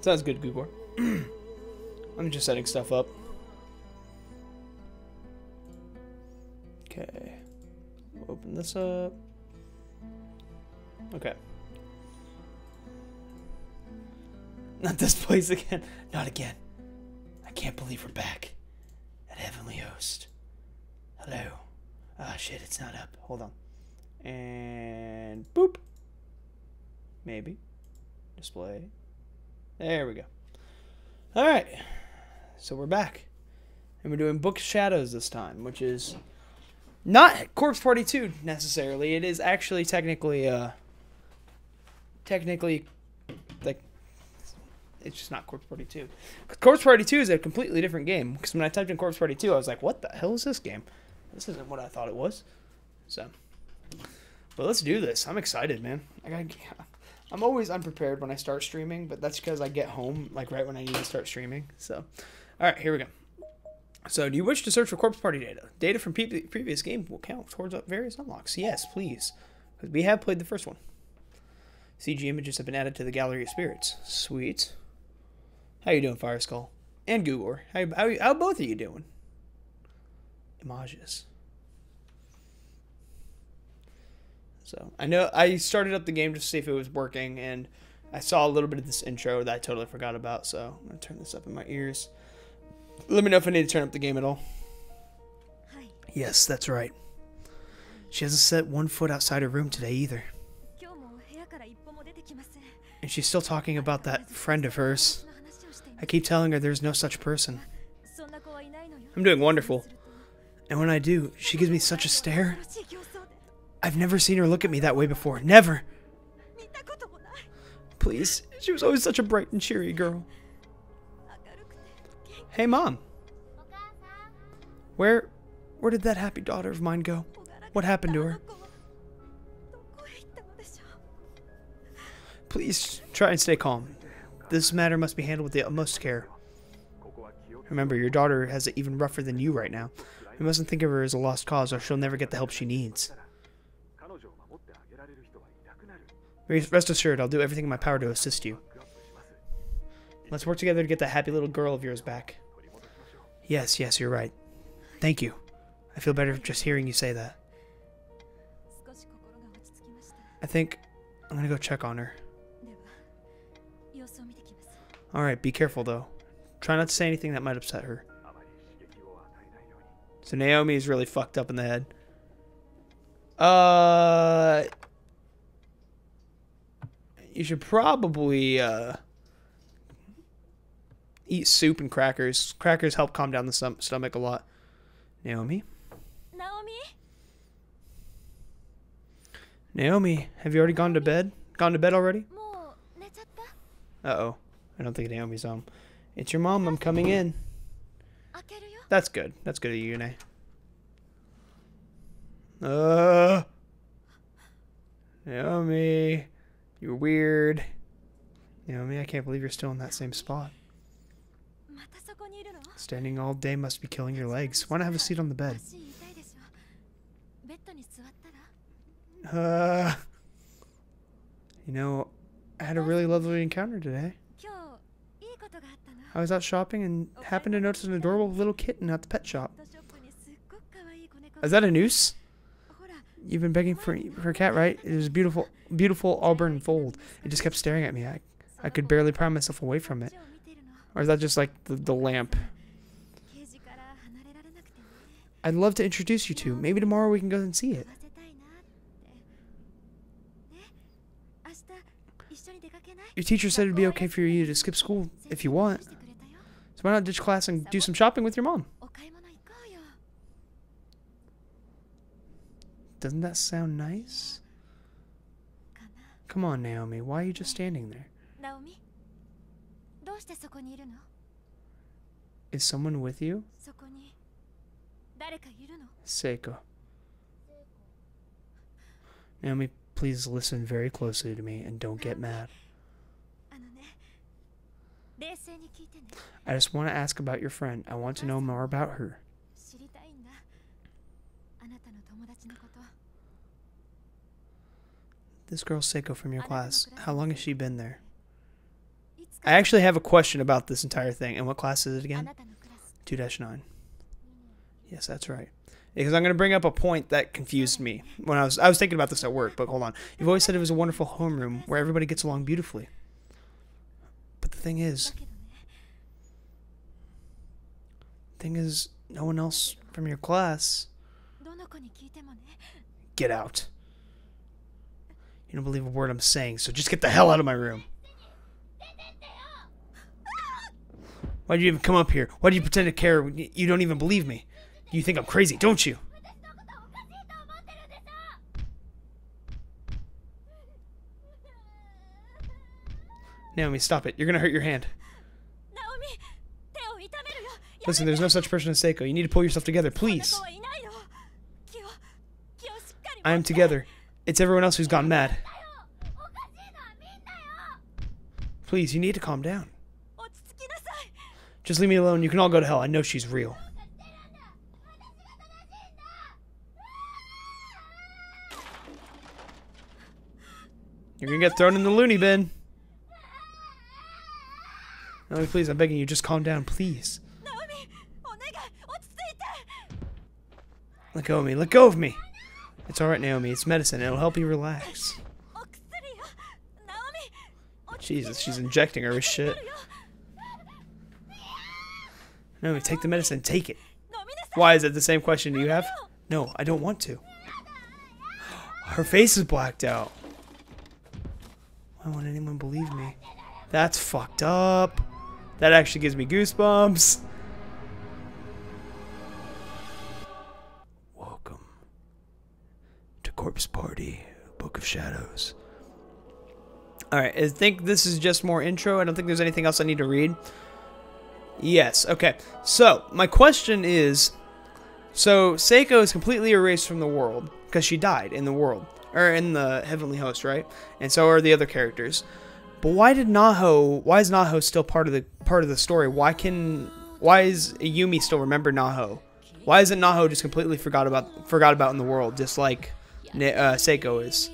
Sounds good, Gugor. I'm just setting stuff up. Okay. Open this up. Okay. Not this place again. Not again. I can't believe we're back at Heavenly Host. Hello. Ah, shit, it's not up. Hold on. And boop. Maybe. Display. There we go. Alright. So we're back. And we're doing Book of Shadows this time, which is not Corpse Party 2 necessarily. It is actually technically like, it's just not Corpse Party 2. Corpse Party 2 is a completely different game. Because when I typed in Corpse Party 2, I was like, what the hell is this game? This isn't what I thought it was. So, but let's do this. I'm excited, man. I'm always unprepared when I start streaming, but that's because I get home like right when I need to start streaming. So, all right, here we go. So, do you wish to search for Corpse Party data? Data from previous game will count towards various unlocks. Yes, please. Because we have played the first one. CG images have been added to the Gallery of Spirits. Sweet. How you doing, Fire Skull? And Gugor. How both of you doing? Images. So, I know I started up the game just to see if it was working, and I saw a little bit of this intro that I totally forgot about, so I'm going to turn this up in my ears. Let me know if I need to turn up the game at all. Yes, that's right. She hasn't set one foot outside her room today either. And she's still talking about that friend of hers. I keep telling her there's no such person. I'm doing wonderful. And when I do, she gives me such a stare. I've never seen her look at me that way before. Never! Please, she was always such a bright and cheery girl. Hey, Mom. Where did that happy daughter of mine go? What happened to her? Please, try and stay calm. This matter must be handled with the utmost care. Remember, your daughter has it even rougher than you right now. We mustn't think of her as a lost cause, or she'll never get the help she needs. Rest assured, I'll do everything in my power to assist you. Let's work together to get that happy little girl of yours back. Yes, you're right. Thank you. I feel better just hearing you say that. I think I'm gonna go check on her. Alright, be careful though. Try not to say anything that might upset her. So Naomi is really fucked up in the head. You should probably eat soup and crackers. Crackers help calm down the stomach a lot. Naomi? Naomi, have you already gone to bed? Gone to bed already? Uh-oh. I don't think Naomi's home. It's your mom. I'm coming in. That's good. That's good of you, Yune. Naomi. You're weird. Naomi, I can't believe you're still in that same spot. Standing all day must be killing your legs. Why not have a seat on the bed? You know, I had a really lovely encounter today. I was out shopping and happened to notice an adorable little kitten at the pet shop. Is that a noose? You've been begging for a cat, right? It was a beautiful auburn fold. It just kept staring at me. I could barely pry myself away from it. Or is that just like the lamp? I'd love to introduce you to. Maybe tomorrow we can go and see it. Your teacher said it'd be okay for you to skip school if you want. So why not ditch class and do some shopping with your mom? Doesn't that sound nice? Come on, Naomi. Why are you just standing there? Is someone with you? Seiko. Naomi, please listen very closely to me and don't get mad. I just want to ask about your friend. I want to know more about her. This girl Seiko from your class. How long has she been there? I actually have a question about this entire thing. And what class is it again? 2-9. Yes, that's right. Because I'm going to bring up a point that confused me when I was thinking about this at work, but hold on. You've always said it was a wonderful homeroom where everybody gets along beautifully. But the thing is, no one else from your class. Get out. You don't believe a word I'm saying, so just get the hell out of my room. Why did you even come up here? Why do you pretend to care when you don't even believe me? You think I'm crazy, don't you? Naomi, stop it. You're gonna hurt your hand. Listen, there's no such person as Seiko. You need to pull yourself together, please. I am together. It's everyone else who's gone mad. Please, you need to calm down. Just leave me alone. You can all go to hell. I know she's real. You're gonna get thrown in the loony bin. Naomi, please, I'm begging you, just calm down, please. Let go of me. Let go of me. It's alright, Naomi. It's medicine. It'll help you relax. Jesus, she's injecting her with shit. Naomi, take the medicine. Take it. Why? Is it the same question you have? No, I don't want to. Her face is blacked out. Why won't anyone believe me? That's fucked up. That actually gives me goosebumps. Welcome to Corpse Party, Book of Shadows. Alright, I think this is just more intro. I don't think there's anything else I need to read. Yes, okay. So, my question is, so Seiko is completely erased from the world because she died in the world, or in the Heavenly Host, right? And so are the other characters. But why is Naho still part of the story? Why is Yumi still remember Naho? Why isn't Naho just completely forgot about in the world, just like Seiko is?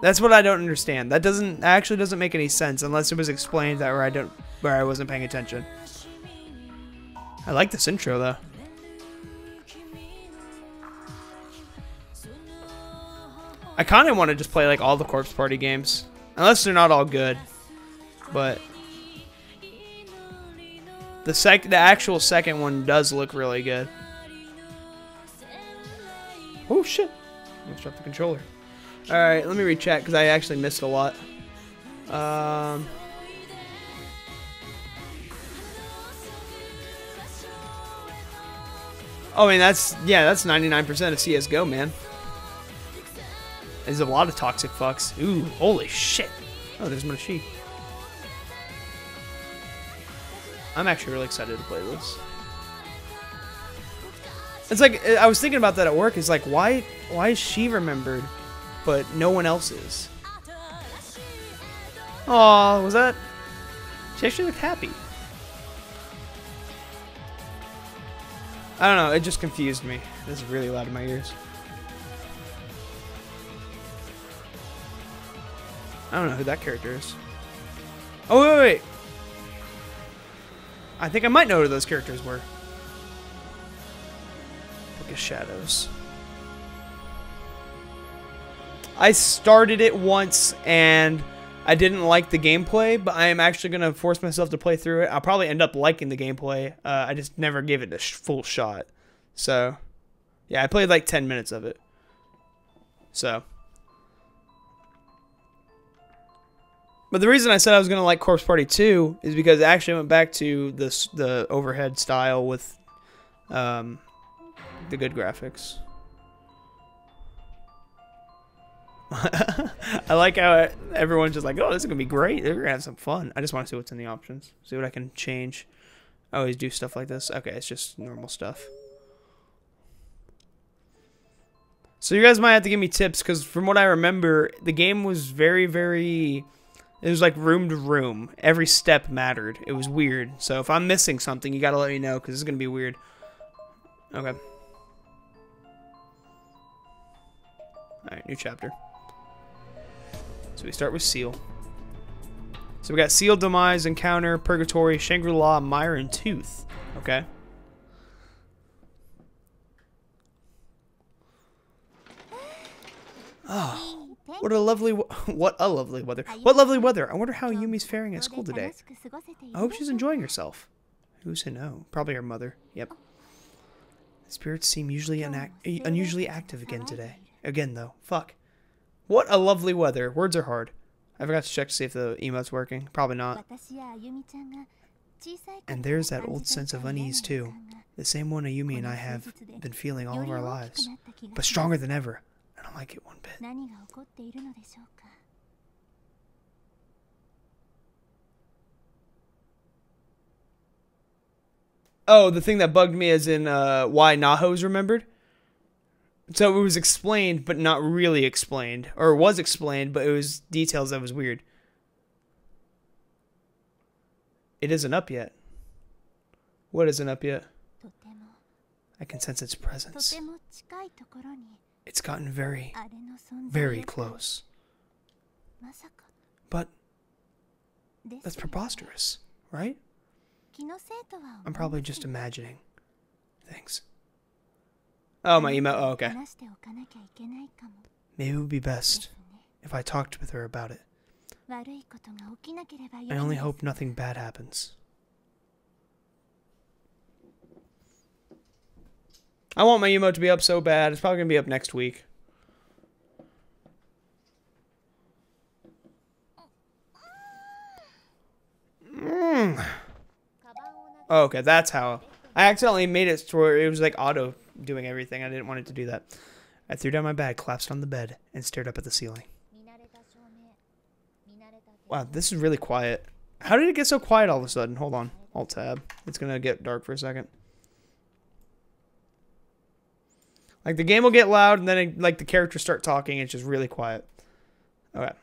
That's what I don't understand. That actually doesn't make any sense unless it was explained that where I wasn't paying attention. I like this intro though. I kind of want to just play like all the Corpse Party games, unless they're not all good. But the actual second one does look really good. Oh shit! Almost dropped the controller. Alright, let me read chat because I actually missed a lot. Oh, I mean, that's 99% of CSGO, man. There's a lot of toxic fucks. Ooh, holy shit. Oh, there's Monashi. I'm actually really excited to play this. It's like, I was thinking about that at work. It's like, why is she remembered, but no one else is? Aw, was that? She actually looked happy. I don't know, it just confused me. This is really loud in my ears. I don't know who that character is. Oh, wait. I think I might know who those characters were. Book of Shadows. I started it once and I didn't like the gameplay, but I am actually going to force myself to play through it. I'll probably end up liking the gameplay. I just never gave it a full shot. So, yeah, I played like 10 minutes of it. So. But the reason I said I was going to like Corpse Party 2 is because it actually went back to the overhead style with the good graphics. I like how everyone's just like, oh, this is going to be great. They're going to have some fun. I just want to see what's in the options. See what I can change. I always do stuff like this. Okay, it's just normal stuff. So you guys might have to give me tips because from what I remember, the game was very... It was like room to room. Every step mattered. It was weird. So if I'm missing something, you gotta let me know because this is gonna be weird. Okay. Alright, new chapter. So we start with Seal. So we got Sealed Demise, Encounter, Purgatory, Shangri-La, Mire, and Tooth. Okay. Oh, what a lovely weather. What lovely weather. I wonder how Yumi's faring at school today. I hope she's enjoying herself. Who's to know? Probably her mother. Yep. The spirits seem unusually active again today. Again, though. Fuck. What a lovely weather. Words are hard. I forgot to check to see if the emote's working. Probably not. And there's that old sense of unease, too. The same one Ayumi and I have been feeling all of our lives. But stronger than ever. I don't like it one bit. Oh, the thing that bugged me is in why Naho's remembered. So it was explained, but not really explained. Or it was explained, but it was details that was weird. It isn't up yet. What isn't up yet? I can sense its presence. It's gotten very, very close. But that's preposterous, right? I'm probably just imagining things. Oh, my email. Oh, okay. Maybe it would be best if I talked with her about it. I only hope nothing bad happens. I want my emote to be up so bad. It's probably going to be up next week. Oh, okay, that's how. I accidentally made it to where it was like auto doing everything. I didn't want it to do that. I threw down my bag, collapsed on the bed, and stared up at the ceiling. Wow, this is really quiet. How did it get so quiet all of a sudden? Hold on. Alt-tab. It's going to get dark for a second. Like, the game will get loud, and then, like, the characters start talking. It's just really quiet. Okay.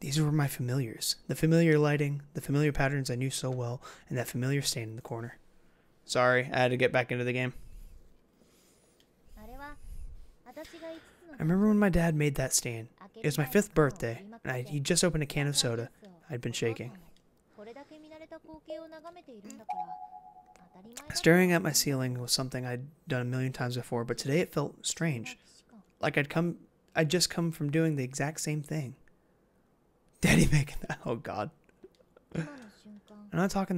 These were my familiars. The familiar lighting, the familiar patterns I knew so well, and that familiar stain in the corner. Sorry, I had to get back into the game. I remember when my dad made that stain. It was my 5th birthday, and he'd just opened a can of soda. I'd been shaking. Staring at my ceiling was something I'd done a million times before, but today it felt strange. Like I'd just come from doing the exact same thing. Daddy making that. Oh God. I'm not talking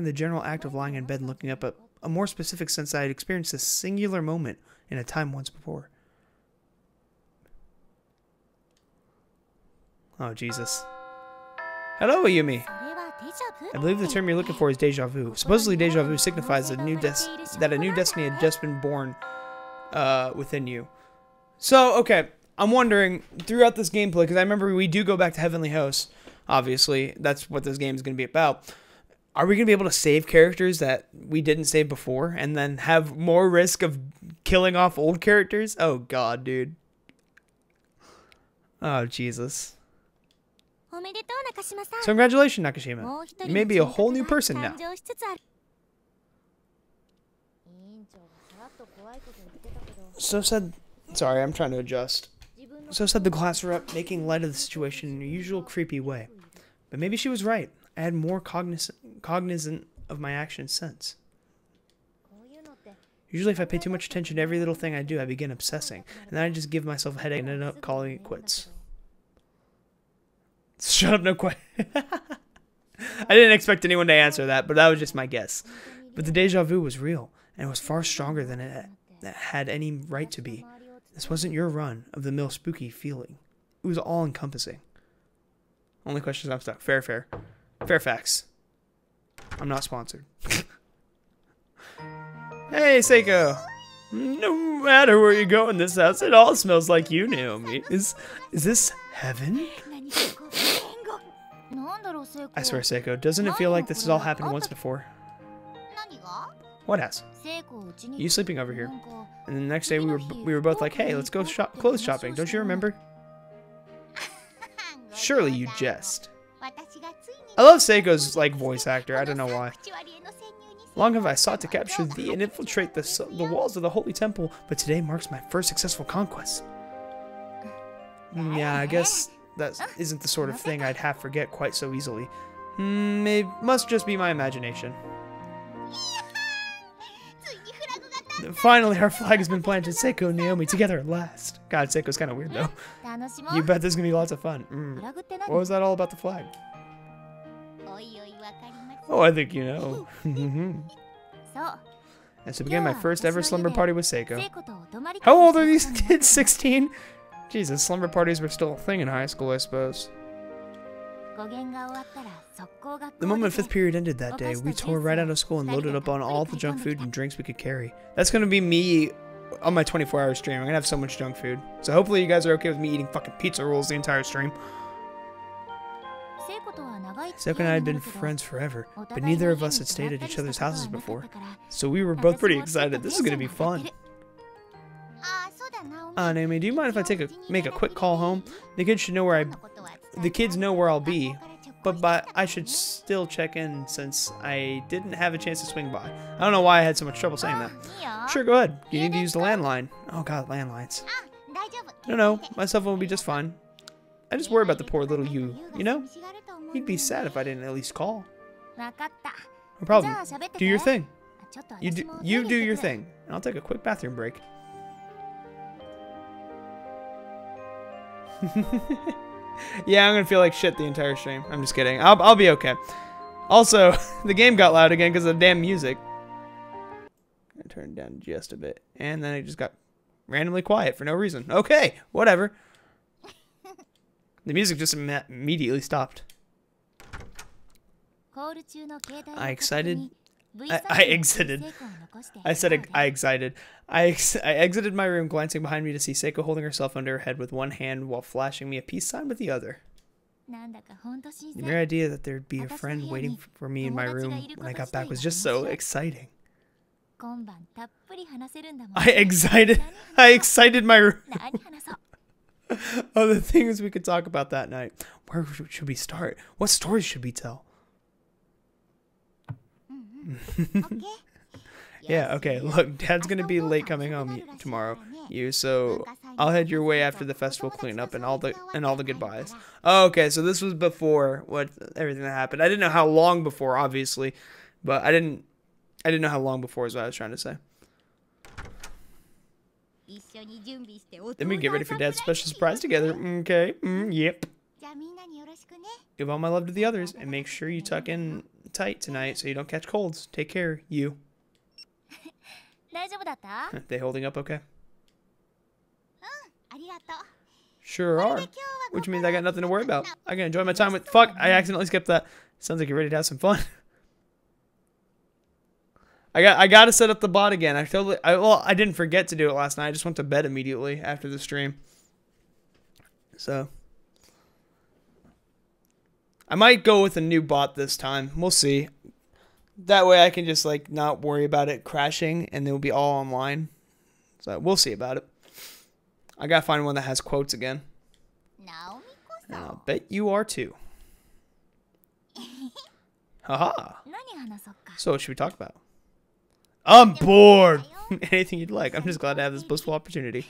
the general act of lying in bed and looking up, but a more specific sense I had experienced a singular moment in a time once before. Oh Jesus. Hello, Ayumi. I believe the term you're looking for is deja vu. Supposedly, deja vu signifies that a new destiny had just been born within you. So, okay, I'm wondering, throughout this gameplay, because I remember we do go back to Heavenly Hosts, obviously, that's what this game is going to be about. Are we going to be able to save characters that we didn't save before, and then have more risk of killing off old characters? Oh, God, dude. Oh, Jesus. So congratulations, Nakashima. You may be a whole new person now. So said... Sorry, I'm trying to adjust. So said the class rep, making light of the situation in her usual creepy way. But maybe she was right. I had more cognizant of my actions since. Usually if I pay too much attention to every little thing I do, I begin obsessing. And then I just give myself a headache and end up calling it quits. Shut up, no question. I didn't expect anyone to answer that, but that was just my guess. But the deja vu was real, and it was far stronger than it had any right to be. This wasn't your run of the mill spooky feeling. It was all-encompassing. Only questions I'm stuck. Fair. Fairfax. I'm not sponsored. Hey, Seiko. No matter where you go in this house, it all smells like you, Naomi. Is this heaven? I swear, Seiko, doesn't it feel like this has all happened once before? What has? You sleeping over here. And the next day we were both like, hey, let's go clothes shopping. Don't you remember? Surely you jest. I love Seiko's like voice actor. I don't know why. Long have I sought to capture thee and infiltrate the walls of the holy temple, but today marks my first successful conquest. Yeah, I guess that isn't the sort of thing I'd have forget quite so easily. It must just be my imagination. Finally, our flag has been planted. Seiko and Naomi together at last. God, Seiko's kind of weird, though. You bet this is going to be lots of fun. What was that all about the flag? Oh, I think you know. And so began my first ever slumber party with Seiko. How old are these kids? 16? Jesus, slumber parties were still a thing in high school, I suppose. The moment 5th period ended that day, we tore right out of school and loaded up on all the junk food and drinks we could carry. That's going to be me on my 24-hour stream. I'm going to have so much junk food. So hopefully you guys are okay with me eating fucking pizza rolls the entire stream. Seiko and I had been friends forever, but neither of us had stayed at each other's houses before. So we were both pretty excited. This is going to be fun. Naomi, do you mind if I make a quick call home? The kids should know where I'll be, but I should still check in since I didn't have a chance to swing by. I don't know why I had so much trouble saying that. Sure, go ahead. You need to use the landline. Oh god, landlines. No, my cell phone will be just fine. I just worry about the poor little you know? He'd be sad if I didn't at least call. No problem. Do your thing. You do your thing, and I'll take a quick bathroom break. Yeah, I'm gonna feel like shit the entire stream. I'm just kidding. I'll be okay. Also, the game got loud again because of the damn music. I turned it down just a bit, and then it just got randomly quiet for no reason. Okay, whatever. The music just immediately stopped. I exited. I exited my room, glancing behind me to see Seiko holding herself under her head with one hand while flashing me a peace sign with the other. The mere idea that there'd be a friend waiting for me in my room when I got back was just so exciting. I excited my room. Other things we could talk about that night. Where should we start? What stories should we tell? Yeah, okay, look, Dad's gonna be late coming home tomorrow, so I'll head your way after the festival cleanup and all the goodbyes. Oh, okay, so this was before everything that happened. I didn't know how long before, obviously, but I didn't know how long before is what I was trying to say. Then we get ready for Dad's special surprise together. Okay, yep. Give all my love to the others, and make sure you tuck in tight tonight so you don't catch colds. Take care, you. They holding up okay? Sure are. Which means I got nothing to worry about. I can enjoy my time with... Fuck, I accidentally skipped that. Sounds like you're ready to have some fun. I gotta set up the bot again. I didn't forget to do it last night. I just went to bed immediately after the stream. So... I might go with a new bot this time. We'll see. That way I can just like not worry about it crashing and it'll be all online. So we'll see about it. I gotta find one that has quotes again. And I'll bet you are too. Haha. So what should we talk about? I'm bored. Anything you'd like. I'm just glad to have this blissful opportunity.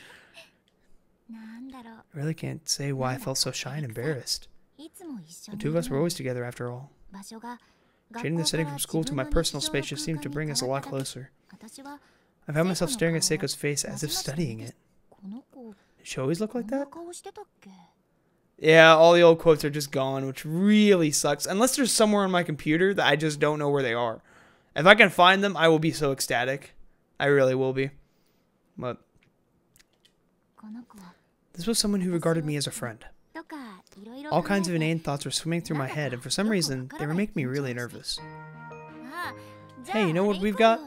I really can't say why I felt so shy and embarrassed. The two of us were always together after all. Changing the setting from school to my personal space just seemed to bring us a lot closer. I found myself staring at Seiko's face as if studying it. Did she always look like that? Yeah, all the old quotes are just gone, which really sucks. Unless there's somewhere on my computer that I just don't know where they are. If I can find them, I will be so ecstatic. I really will be. But this was someone who regarded me as a friend. All kinds of inane thoughts were swimming through my head, and for some reason, they were making me really nervous. Hey, you know what we've got?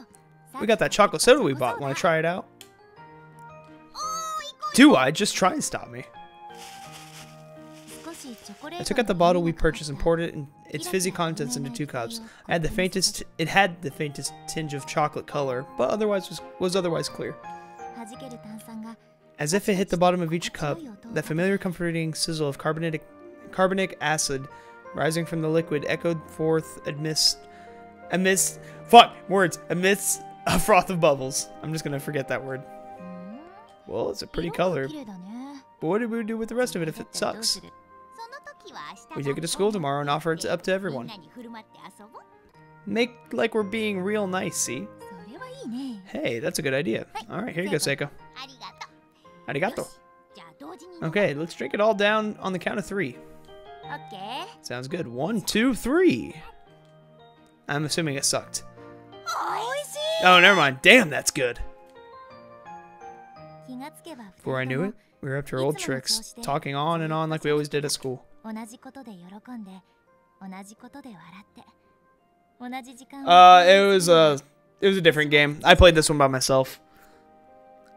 We got that chocolate soda we bought. Want to try it out? Do I? Just try and stop me. I took out the bottle we purchased and poured its fizzy contents into 2 cups. It had the faintest tinge of chocolate color, but otherwise was otherwise clear. As if it hit the bottom of each cup, that familiar comforting sizzle of carbonic acid rising from the liquid echoed forth amidst a froth of bubbles. I'm just gonna forget that word. Well, it's a pretty color. But what did we do with the rest of it if it sucks? We take it to school tomorrow and offer it up to everyone. Make like we're being real nice, see? Hey, that's a good idea. Alright, here you go, Seiko. Arigato. Okay, let's drink it all down on the count of 3. Sounds good. 1, 2, 3. I'm assuming it sucked. Oh, never mind. Damn, that's good. Before I knew it, we were up to our old tricks, talking on and on like we always did at school. It was a different game. I played this one by myself.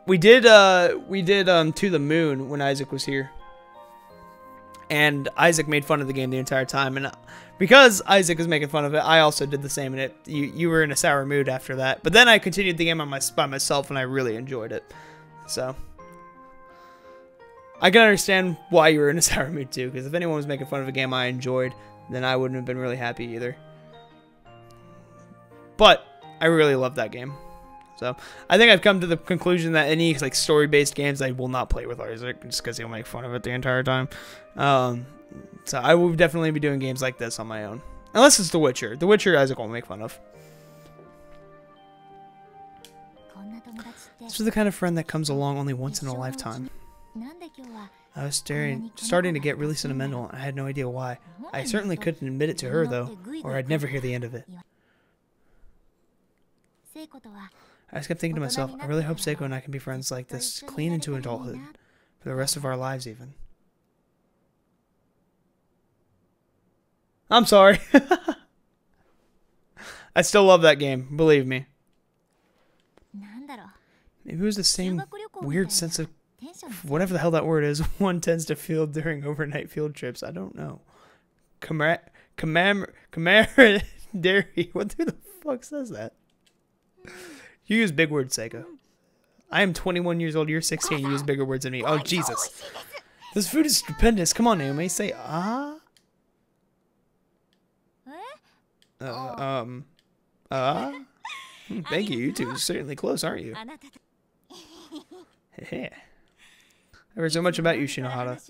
We did To the Moon when Isaac was here. And Isaac made fun of the game the entire time, and because Isaac was making fun of it, I also did the same, and you were in a sour mood after that. But then I continued the game by myself, and I really enjoyed it. So I can understand why you were in a sour mood too, because if anyone was making fun of a game I enjoyed, then I wouldn't have been really happy either. But I really love that game. So I think I've come to the conclusion that any like story-based games I will not play with Isaac just because he'll make fun of it the entire time. So I will definitely be doing games like this on my own, unless it's The Witcher. The Witcher Isaac won't make fun of. This is the kind of friend that comes along only once in a lifetime. I was starting to get really sentimental. I had no idea why. I certainly couldn't admit it to her though, or I'd never hear the end of it. I just kept thinking to myself, I really hope Seiko and I can be friends like this, clean into adulthood, for the rest of our lives even. I'm sorry. I still love that game, believe me. Maybe it was the same weird sense of whatever the hell that word is one tends to feel during overnight field trips. I don't know. Camaraderie. What the fuck says that? You use big words, Seiko. I am 21 years old. You're 16. You use bigger words than me. Oh, Jesus. This food is stupendous. Come on, Naomi. Say, ah. Thank you. You two are certainly close, aren't you? Hey. I heard so much about you, Shinohara.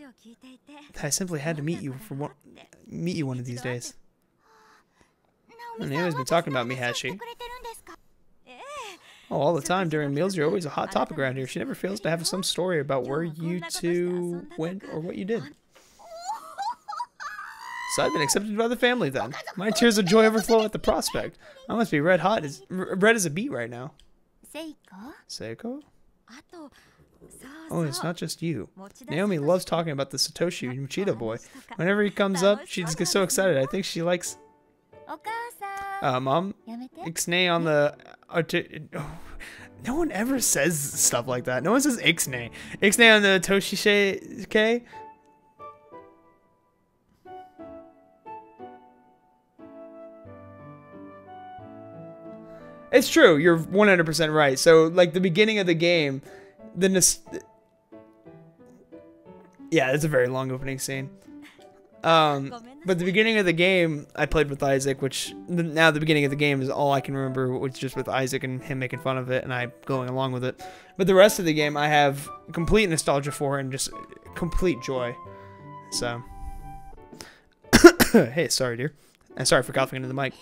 I simply had to meet you one of these days. Naomi's been talking about me, has she? Oh, all the time during meals, you're always a hot topic around here. She never fails to have some story about where you two went or what you did. So I've been accepted by the family then. My tears of joy overflow at the prospect. I must be red as a beet right now. Seiko? Oh, it's not just you. Naomi loves talking about the Satoshi Mochida boy. Whenever he comes up, she just gets so excited. I think she likes... Mom, Ixnay on the... no one ever says stuff like that. No one says Ixnay. Ixnay on the Toshishike? It's true. You're 100% right. So, like, the beginning of the game, yeah, it's a very long opening scene. But the beginning of the game, I played with Isaac, which now the beginning of the game is all I can remember, which is just with Isaac and him making fun of it and I going along with it. But the rest of the game, I have complete nostalgia for and just complete joy. So, hey, sorry, dear. And sorry for coughing into the mic.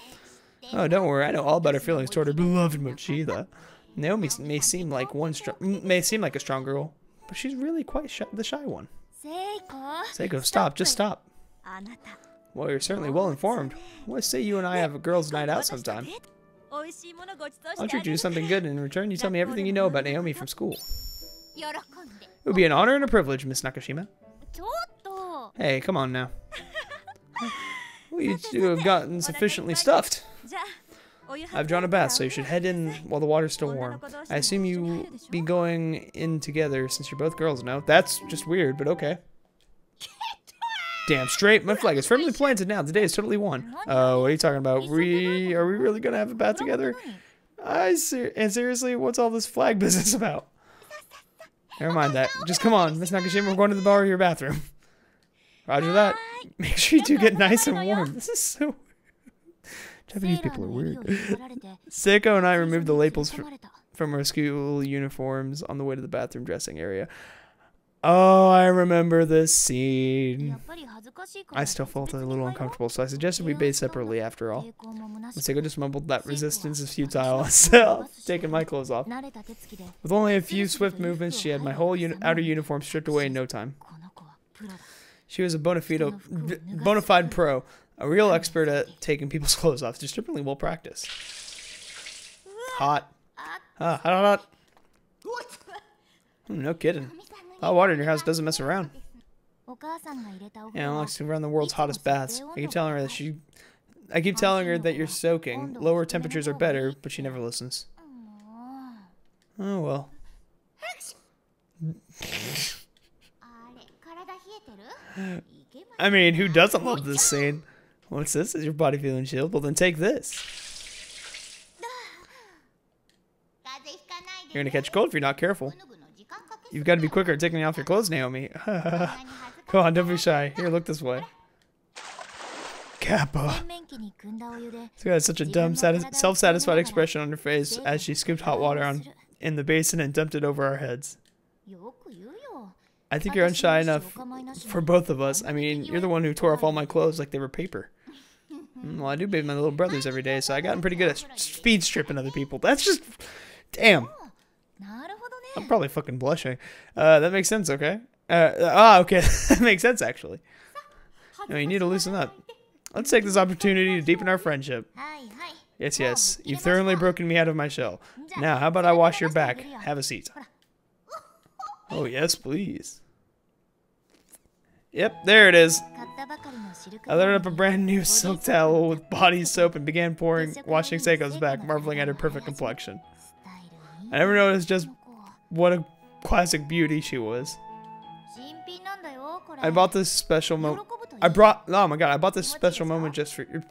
Oh, don't worry, I know all about her feelings toward her beloved Mochida. Naomi may seem like a strong girl, but she's really quite the shy one. Seiko, stop, just stop. Well, you're certainly well informed. What say you and I have a girls' night out sometime? I'll treat you to something good, and in return, you tell me everything you know about Naomi from school. It would be an honor and a privilege, Miss Nakashima. Hey, come on now. We two have gotten sufficiently stuffed. I've drawn a bath, so you should head in while the water's still warm. I assume you'll be going in together since you're both girls now. That's just weird, but okay. Damn straight, my flag is firmly planted now. The day is totally won. Oh, what are you talking about? Are we really gonna have a bath together? And seriously, what's all this flag business about? Never mind that. Just come on, Miss Nakashima, we're going to the bar or your bathroom. Roger that. Make sure you two get nice and warm. This is so weird. Japanese people are weird. Seiko and I removed the labels from our school uniforms on the way to the bathroom dressing area. Oh, I remember this scene. やっぱり恥ずかしいから I still felt a little uncomfortable, so I suggested we bathe separately after all. 抵抗も虚しく Seiko just mumbled that resistance is futile, so taking my clothes off. 慣れた手つきで With only a few swift movements, she had my whole outer uniform stripped away in no time. この子はプロだ She was a bona fide pro, a real expert at taking people's clothes off, just really well practiced. Hot. Hot, hot. No kidding. Hot water in your house doesn't mess around. お母さんが入れたお風 Anna 呂は likes to run the world's hottest baths. I keep telling her that you're soaking. Lower temperatures are better, but she never listens. Oh well. あれ体冷えてる I mean, who doesn't love this scene? What's this? Is your body feeling chilled? Well, then take this. 風邪ひかないで You're gonna catch a cold if you're not careful. ぐぬぐぬ時間かけ You've got to be quicker at taking off your clothes, Naomi. Come on, don't be shy. Here, look this way. Kappa. 洗面器に汲んだお湯で She had such a dumb, self-satisfied expression on her face as she scooped hot water in the basin and dumped it over our heads. よく言うよ I think you're unshy enough for both of us. I mean, you're the one who tore off all my clothes like they were paper. Well, I do bathe my little brothers every day, so I gotten pretty good at speed stripping other people. That's just... Damn. なるほどね I'm probably fucking blushing. That makes sense, okay? Okay. That makes sense, actually. No, you need to loosen up. Let's take this opportunity to deepen our friendship. はいはい Yes, yes. You've thoroughly broken me out of my shell. Now, how about I wash your back? Have a seat. Oh, yes, please. Yep, there it is. 買ったばかりのシルク I loaded up a brand new silk towel with body soap and began washing Seiko's back, marveling at her perfect complexion. スタイルいい I never noticed just この子 what a classic beauty she was. 新品なんだよこれ I bought this special 喜 moment. ぶといい I bought this special moment just for your.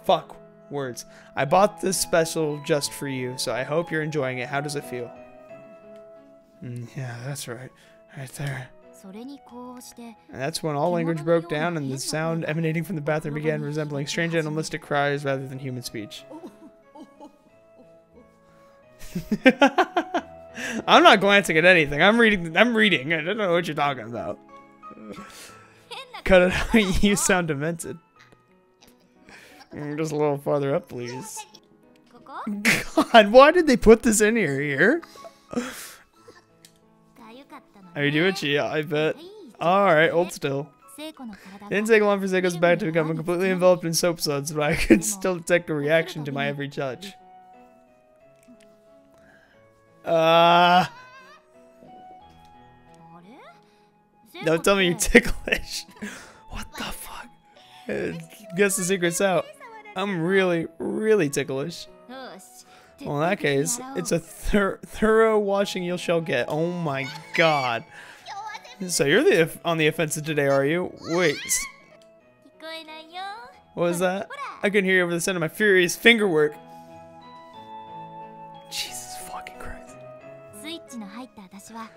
Fuck words. I bought this special just for you, so I hope you're enjoying it. How does it feel? Yeah, that's right. Right there. それにこうして And that's when all language broke down and the sound emanating from the bathroom began resembling strange animalistic cries rather than human speech. I'm not glancing at anything. I'm reading. I don't know what you're talking about. Cut it out. You sound demented. Just a little farther up, please. ここ God, why did they put this in here? かゆかったの Are you doing it? Yeah, I bet. はい Alright, hold still. 聖子の体 It didn't take long for Seiko's back to become completely enveloped in soap suds, but I could still detect a reaction to my every touch. あれ Don't tell me you're ticklish. What the fuck? Guess the secret's out. I'm really, really ticklish. よし Well, in that case, it's a thorough washing you shall get. Oh my god. So you're on the offensive today, are you? Wait, 聞こえないよ what was that? I couldn't hear you over the sound of my furious finger work. Jesus fucking Christ. スイッチの入った私は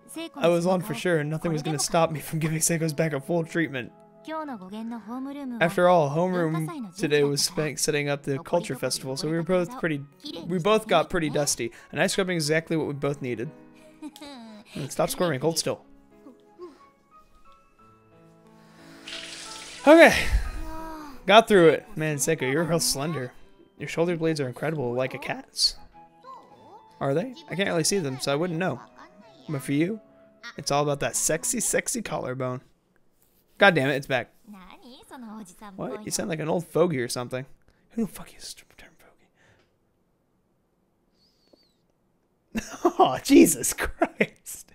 聖子 I の was 背 on 中 for を sure, and nothing was gonna stop me from giving Seiko's back a full treatment. 今日の語源のホームルームは After all, homeroom today was spent setting up the culture festival, so we both got pretty dusty, and I scrubbing exactly what we both needed. Stop squirming, hold still. Okay, got through it. Man, Seiko, you're real slender. Your shoulder blades are incredible, like a cat's. Are they? I can't really see them, so I wouldn't know. But for you, it's all about that sexy, sexy collarbone. God damn it, it's back. 何そのおじさんっぽい What? You の sound like an old fogey or something. Who the fuck uses the term fogey? Oh, Jesus Christ.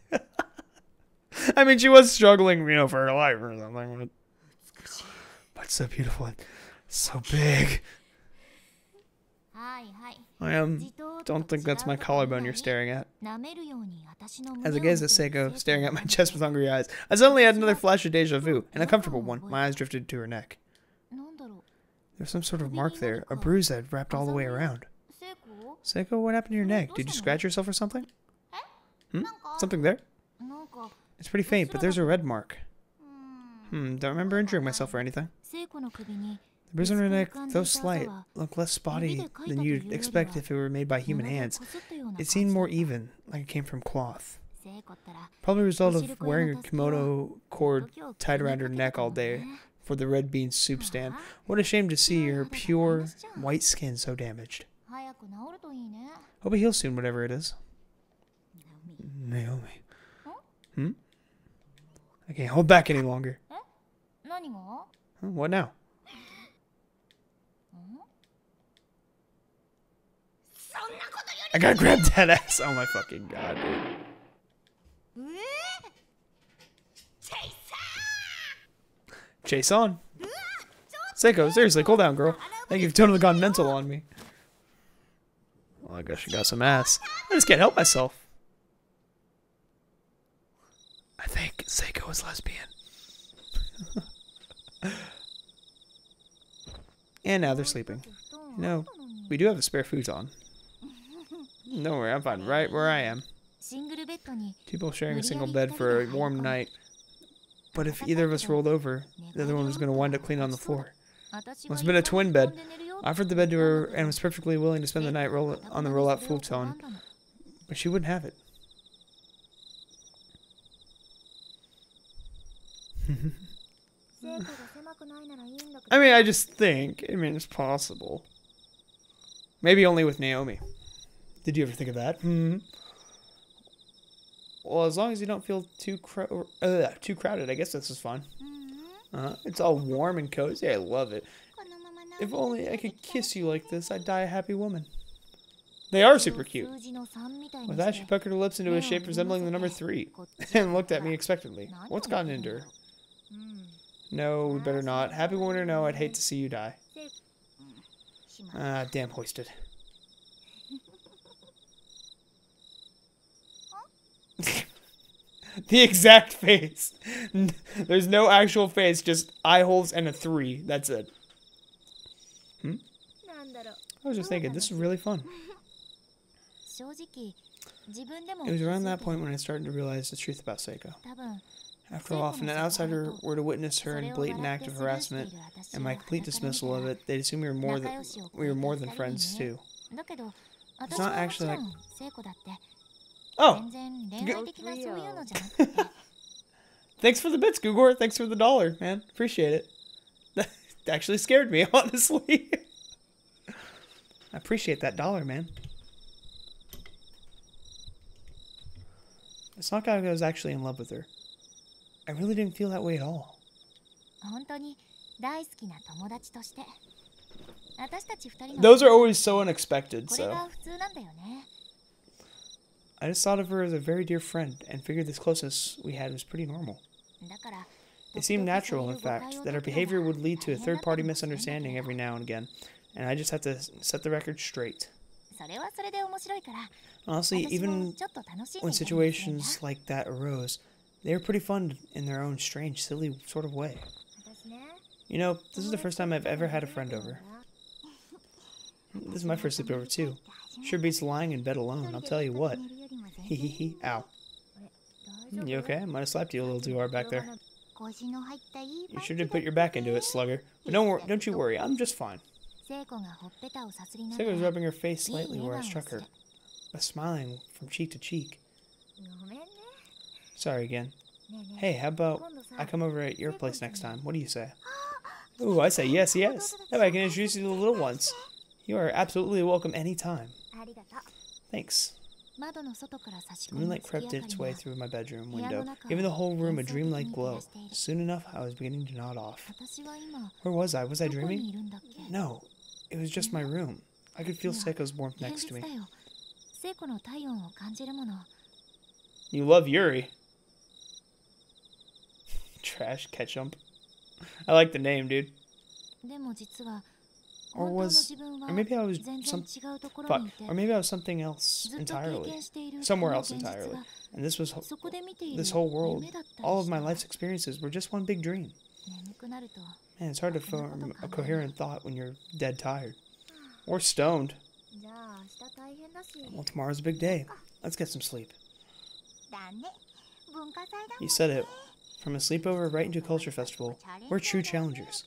I mean, she was struggling, for her life or something. But so beautiful and so big. はいはい I don't think that's my collarbone you're staring at. 舐めるように私の胸を As I 見 gazed て at いる Seiko, staring at my chest with hungry eyes, I suddenly had another flash of deja vu, an uncomfortable one. My eyes drifted to her neck. なんだろう There was some sort of mark there, a bruise that had wrapped all the way around. 聖子 Seiko, what happened to your neck? Did you scratch yourself or something? Something there? なんか It's pretty faint, but there's a red mark. Don't remember injuring myself or anything. 聖子の首に The bruise on her neck, though slight, looked less spotty than you'd expect if it were made by human hands. こすったような It seemed more even, like it came from cloth. Probably a result of wearing a kimono cord tied around her neck all day for the red bean soup stand. What a shame to see her pure white skin so damaged. Hope it heals soon, whatever it is. Naomi. I can't hold back any longer. What now? I gotta grab that ass. Oh my fucking god, dude. Chase on. Seiko, seriously, cool down, girl. I think you've totally gone mental on me. Well, I guess she got some ass. I just can't help myself. I think Seiko is lesbian. And now they're sleeping. You know, we do have a spare futon. Don't worry, I'm fine right where I am. People sharing a single bed for a warm night. But if either of us rolled over, the other one was going to wind up clean on the floor. Must have been a twin bed. I offered the bed to her and was perfectly willing to spend the night on the roll-out futon. But she wouldn't have it. I mean, I just think. I mean, it's possible. Maybe only with Naomi. Did you ever think of that? Well, as long as you don't feel too crowded, I guess this is fun. It's all warm and cozy. I love it. If only I could kiss you like this, I'd die a happy woman. They are super cute. With that, she puckered her lips into a shape resembling the number 3 and looked at me expectantly. What's gotten into her? No, we better not. Happy woman or no, I'd hate to see you die. Ah, damn hoisted. The exact face. There's no actual face, just eye holes and a 3. That's it. I was just thinking, this is really fun. It was around that point when I started to realize the truth about Seiko. After all, if an outsider were to witness her in blatant act of harassment and my complete dismissal of it, they'd assume we were more than friends too. It's not actually like... Oh! Thanks for the bits, Gugor. Thanks for the $1, man. Appreciate it. That actually scared me, honestly. I appreciate that $1, man. It's not like I was actually in love with her. I really didn't feel that way at all. Those are always so unexpected, so... I just thought of her as a very dear friend and figured this closeness we had was pretty normal. It seemed natural, in fact, that our behavior would lead to a third-party misunderstanding every now and again, and I just had to set the record straight. Honestly, even when situations like that arose, they were pretty fun in their own strange, silly sort of way. You know, this is the first time I've ever had a friend over. This is my first sleepover, too. Sure beats lying in bed alone, I'll tell you what. Hee hee hee. Ow. You okay? I might have slapped you a little too hard back there. You sure did put your back into it, slugger. But don't you worry, I'm just fine. Seiko was rubbing her face slightly where I struck her, but smiling from cheek to cheek. Sorry again. Hey, how about I come over at your place next time? What do you say? Ooh, I say yes, yes. That way I can introduce you to the little ones. You are absolutely welcome anytime. Thanks. The moonlight crept its way through my bedroom window, giving the whole room a dreamlike glow. Soon enough, I was beginning to nod off. Where was I? Was I dreaming? No, it was just my room. I could feel Seiko's warmth next to me. You love Yuri. Trash Ketchup. I like the name, dude. Or maybe I was something else entirely. Somewhere else entirely. And this whole world, all of my life's experiences were just one big dream. Man, it's hard to form a coherent thought when you're dead tired. Or stoned. Well, tomorrow's a big day. Let's get some sleep. You said it. From a sleepover right into a culture festival, we're true challengers.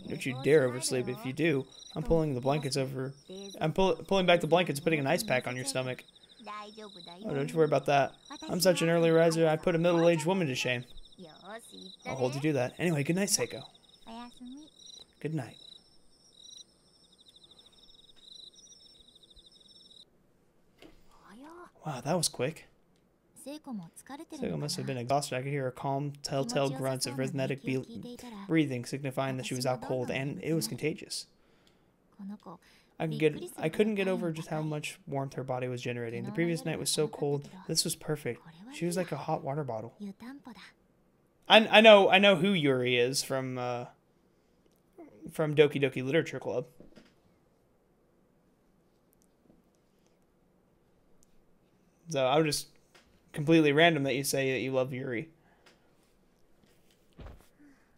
Don't you dare oversleep. If you do, I'm pulling the blankets over. I'm pulling back the blankets, putting an ice pack on your stomach. Oh, don't you worry about that. I'm such an early riser, I put a middle-aged woman to shame. I'll hold you to that. Anyway, good night, Seiko. Good night. Wow, that was quick. Seiko must have been exhausted. I could hear her calm, telltale grunts of rhythmic breathing, signifying that she was out cold, and it was contagious. I couldn't get over just how much warmth her body was generating. The previous night was so cold. This was perfect. She was like a hot water bottle. I know who Yuri is from Doki Doki Literature Club. So I was just completely random that you say that you love Yuri.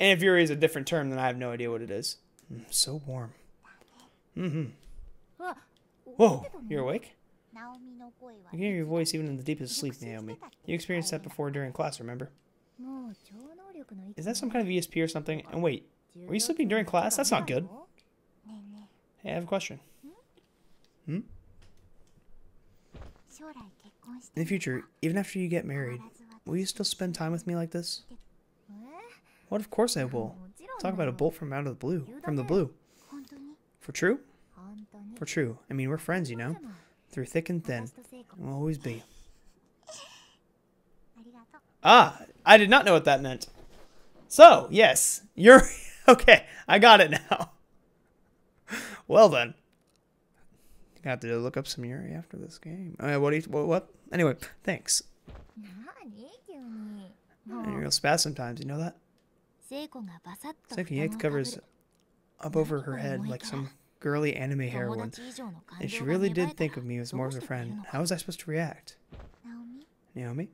And if Yuri is a different term, then I have no idea what it is. So warm. Whoa, you're awake? I can hear your voice even in the deepest sleep, Naomi. You experienced that before during class, remember? Is that some kind of ESP or something? And wait, were you sleeping during class? That's not good. Hey, I have a question. In the future, even after you get married, will you still spend time with me like this? What? Of course I will. Talk about a bolt from out of the blue. From the blue. For true? For true. I mean, we're friends, you know? Through thick and thin. And we'll always be. Ah, I did not know what that meant. So, yes, you're... Okay, I got it now. Well then. I have to look up some Yuri after this game. What? Anyway, thanks. And you'll spaz sometimes, you know that? Seiko yanked the covers up over her head like some girly anime heroine. And she really did think of me as more of a friend. How was I supposed to react? Naomi?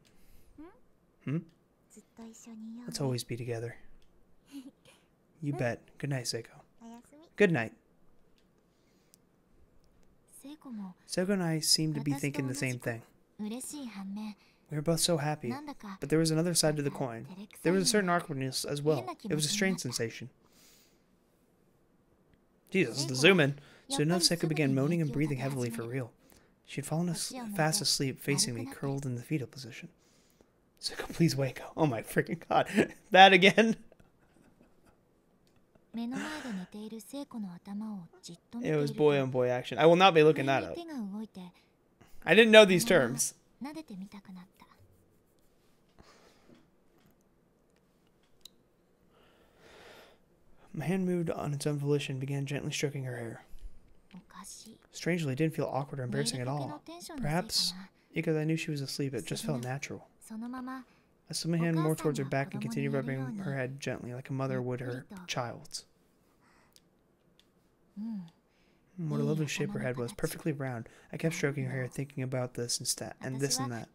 Let's always be together. You bet. Good night, Seiko. Good night. Seiko and I seemed to be thinking the same thing. We were both so happy, but there was another side to the coin. There was a certain awkwardness as well. It was a strange sensation. Jesus, the zoom in. Soon enough, Seiko began moaning and breathing heavily for real. She had fallen fast asleep, facing me, curled in the fetal position. Seiko, please wake up. Oh my freaking god. That again? It was boy on boy action. I will not be looking that up. I didn't know these terms. My hand moved on its own volition and began gently stroking her hair. Strangely, it didn't feel awkward or embarrassing at all. Perhaps because I knew she was asleep, it just felt natural. I slid my hand more towards her back and continued rubbing her head gently, like a mother would her child's. What a lovely shape her head was, perfectly round. I kept stroking her hair, thinking about this and this and that.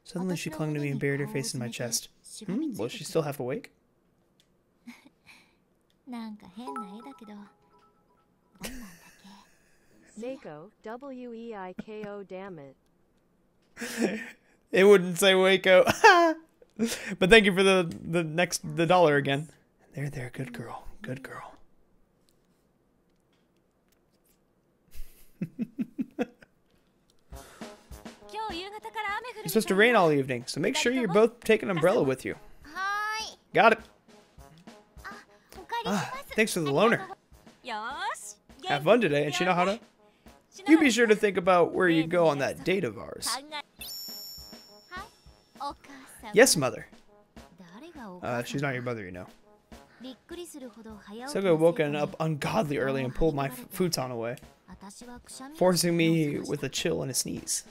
Suddenly she clung to me and buried her face in my chest. Was she still half awake? Seiko, W-E-I-K-O, damn it. It wouldn't say Waco. But thank you for the dollar again. There, good girl. Good girl. It's supposed to rain all evening, so make sure you both take an umbrella with you. Got it. Thanks for the loaner. Have fun today, and Shinohara, you be sure to think about where you go on that date of ours. Yes, mother. She's not your mother, you know. Seiko woke up ungodly early and pulled my futon away, forcing me with a chill and a sneeze.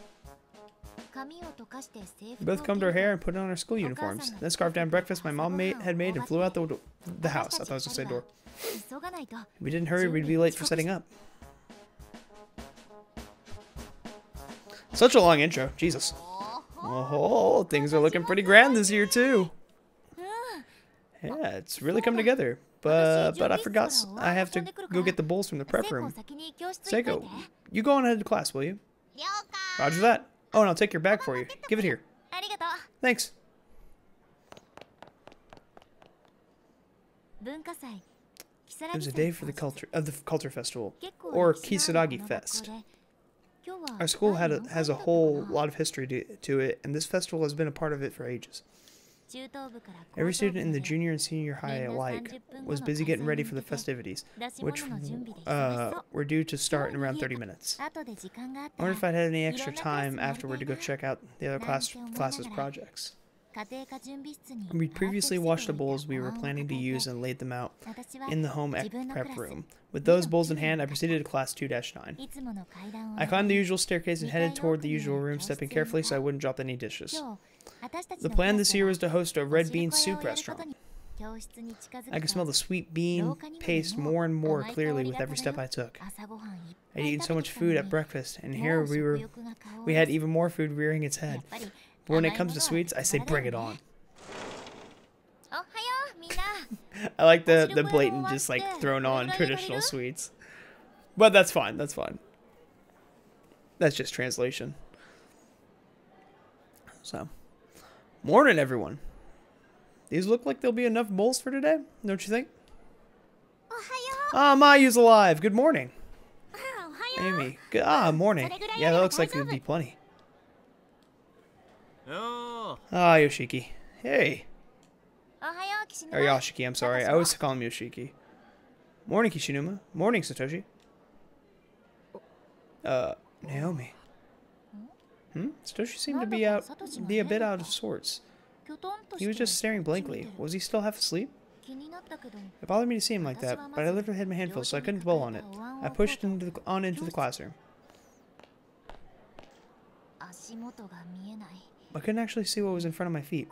We both combed our hair and put on our school uniforms. Then scarfed down breakfast my mom had made and flew out the house. I thought I was going to say door. If we didn't hurry, we'd be late for setting up. Such a long intro. Jesus. Oh, things are looking pretty grand this year, too. Yeah, it's really come together. But I forgot. I have to go get the bowls from the prep room. Seiko, you go on ahead to class, will you? Roger that. Oh, and I'll take your bag for you. Give it here. Thanks. It was a day for the culture festival, or Kisaragi Fest. Our school has a whole lot of history to it, and this festival has been a part of it for ages. Every student in the junior and senior high alike was busy getting ready for the festivities, which were due to start in around 30 minutes. I wondered if I'd had any extra time afterward to go check out the other classes' projects. We previously washed the bowls we were planning to use and laid them out in the home prep room. With those bowls in hand, I proceeded to class 2-9. I climbed the usual staircase and headed toward the usual room, stepping carefully so I wouldn't drop any dishes. The plan this year was to host a red bean soup restaurant. I could smell the sweet bean paste more and more clearly with every step I took. I'd eaten so much food at breakfast, and here we had even more food rearing its head. But when it comes to sweets, I say bring it on. I like the blatant just like thrown on traditional sweets. But that's fine, that's fine. That's just translation. So, morning everyone. These look like there'll be enough bowls for today, don't you think? Ah, Mayu's alive. Good morning. Amy. Good. Ah, morning. Yeah, that looks like there'd be plenty. Ah, Yoshiki. Hey. Or Yoshiki, I'm sorry. I always call him Yoshiki. Morning, Kishinuma. Morning, Satoshi. Naomi. Satoshi seemed to be a bit out of sorts. He was just staring blankly. Was he still half asleep? It bothered me to see him like that, but I literally had my hand full, so I couldn't dwell on it. I pushed into the classroom. I couldn't actually see what was in front of my feet,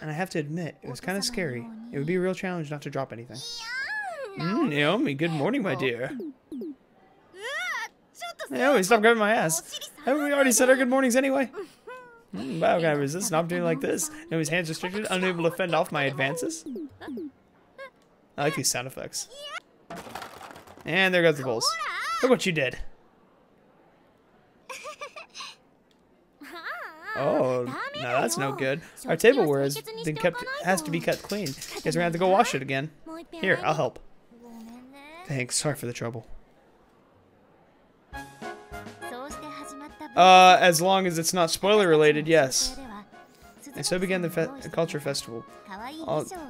and I have to admit, it was kind of scary. It would be a real challenge not to drop anything. Naomi, good morning, my dear. Naomi, stop grabbing my ass. Haven't we already said our good mornings anyway? Wow, can I resist an opportunity like this? Naomi's hands restricted, unable to fend off my advances? I like these sound effects. And there goes the bowls. Look what you did. Oh, no, that's no good. Our tableware has to be kept clean. Guess we're gonna have to go wash it again. Here, I'll help. Thanks, sorry for the trouble. As long as it's not spoiler related, yes. And so began the Culture Festival.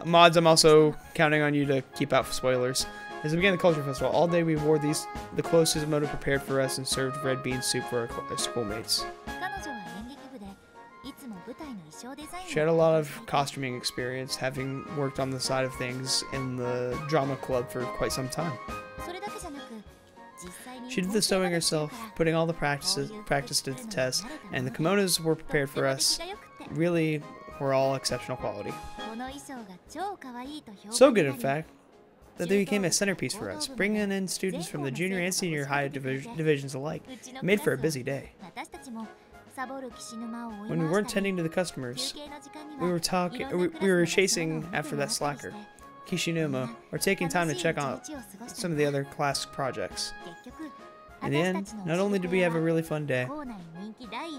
Mods, I'm also counting on you to keep out for spoilers. As we began the Culture Festival, all day we wore the clothes Suzumoto prepared for us and served red bean soup for our schoolmates. She had a lot of costuming experience, having worked on the side of things in the drama club for quite some time. She did the sewing herself, putting all the practice to the test, and the kimonos were prepared for us. Really were all exceptional quality. So good, in fact, that they became a centerpiece for us, bringing in students from the junior and senior high divisions alike. It made for a busy day. When we weren't tending to the customers, we were chasing after that slacker, Kishinuma, or taking time to check on some of the other class projects. In the end, not only did we have a really fun day,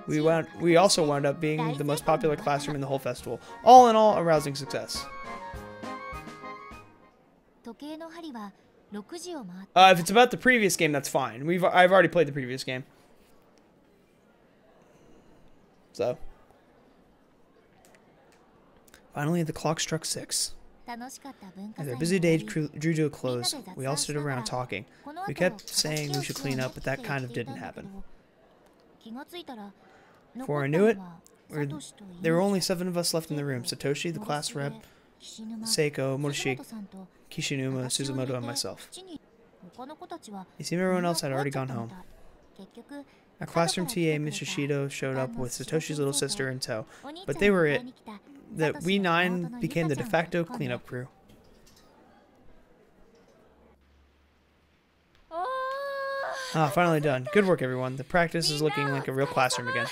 we also wound up being the most popular classroom in the whole festival. All in all, a rousing success. If it's about the previous game, that's fine. I've already played the previous game. So, finally the clock struck 6. As our busy day drew to a close, we all stood around talking. We kept saying we should clean up, but that kind of didn't happen. Before I knew it, there were only 7 of us left in the room. Satoshi, the class rep, Seiko, Motoshiki, Kishinuma, Suzumoto, and myself. It seemed everyone else had already gone home. Our classroom TA, Mr. Shido, showed up with Satoshi's little sister in tow, but they were it. That we 9 became the de facto cleanup crew. Ah, finally done. Good work, everyone. The practice is looking like a real classroom again.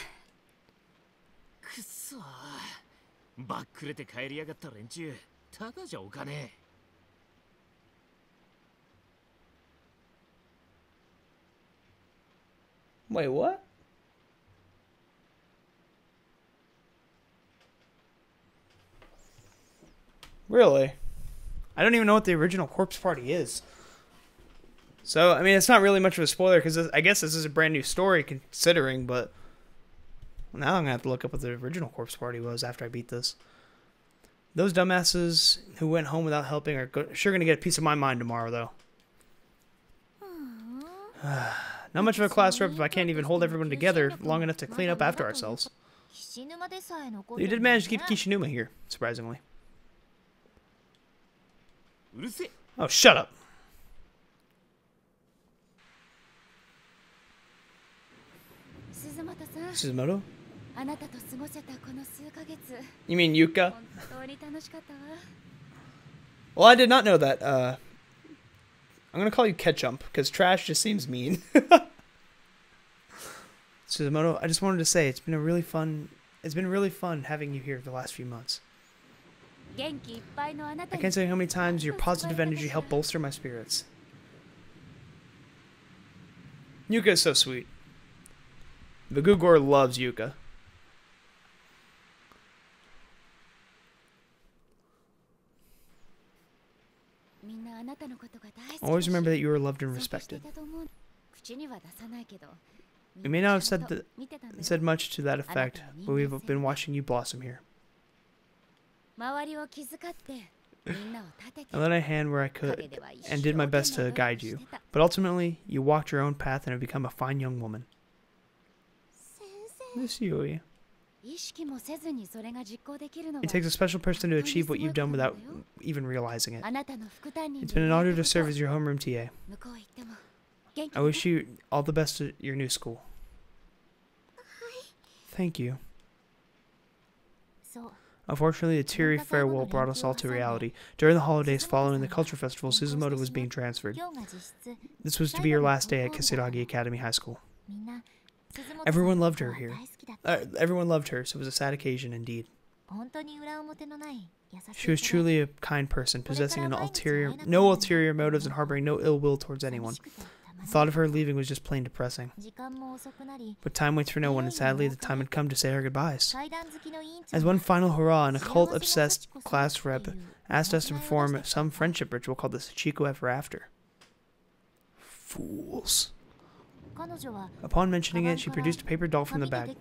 Wait, what? Really? I don't even know what the original Corpse Party is. So, I mean, it's not really much of a spoiler because I guess this is a brand new story considering, but now I'm going to have to look up what the original Corpse Party was after I beat this. Those dumbasses who went home without helping are sure going to get a piece of my mind tomorrow, though. Not much of a class rep if I can't even hold everyone together long enough to clean up after ourselves. You did manage to keep Kishinuma here, surprisingly. Oh, shut up. Suzumoto? You mean Yuka? Well, I did not know that. I'm gonna call you Ketchup because trash just seems mean. Suzumoto, I just wanted to say it's been really fun having you here the last few months. I can't tell you how many times your positive energy helped bolster my spirits. Yuka is so sweet. The Gugor loves Yuka. Always remember that you are loved and respected. We may not have said much to that effect, but we've been watching you blossom here. I lent a hand where I could and did my best to guide you, but ultimately you walked your own path and have become a fine young woman. Miss Yui. It takes a special person to achieve what you've done without even realizing it. It's been an honor to serve as your homeroom TA. I wish you all the best at your new school. Thank you. Unfortunately, a teary farewell brought us all to reality. During the holidays following the Culture Festival, Suzumoto was being transferred. This was to be her last day at Kisaragi Academy High School. Everyone loved her here. Everyone loved her, so it was a sad occasion indeed. She was truly a kind person, possessing no ulterior motives and harboring no ill will towards anyone. The thought of her leaving was just plain depressing. But time waits for no one, and sadly the time had come to say our goodbyes. As one final hurrah, an occult-obsessed class rep asked us to perform some friendship ritual called the Sachiko Ever After. Fools. Upon mentioning it, she produced a paper doll from the bag.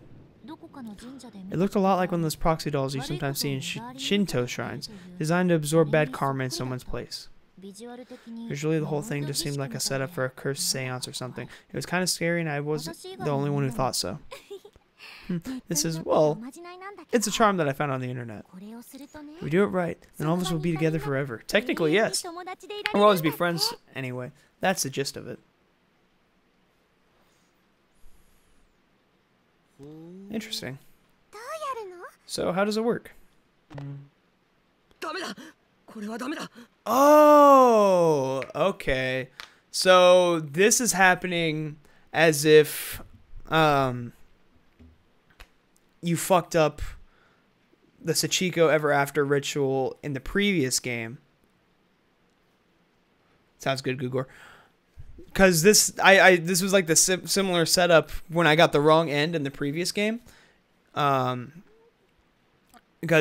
It looked a lot like one of those proxy dolls you sometimes see in Shinto shrines, designed to absorb bad karma in someone's place. Visually, the whole thing just seemed like a setup for a cursed seance or something. It was kind of scary, and I wasn't the only one who thought so. This is, well, it's a charm that I found on the internet. If we do it right, then all of us will be together forever. Technically, yes. We'll always be friends anyway. That's the gist of it. Interesting. So, how does it work? Oh, okay. So, this is happening as if you fucked up the Sachiko Ever After ritual in the previous game. Sounds good, Gugor. Because this was like the similar setup when I got the wrong end in the previous game. Because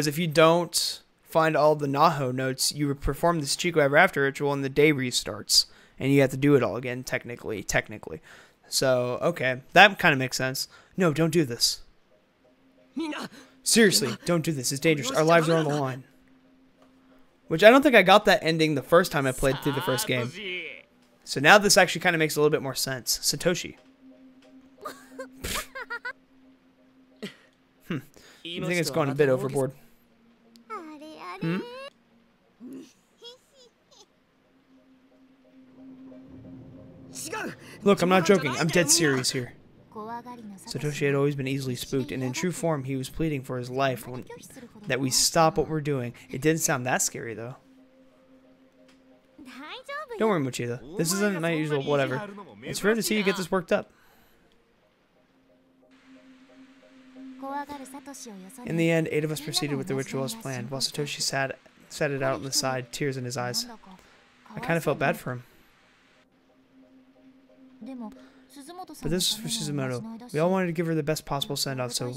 if you don't find all the Naho notes, you perform this Chico Ever After ritual and the day restarts. And you have to do it all again, technically. So, okay. That kind of makes sense. No, don't do this. Seriously, don't do this. It's dangerous. Our lives are on the line. Which I don't think I got that ending the first time I played through the first game. So now this actually kind of makes a little bit more sense. Satoshi. I think it's going a bit overboard. Look, I'm not joking. I'm dead serious here. Satoshi had always been easily spooked, and in true form, he was pleading for his life that we stop what we're doing. It didn't sound that scary, though. Don't worry, Mochida. This isn't my usual whatever. It's rare to see you get this worked up. In the end, 8 of us proceeded with the ritual as planned, while Satoshi sat it out on the side, tears in his eyes. I kind of felt bad for him. But this was for Suzumoto. We all wanted to give her the best possible send-off, so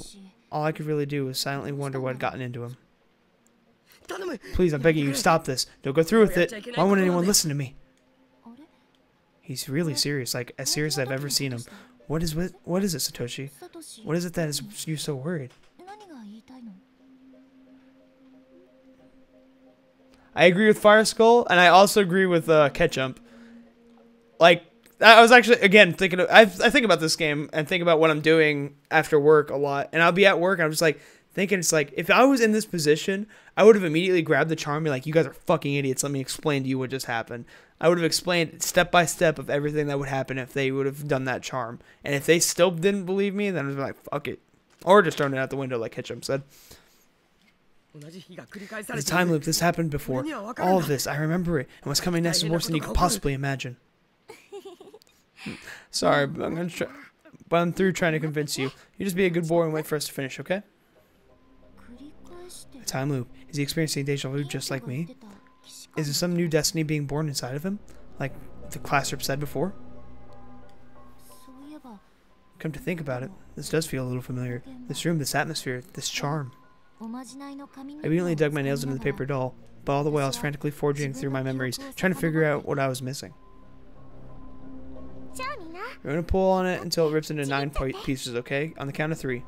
all I could really do was silently wonder what had gotten into him. Please, I'm begging you, stop this. Don't go through with it. Why won't anyone listen to me? He's really serious, like as serious as I've ever seen him. What is it, Satoshi? サトシ What is it that is you so worried? 何が言いたいの I agree with Fire Skull, and I also agree with Ketchump. Like, I was actually, again, thinking of, I think about this game and think about what I'm doing after work a lot. And I'll be at work, and I'm just like, thinking, it's like, if I was in this position, I would have immediately grabbed the charm and be like, you guys are fucking idiots. Let me explain to you what just happened. I would have explained step by step of everything that would happen if they would have done that charm. And if they still didn't believe me, then I was like, fuck it. Or just thrown it out the window like Ketchum said. It's a time loop. This happened before. All of this, I remember it. And what's coming next is worse than you could possibly imagine. Sorry, but I'm through trying to convince you. You just be a good boy and wait for us to finish, okay? 繰り返して A time loop. Is he experiencing deja vu just like me? Is there some new destiny being born inside of him? Like the class rep said before? そういえば Come to think about it, this does feel a little familiar. This room, this atmosphere, this charm. おまじないの髪 I immediately dug my nails into the paper doll, but all the while I was frantically forging through my memories, trying to figure out what I was missing. じゃあみんな We're gonna pull on it until it rips into 9 pieces, okay? On the count of 3.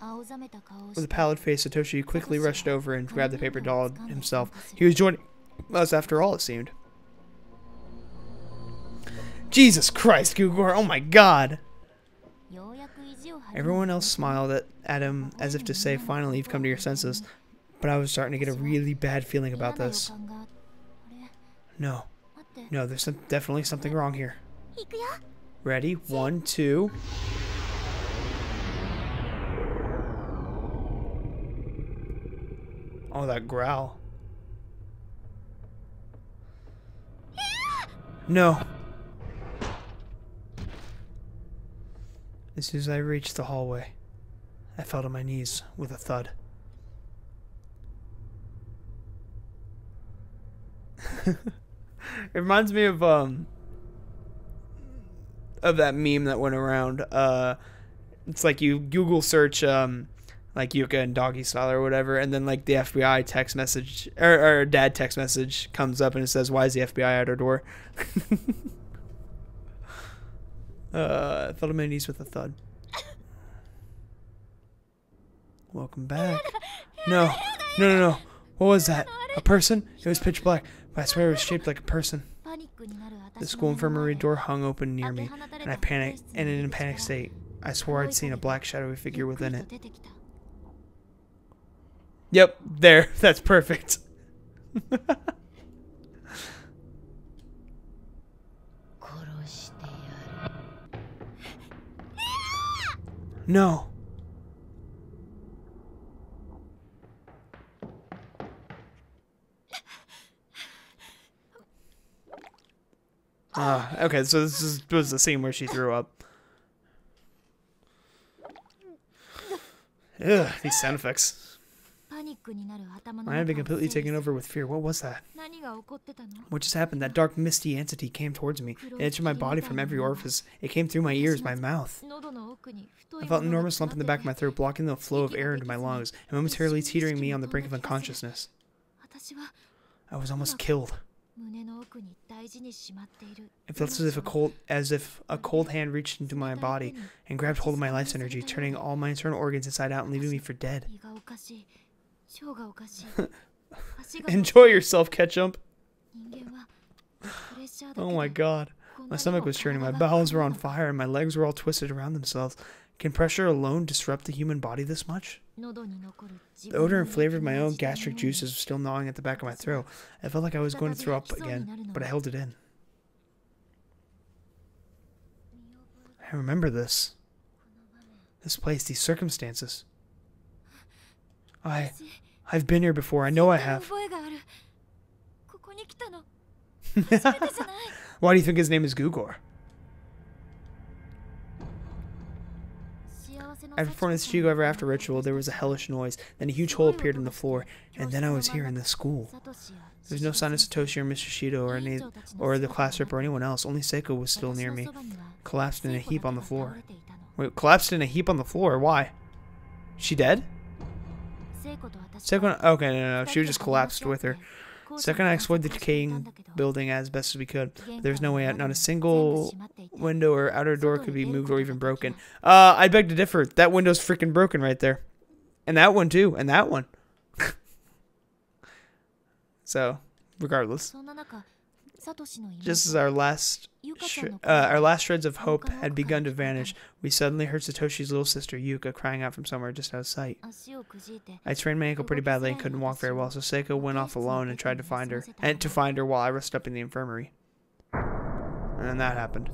青ざめた顔を With a して pallid face, Satoshi quickly rushed over and grabbed the paper doll himself. He was joining us after all, it seemed. Jesus Christ, Gugor, oh my god! ようやく意地を張り Everyone else smiled at him as if to say, finally you've come to your senses. But I was starting to get a really bad feeling about 嫌な予 this. 感があれ No, 待って no, there's definitely something wrong here. 行くよ Ready? 1, 2... Oh, that growl. No. As soon as I reached the hallway, I fell to my knees with a thud. It reminds me of that meme that went around. It's like you Google search like Yuka and Doggy Style or whatever, and then like the FBI text message or dad text message comes up and it says, "Why is the FBI at our door?" I fell to my knees with a thud. Welcome back. No. What was that? A person? It was pitch black, but I swear it was shaped like a person. パニックになる The 私 school の目の前 infirmary で door hung open near me, and I panicked, and in a panicked state, I swore I'd seen a black shadowy figure within ゆっ it. くりと出てきた Yep, there. That's perfect. 殺してやる No. Okay, so was the scene where she threw up. Ugh, these sound effects. パニックになる頭の I had been 中を completely 整理 taken over with fear. What was that? 何が起こってたの What just happened? That dark, misty entity came towards me. It entered my body from every orifice. It came through my ears, my mouth. 喉の奥に太 I い felt も an のが enormous lump in the 詰ま back っ of my て throat, blocking the flow of air into my lungs, and momentarily teetering me on the brink of unconsciousness. 私は I was almost killed. 胸の奥に大事にしまっている It felt as if a cold hand reached into my body and grabbed hold of my life's energy, turning all my internal organs inside out and leaving me for dead. 胃がおかしい腸がおかしい足が Enjoy yourself, Ketchup. 人間はプレッシャーだけ Oh で my god. こん My なに stomach も was churning, my 体が bowels were on fire, and my legs were all twisted around themselves. Can pressure alone disrupt the human body this much? 喉に残る自 The 分 odor の and flavor of my 肉の own 味という gastric もの juices was still gnawing at the back of my throat. I felt like I was going to throw up again, but I held it in. I remember this. This place, these circumstances. I've been here before. I know I have. 覚えがあるここに来たの初めてじゃない Why do you think his name is Gugor? 幸せの After performing this Chico Ever After ritual, there was a hellish noise. Then a huge hole appeared in the floor, and then I was here in the school. サトシや There was no sign of Satoshi or Mr. Shido or the class rep or anyone else. Only Seiko was still near me, 私のそばには collapsed in a heap on the 聖子だ floor. けが倒れていたの Wait, collapsed in a heap on the floor? Why? She dead? 聖子と私は Seiko? Okay, no. She was just collapsed with her. Seiko and I explored the decaying building as best as we could. But there was no way out. Not a single window or outer door could be moved or even broken. I beg to differ. That window's freaking broken right there. And that one too. And that one. So, regardless. Just as our last shreds of hope had begun to vanish, we suddenly heard Satoshi's little sister, Yuka, crying out from somewhere just out of sight. I sprained my ankle pretty badly and couldn't walk very well, so Seiko went off alone and tried to find her, while I rested up in the infirmary. And then that happened.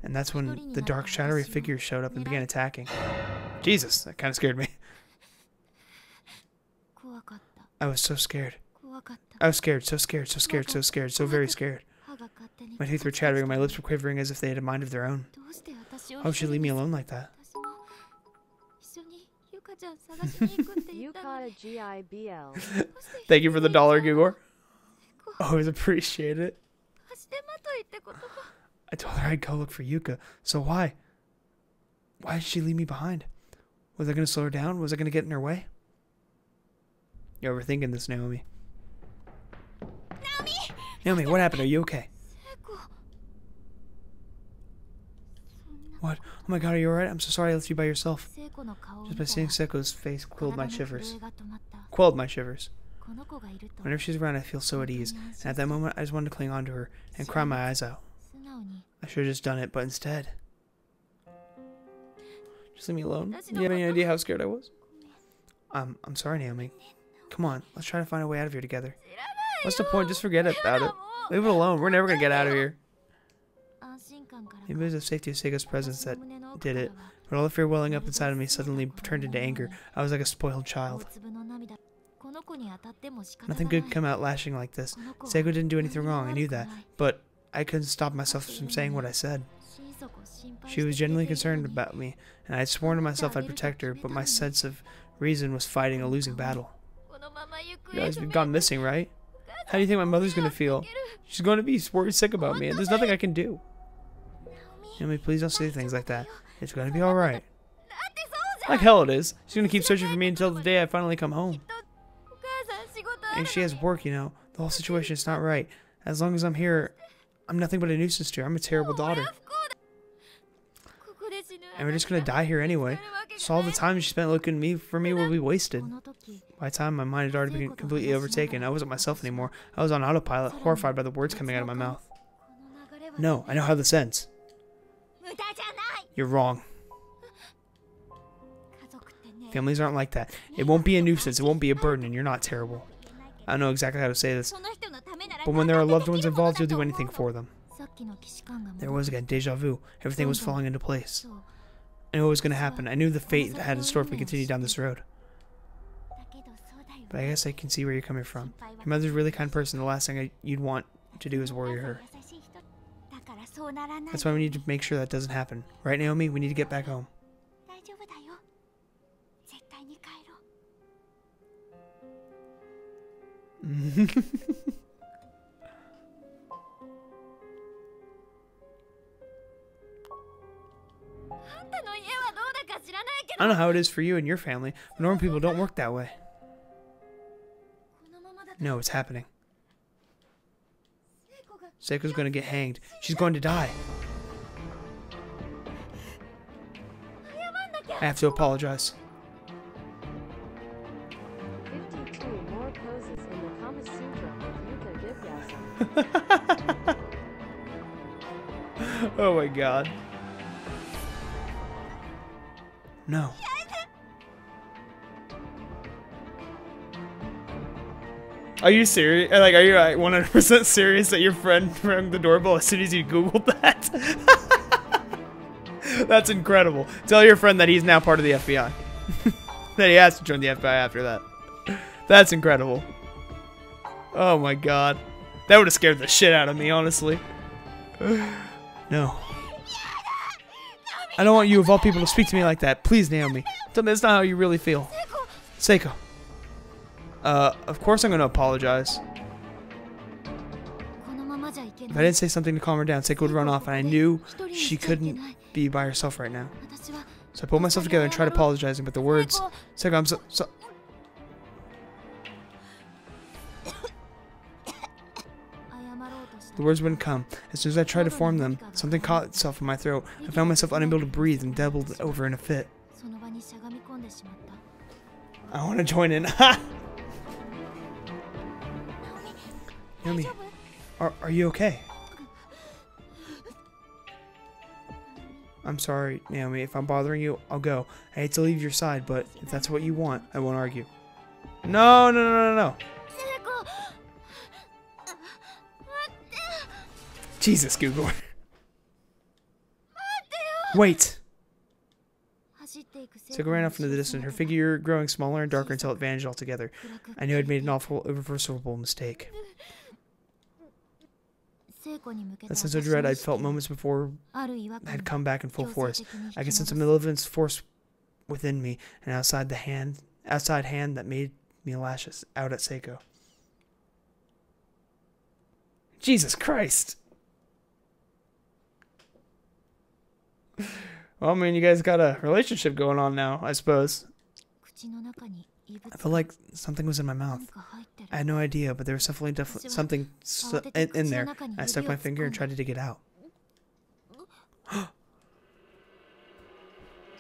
And that's when the dark, shadowy figure showed up and began attacking. Jesus, that kind of scared me. I was so scared. I was scared, so very scared. My teeth were chattering and my lips were quivering as if they had a mind of their own. Why would she leave me alone like that? Yuka GIBL. Thank you for the $1, Gugor. Always appreciate it. I told her I'd go look for Yuka, so why? Why did she leave me behind? Was I going to slow her down? Was I going to get in her way? You're overthinking this, Naomi. Naomi, what happened? Are you okay? What? Oh my god, are you alright? I'm so sorry I left you by yourself. Just by seeing Seiko's face quelled my shivers. Whenever she's around, I feel so at ease. And at that moment, I just wanted to cling on to her and cry my eyes out. I should have just done it, but instead... Just leave me alone. Do you have any idea how scared I was? I'm sorry, Naomi. Come on, let's try to find a way out of here together. What's the point? Just forget about it. Leave it alone. We're never going to get out of here. Maybe it was the safety of Seiko's presence that did it. But all the fear welling up inside of me suddenly turned into anger. I was like a spoiled child. Nothing good could come out lashing like this. Seiko didn't do anything wrong, I knew that. But I couldn't stop myself from saying what I said. She was genuinely concerned about me, and I had sworn to myself I'd protect her, but my sense of reason was fighting a losing battle. You guys, we've gone missing, right? How do you think my mother's going to feel? She's going to be worried sick about me, and there's nothing I can do. Naomi, please don't say things like that. It's going to be alright. Like hell it is. She's going to keep searching for me until the day I finally come home. And she has work, you know. The whole situation is not right. As long as I'm here, I'm nothing but a nuisance to her. I'm a terrible daughter. And we're just going to die here anyway. So all the time she spent looking for me will be wasted. By the time my mind had already been completely overtaken, I wasn't myself anymore. I was on autopilot, horrified by the words coming out of my mouth. No, I know how this ends. You're wrong. Families aren't like that. It won't be a nuisance, it won't be a burden, and you're not terrible. I don't know exactly how to say this, but when there are loved ones involved, you'll do anything for them. There was again, deja vu. Everything was falling into place. I knew what was going to happen. I knew the fate that had in store if we continued down this road. But I guess I can see where you're coming from. Your mother's a really kind person. The last thing you'd want to do is worry her. That's why we need to make sure that doesn't happen. Right, Naomi? We need to get back home. I don't know how it is for you and your family, but normal people don't work that way. No, it's happening. Seiko's going to get hanged. She's going to die. I have to apologize. 52 more poses in the Kama Sutra with Yuka Divyasa. Oh my god. No. Are you serious? Like, are you 100% serious that your friend rang the doorbell as soon as you Googled that? That's incredible. Tell your friend that he's now part of the FBI. That he has to join the FBI after that. That's incredible. Oh my god. That would have scared the shit out of me, honestly. No. I don't want you, of all people, to speak to me like that. Please, Naomi. Tell me that's not how you really feel. Seiko. Of course I'm going to apologize. If I didn't say something to calm her down, Seiko would run off, and I knew she couldn't be by herself right now. So I pulled myself together and tried apologizing, but the words... Seiko, I'm so... The words wouldn't come. As soon as I tried to form them, something caught itself in my throat. I found myself unable to breathe and doubled over in a fit. その場にしゃがみ込んでしまった I want to join in. Ha! Naomi, are you okay? I'm sorry, Naomi. If I'm bothering you, I'll go. I hate to leave your side, but if that's what you want, I won't argue. No, no, no, no, no. 聖子 Jesus, Google. Wait. 走っていく聖 Seiko ran off into the distance, her figure growing smaller and darker until it vanished altogether. I knew I'd made an awful, irreversible mistake. 聖子に向け That た sense of dread I'd felt moments before ある違和感 had come back in full 強制 force. 的に引き I could sense a 戻す malevolent force within me, an outside hand that made me lash out at Seiko. Jesus Christ! Well, I mean, you guys got a relationship going on now, I suppose. 口の中に異物 I felt like something was in my な mouth. んか入ってる I had no idea, but there was definitely something in there. I stuck my finger and tried to dig it out.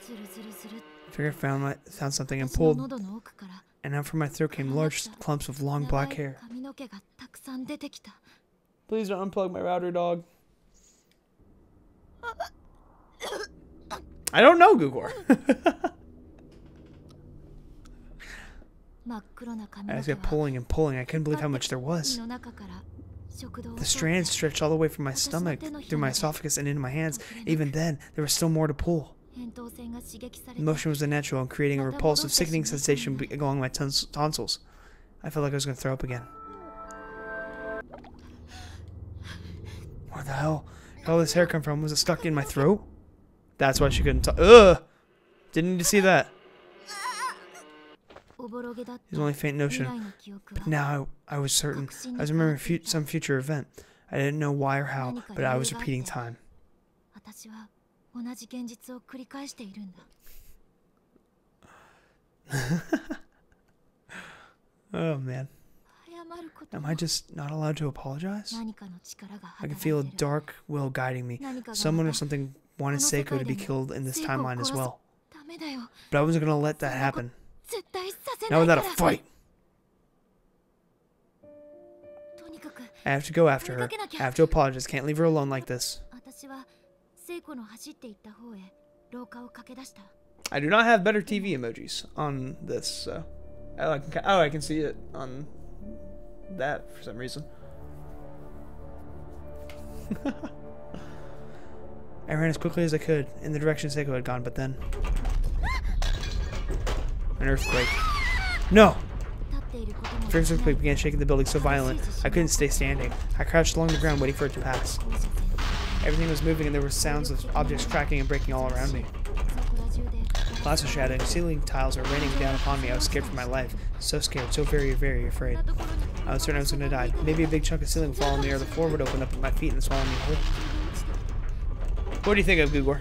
ズルズルズル I figured I found something and 私の pulled, 喉の奥から and out from my throat came large clumps of long 長 black い hair. 髪の毛がたくさん出てきた Please don't unplug my router, dog. I don't know, Google. 真っ黒な髪 I の just 毛 kept は pulling and pulling. I couldn't believe how much there 胃 was. の中から食道を The 通って strands stretched all the way from my stomach, through my esophagus, and into my hands. Even then, there was still more to pull. 扁桃腺が刺激され The て motion was unnatural and creating a repulsive, sickening sensation along my tonsils. I felt like I was going to throw up again. Where the hell? Where did all this hair come from? Was it stuck in my throat? That's why she couldn't talk. Ugh! Didn't need to see that. おぼろげだっ It た was only a faint 未来 notion. の記憶 But は now I was certain. I was remembering some future event. I didn't know why or how, but I was repeating time. 私は同じ現実を繰り返しているんだ Oh man. 謝ること Am も I just not allowed to apologize? 何かの力が I 働 can い feel a てる dark will guiding me. 何かが Someone or また something wanted Seiko to be killed in this timeline as well. ダメだよ But I wasn't gonna let that happen. 絶対させ Not ないか without ら a fight. とにかく I have to go after her. I have to apologize. Can't leave her alone like this. 私は聖子の走っていった方へ廊下を駆け出した I do not have better TV emojis on this, so I can see it on that for some reason. I ran as quickly as I could in the direction Seiko had gone, but then an earthquake. No! 立っていることも The earthquake began shaking the building so violent I couldn't stay standing. I crouched along the ground waiting for it to pass. 放射線 Everything was moving and there were sounds of objects cracking and breaking all around me. そこら中で Glass was shattering, ceiling tiles were raining down upon me. I was scared for my life. So scared, so very, very afraid. こんなところに I was certain I was going to die. Maybe a big chunk of ceiling would fall on me or the floor would open up at my feet and swallow me whole. What do you think of Google?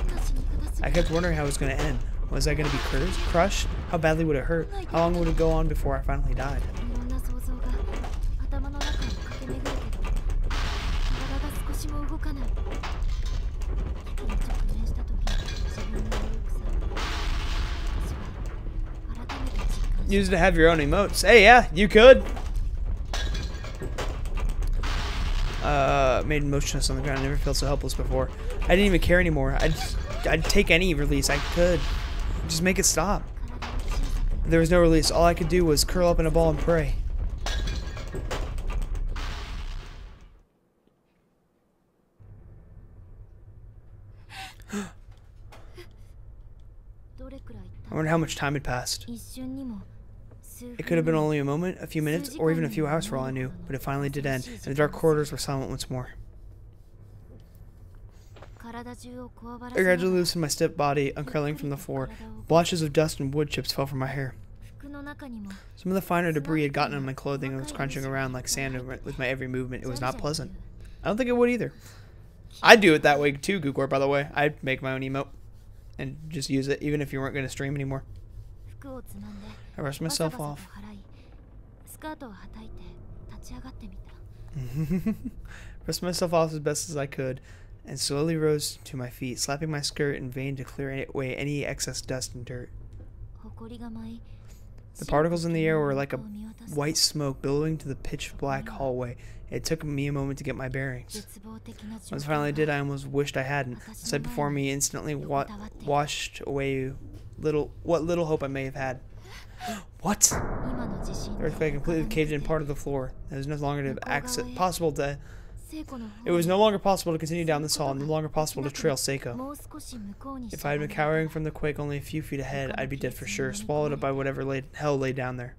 私に下す I kept wondering how it was going to end. Was I going to be crushed? How badly would it hurt? How long would it go on before I finally died? いろんな想像が頭の中を駆け巡るけど体が少しも動かない危機に直面した時の自分の無力さ私は改めて実感し Use it to have your own emotes. Hey, yeah, you could. Made motionless on the ground. I never felt so helpless before. I didn't even care anymore. I'd take any release I could. Just make it stop. 体を小さく There was no release. All I could do was curl up in a ball and pray. どれくらい I wonder how much time had passed. 一瞬にも数 It could have been 分 only a moment, a few minutes, or even a few hours for all I knew, but it finally did end, and the dark corridors were silent once more. 体中をこわばら I せなが gradually ら loosened my stiff body, uncurling from the floor. Blotches of dust and wood chips fell from my hair. 服の中にも Some of the finer debris had gotten on my clothing and was crunching around like sand with my every movement. It was not pleasant. I don't think it would either. I'd do it that way too, Googler, by the way. I'd make my own emote and just use it, even if you weren't going to stream anymore. 服をつまんで I brushed バサ myself バサと off. 払いスカートをはたいて立ち上がってみた Brushed myself off as best as I could, and slowly rose to my feet, slapping my skirt in vain to clear away any excess dust and dirt. The particles in the air were like a white smoke billowing to the pitch-black hallway. It took me a moment to get my bearings. Once I finally did, I almost wished I hadn't. The sight before me instantly washed away what little hope I may have had. What? The earthquake completely caved in part of the floor. It was no longer possible to continue down this hall, and no longer possible to trail Seiko. If I had been cowering from the quake only a few feet ahead, I'd be dead for sure, swallowed up by whatever hell lay down there.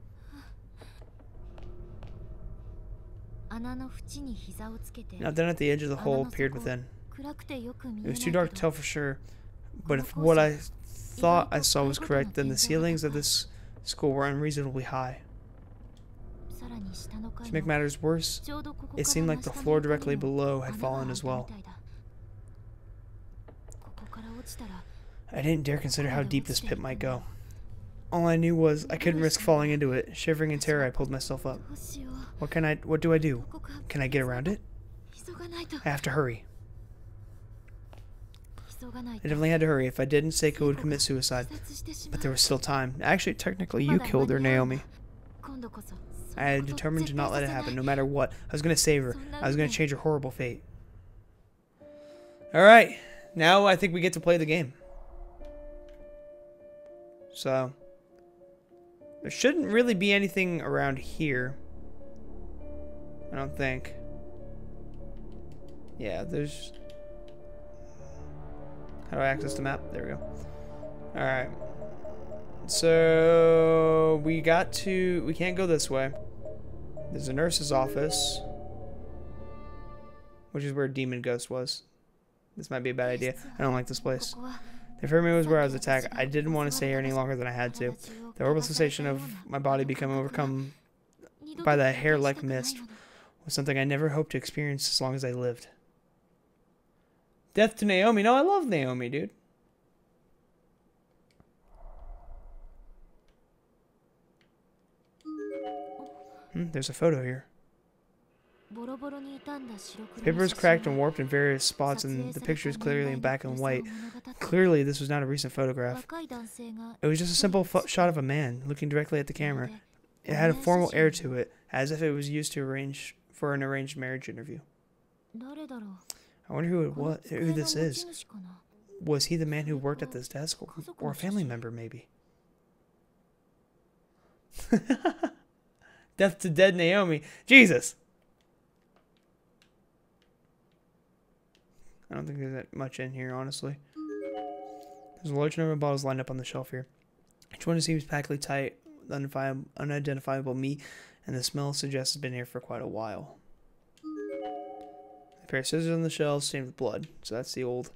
Now then at the edge of the hole peered within. It was too dark to tell for sure, but if what I thought I saw was correct, then the ceilings of this school were unreasonably high. To make matters worse, it seemed like the floor directly below had fallen as well. I didn't dare consider how deep this pit might go. All I knew was I couldn't risk falling into it. Shivering in terror, I pulled myself up. What do I do? Can I get around it? I have to hurry. I definitely had to hurry. If I didn't, Seiko would commit suicide. But there was still time. Actually, technically, you killed her, Naomi. I had determined to not let it happen, no matter what. I was going to save her. I was going to change her horrible fate. Alright. Now I think we get to play the game. So, there shouldn't really be anything around here. I don't think. Yeah, there's... How do I access the map? There we go. Alright. So, we can't go this way. There's a nurse's office, which is where Demon Ghost was. This might be a bad idea. I don't like this place. The infirmary was where I was attacked. I didn't want to stay here any longer than I had to. The horrible sensation of my body becoming overcome by that hair-like mist was something I never hoped to experience as long as I lived. Death to Naomi. No, I love Naomi, dude. There's a photo here. The paper is cracked and warped in various spots, and the picture is clearly in black and white. Clearly, this was not a recent photograph. It was just a simple shot of a man looking directly at the camera. It had a formal air to it, as if it was used to arrange for an arranged marriage interview. I wonder who this is. Was he the man who worked at this desk, or a family member, maybe? Death to dead Naomi. Jesus! I don't think there's that much in here, honestly. There's a large number of bottles lined up on the shelf here. Each one seems packed tight, unidentifiable meat, and the smell suggests it's been here for quite a while. A pair of scissors on the shelves stained with blood, so that's the old...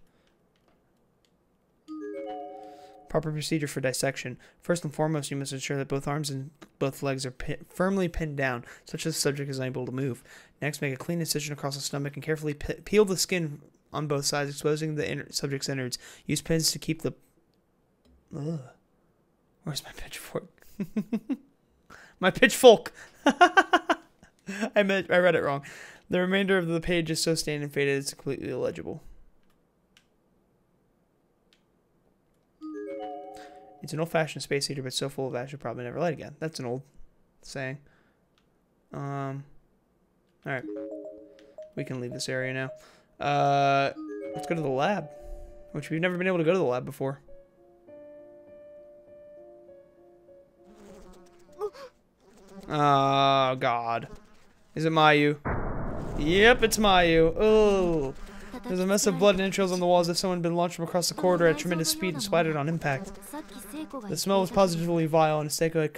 Proper procedure for dissection. First and foremost, you must ensure that both arms and both legs are firmly pinned down, such that the subject is unable to move. Next, make a clean incision across the stomach and carefully peel the skin on both sides, exposing the subject's innards. Use pins to keep the... Ugh. Where's my pitchfork? My pitchfork! I read it wrong. The remainder of the page is so stained and faded it's completely illegible. It's an old-fashioned space heater, but so full of ash you'll probably never light again. That's an old saying. Alright. We can leave this area now. Let's go to the lab, which we've never been able to go to the lab before. Oh, God. Is it Mayu? Yep, it's Mayu. Oh. There's a mess of blood and entrails on the walls as if someone had been launched from across the corridor at tremendous speed and splattered on impact. The smell was positively vile, and Seiko had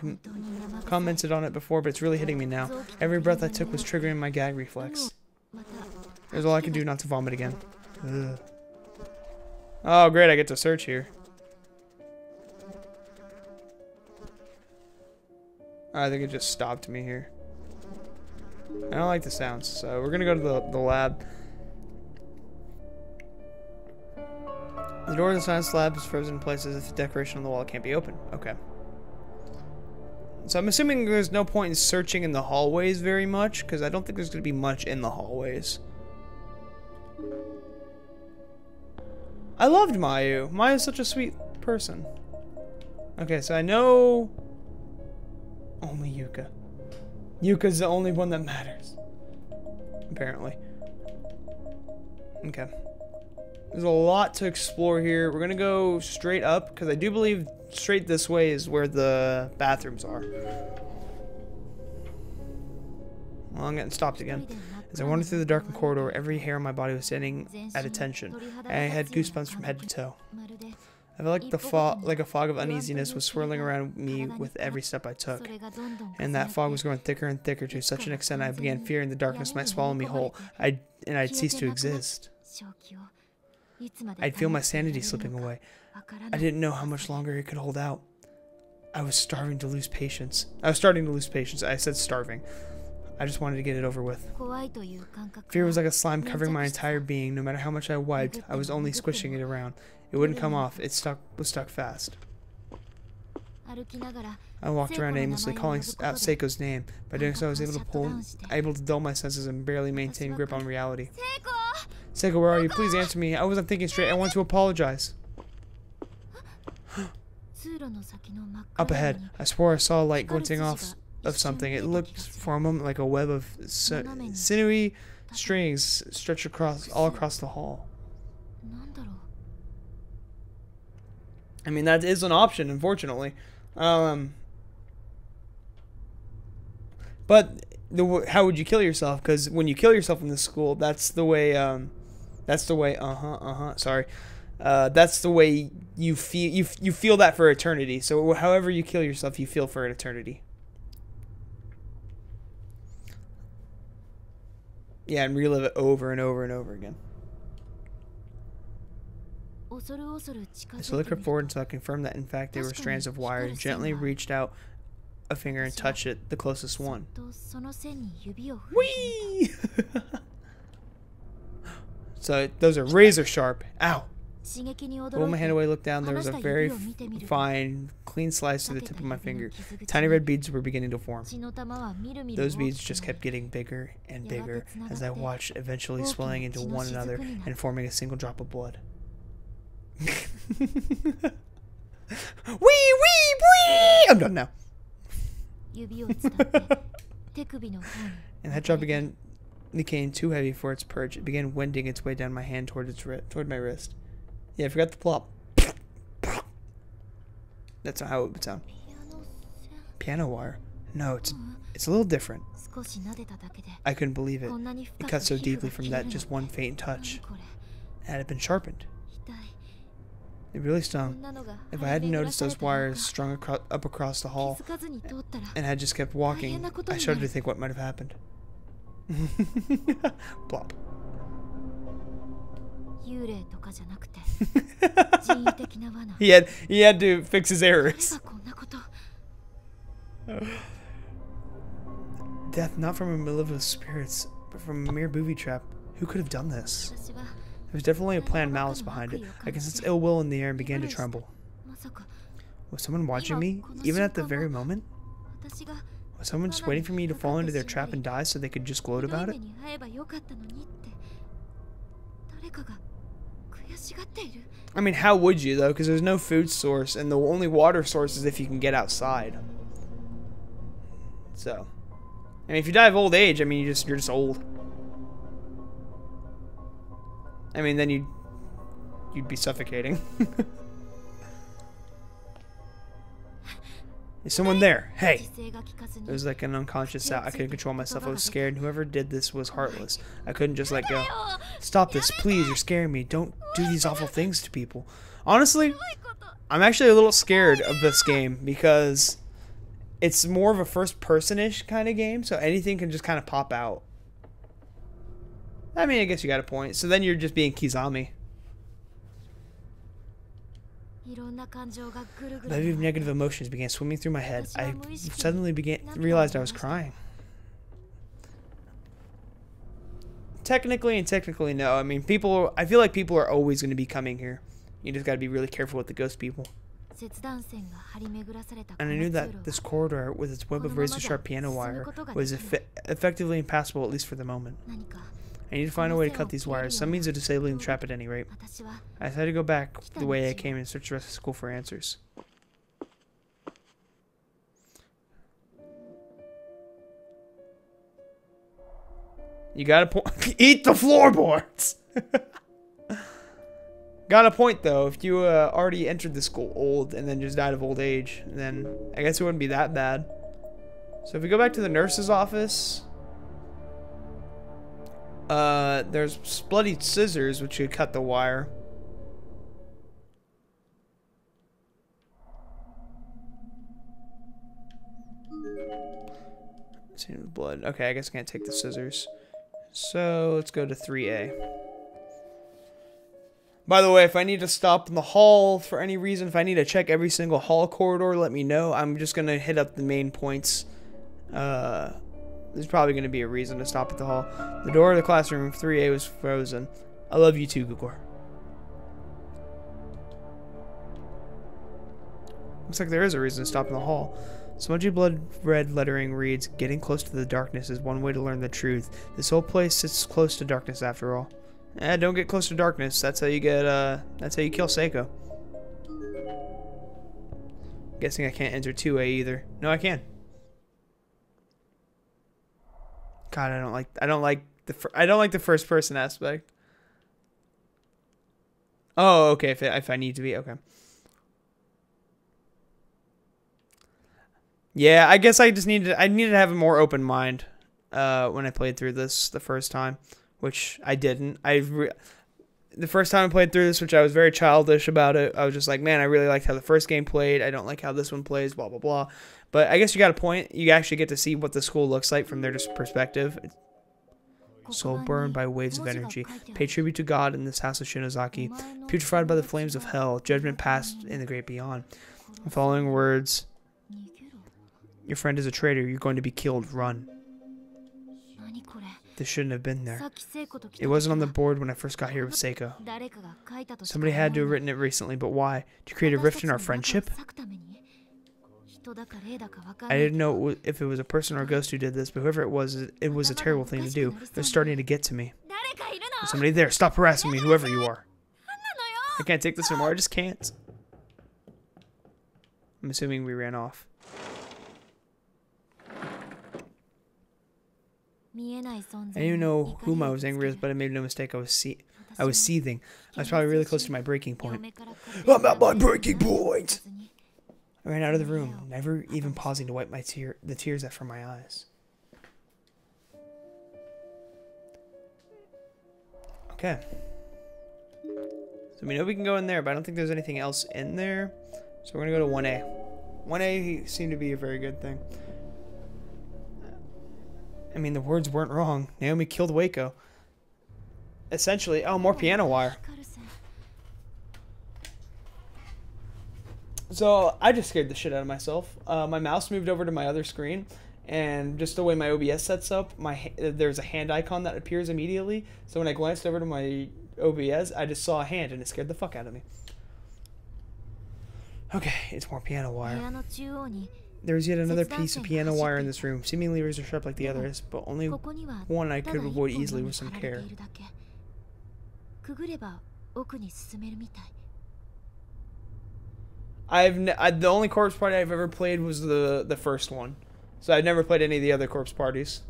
commented on it before, but it's really hitting me now. Every breath I took was triggering my gag reflex. It was all I could do not to vomit again. Ugh. Oh, great, I get to search here. I think it just stopped me here. I don't like the sounds, so we're gonna go to the lab. The door of the science lab is frozen in place as if the decoration on the wall can't be opened. Okay. So I'm assuming there's no point in searching in the hallways very much, because I don't think there's going to be much in the hallways. I loved Mayu. Mayu's such a sweet person. Okay, so I know only Yuka. Yuka's the only one that matters. Apparently. Okay. There's a lot to explore here. We're gonna go straight up, because I do believe straight this way is where the bathrooms are. Well, I'm getting stopped again. As I wandered through the darkened corridor, every hair on my body was standing at attention, and I had goosebumps from head to toe. I felt like a fog of uneasiness was swirling around me with every step I took. And that fog was growing thicker and thicker to such an extent I began fearing the darkness might swallow me whole, and I'd cease to exist. I'd feel my sanity slipping away. I didn't know how much longer it could hold out. I was starting to lose patience. I said starving. I just wanted to get it over with. Fear was like a slime covering my entire being. No matter how much I wiped, I was only squishing it around. It wouldn't come off. It was stuck fast. I walked around aimlessly, calling out Seiko's name. By doing so, I was able to dull my senses and barely maintain grip on reality. Seiko, where are you? Please answer me. I wasn't thinking straight. I want to apologize. Up ahead, I swore I saw a light glinting off of something. It looked for a moment like a web of sinewy strings stretched all across the hall. I mean, that is an option, unfortunately. But how would you kill yourself? Because when you kill yourself in this school, that's the way. That's the way. Sorry. That's the way you feel. You feel that for eternity. So however you kill yourself, you feel for an eternity. Yeah, and relive it over and over and over again. I slowly crept forward until I confirmed that in fact they were strands of wire, and gently reached out a finger and touched it, the closest one. Whee! So those are razor sharp. Ow! I pulled my hand away, looked down. There was a very fine, clean slice to the tip of my finger. Tiny red beads were beginning to form. Those beads just kept getting bigger and bigger as I watched, eventually swelling into one another and forming a single drop of blood. Wee wee wee! I'm done now. And that drop became too heavy for its perch. It began wending its way down my hand toward my wrist. Yeah, I forgot the plop. That's not how it would sound. Piano wire. No, it's a little different. I couldn't believe it. It cut so deeply from that just one faint touch. It had been sharpened. It really stung. If I hadn't noticed those wires strung up across the hall and had just kept walking, I shuddered to think what might have happened. Plop. He had to fix his errors. Death not from a malevolent spirits, but from a mere booby trap. Who could have done this? There was definitely a planned malice behind it. I could sense ill will in the air and began to tremble. Was someone watching me, even at the very moment? Was someone just waiting for me to fall into their trap and die so they could just gloat about it? I mean, how would you, though? Because there's no food source, and the only water source is if you can get outside. So, I mean, if you die of old age, I mean, you're just old. I mean, then you'd be suffocating. Is someone there? Hey! It was like an unconscious sound. I couldn't control myself. I was scared, and whoever did this was heartless. I couldn't just let go. Stop this, please. You're scaring me. Don't do these awful things to people. Honestly, I'm actually a little scared of this game because it's more of a first-person-ish kind of game, so anything can just kind of pop out. I mean, I guess you got a point. So then you're just being Kizami. A wave of negative emotions began swimming through my head. I suddenly realized I was crying. Technically and technically no. I mean, I feel like people are always going to be coming here. You just got to be really careful with the ghost people. 切断線が張り巡らされたこ And の I knew 通 that 路 this は corridor with its web of razor sharp piano wire was effectively impassable, at least for the moment. 何か I need to find a way to cut these wires, some means of disabling the trap at any rate. 私は I decided to go back the way I came and search the rest of school for answers. You gotta eat the floorboards! Got a point though. If you already entered the school old and then just died of old age, then I guess it wouldn't be that bad. So if we go back to the nurse's office, there's bloody scissors which could cut the wire. See the blood. Okay, I guess I can't take the scissors. So let's go to 3A. By the way, if I need to stop in the hall for any reason, if I need to check every single hall corridor, let me know. I'm just going to hit up the main points. There's probably going to be a reason to stop at the hall. The door of the classroom 3A was frozen. I love you too, Gugor. Looks like there is a reason to stop in the hall. Smudgy blood red lettering reads, "Getting close to the darkness is one way to learn the truth. This whole place sits close to darkness after all." Don't get close to darkness. That's how you get, that's how you kill Seiko. Guessing I can't enter 2A either. No, I can. God, I don't like the first person aspect. Oh, okay, if I need to be, okay. Yeah, I guess I needed to have a more open mind when I played through this the first time. Which I didn't. The first time I played through this, which I was very childish about it, I was just like, man, I really liked how the first game played. I don't like how this one plays, blah, blah, blah. But I guess you got a point. You actually get to see what the school looks like from their perspective. Soul burned by waves of energy. Pay tribute to God in this house of Shinozaki. Putrefied by the flames of hell. Judgment passed in the great beyond. The following words. Your friend is a traitor. You're going to be killed. Run. This shouldn't have been there. It wasn't on the board when I first got here with Seiko. Somebody had to have written it recently, but why? To create a rift in our friendship? I didn't know if it was a person or a ghost who did this, but whoever it was a terrible thing to do. They're starting to get to me. There's somebody there. Stop harassing me, whoever you are. I can't take this anymore. I just can't. I'm assuming we ran off. I didn't even know whom I was angry with, but I made no mistake. I was seething. I was probably really close to my breaking point. I'm at my breaking point! I ran out of the room, never even pausing to wipe the tears out from my eyes. Okay. So we know we can go in there, but I don't think there's anything else in there. So we're going to go to 1A. 1A seemed to be a very good thing. I mean, the words weren't wrong. Naomi killed Waco. Essentially. Oh, more piano wire. So, I just scared the shit out of myself. My mouse moved over to my other screen, and just the way my OBS sets up, there's a hand icon that appears immediately. So when I glanced over to my OBS, I just saw a hand, and it scared the fuck out of me. Okay, it's more piano wire. There's yet another piece of piano wire in this room, seemingly razor sharp like the others, but only one I could avoid easily with some care. The only corpse party I've ever played was the first one, so I've never played any of the other corpse parties.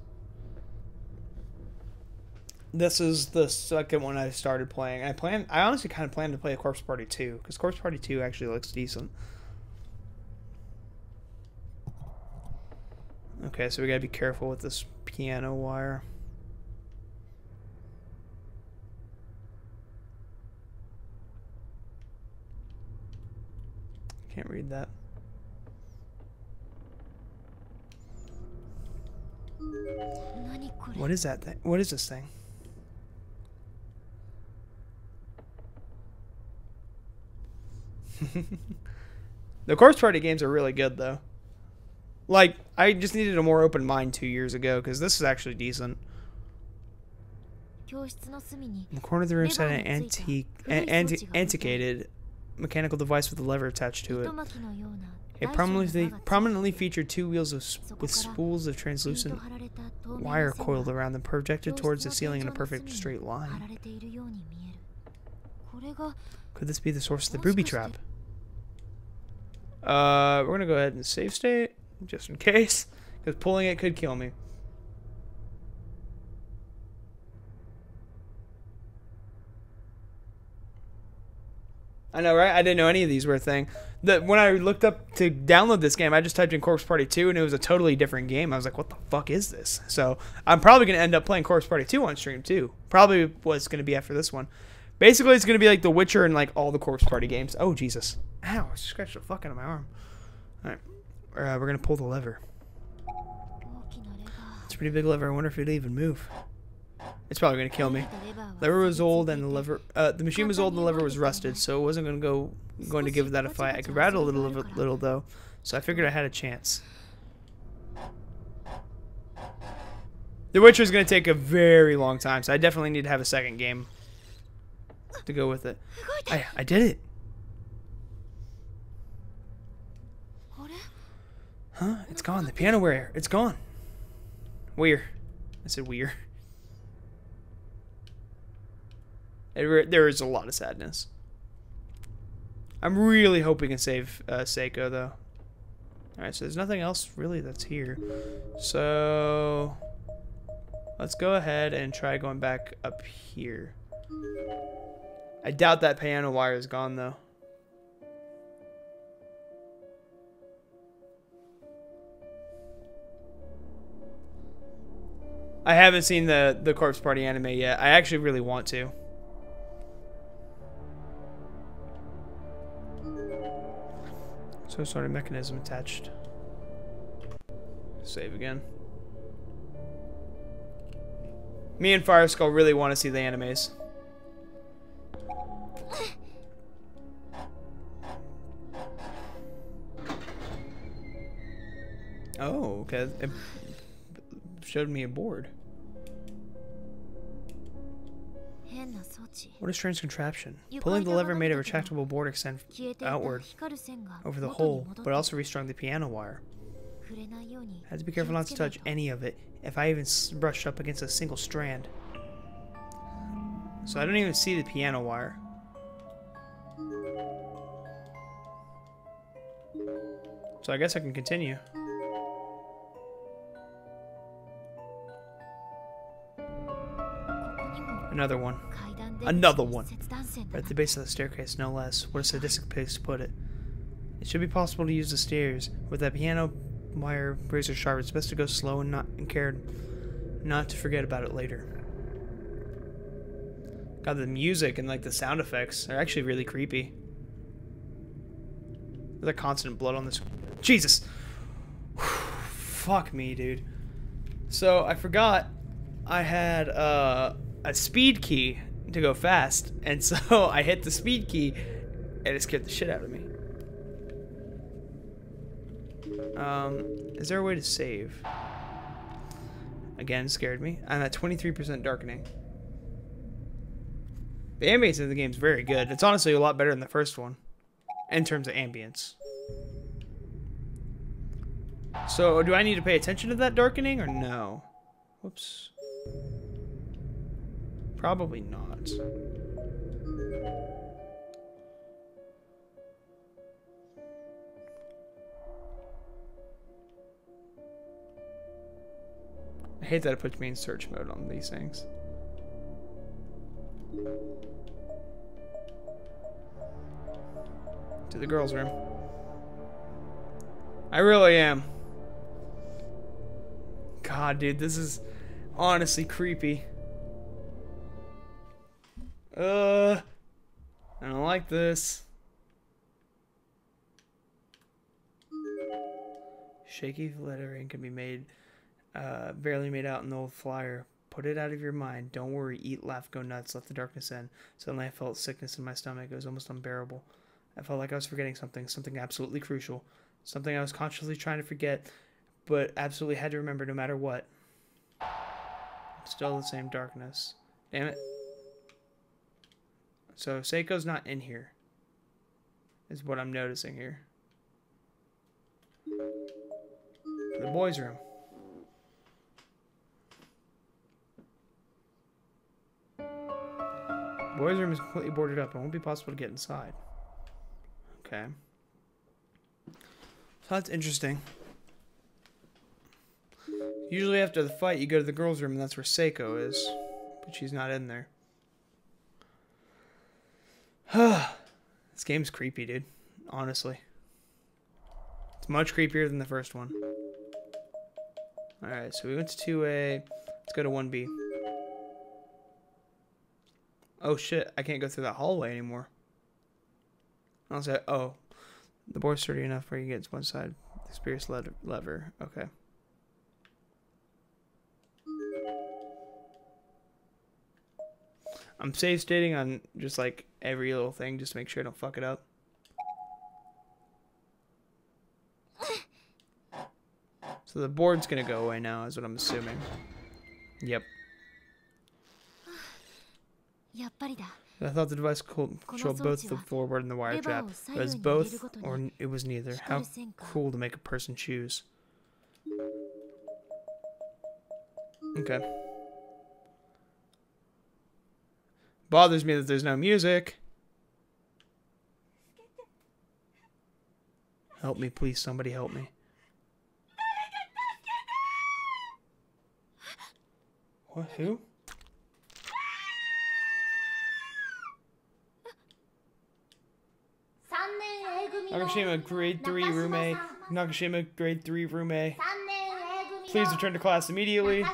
This is the second one I started playing. I honestly kind of plan to play a Corpse Party 2, because Corpse Party 2 actually looks decent. Okay, so we gotta be careful with this piano wire. Can't read that. What is that thing? What is this thing? The Corpse Party games are really good, though. Like, I just needed a more open mind 2 years ago, because this is actually decent. In the corner of the room sat an antiquated mechanical device with a lever attached to it. 糸巻きのような It 大小の prominently 輪が prominently featured two wheels of, そこ with から spools of ピン translucent と張られた透明な wire 線 coiled が around them, projected 教 towards 室 the の ceiling in a 天井の perfect 隅に straight 貼 line. られているように見える。これが Could this be the source of the もし booby かして trap? We're gonna go ahead and save state, just in case, because pulling it could kill me. I know, right? I didn't know any of these were a thing. When I looked up to download this game, I just typed in Corpse Party 2, and it was a totally different game. I was like, what the fuck is this? So I'm probably going to end up playing Corpse Party 2 on stream, too. Probably what's going to be after this one. Basically, it's going to be like The Witcher and like all the Corpse Party games. Oh, Jesus. Ow, I scratched the fuck out of my arm. All right. We're going to pull the lever. 大きなレバー。 It's a pretty big lever. I wonder if it'd even move. It's probably going to kill me. 折れたレバーは Lever was 錆び old つい and the ていて lever, the machine was old and the lever was rusted, so it wasn't going to give that a fight. I could rattle it a little though, so I figured I had a chance. The Witcher is going to take a very long time, so I definitely need to have a second game to go with it. I did it. あれ Huh? It's gone. The piano wire. It's gone. Weird. I said weird. There is a lot of sadness. I'm really hoping to save Seiko, though. Alright, so there's nothing else really that's here. So let's go ahead and try going back up here. I doubt that piano wire is gone, though. I haven't seen the Corpse Party anime yet. I actually really want to. So sort of mechanism attached. Save again. Me and Fire Skull really want to see the animes. Oh, okay. It showed me a board. 変な装置。 What a strange contraption. Pulling the lever made a retractable board extend 消えていた outward 光る線が over the 元に hole, 戻っ but て also restrung the piano wire. 触れないように I had to be careful not to 気をつけない touch と any of it if I even brushed up against a single strand. So I don't even see the piano wire. So I guess I can continue. ここにも Another one. 階段出 Another 口に one. 切断線 Right だ at the base of the staircase, no less. What a sadistic place to put it. It should be possible to use the stairs. With that piano wire razor sharp, it's best to go slow and not to forget about it later. God, the music and like the sound effects are actually really creepy. There's like constant blood on this. Jesus! Fuck me, dude. So I forgot I had a speed key to go fast, and so I hit the speed key and it scared the shit out of me. Is there a way to save? Again, scared me. I'm at 23% darkening. The ambience of the game is very good. It's honestly a lot better than the first one in terms of ambience. So, do I need to pay attention to that darkening or no? Whoops. Probably not. I hate that it puts me in search mode on these things. To the girls' room. I really am. God, dude, this is honestly creepy. I don't like this. Shaky lettering can be made, barely made out in the old flyer. Put it out of your mind. Don't worry. Eat, laugh, go nuts. Let the darkness in. Suddenly I felt sickness in my stomach. It was almost unbearable. I felt like I was forgetting something absolutely crucial. Something I was consciously trying to forget, but absolutely had to remember no matter what. Still the same darkness. Damn it. So Seiko's not in here. is what I'm noticing here. The boys' room. Boys' room is completely boarded up. It won't be possible to get inside. Okay. So that's interesting. Usually after the fight, you go to the girls' room, and that's where Seiko is. But she's not in there. This game's creepy, dude. Honestly. It's much creepier than the first one. Alright, so we went to 2A. Let's go to 1B. Oh shit, I can't go through that hallway anymore. I'll say, oh. The board's sturdy enough where you get to one side. Experience lever. Okay. I'm save stating on just like every little thing just to make sure I don't fuck it up. So the board's gonna go away now, is what I'm assuming. Yep. I thought the device controlled both the floorboard and the wire trap. But it's both, or it was neither. How cool to make a person choose. Okay. Bothers me that there's no music. Help me, please. Somebody help me. What? Who? Nakashima, grade 3 roommate. Nakashima, grade 3 roommate. Please return to class immediately.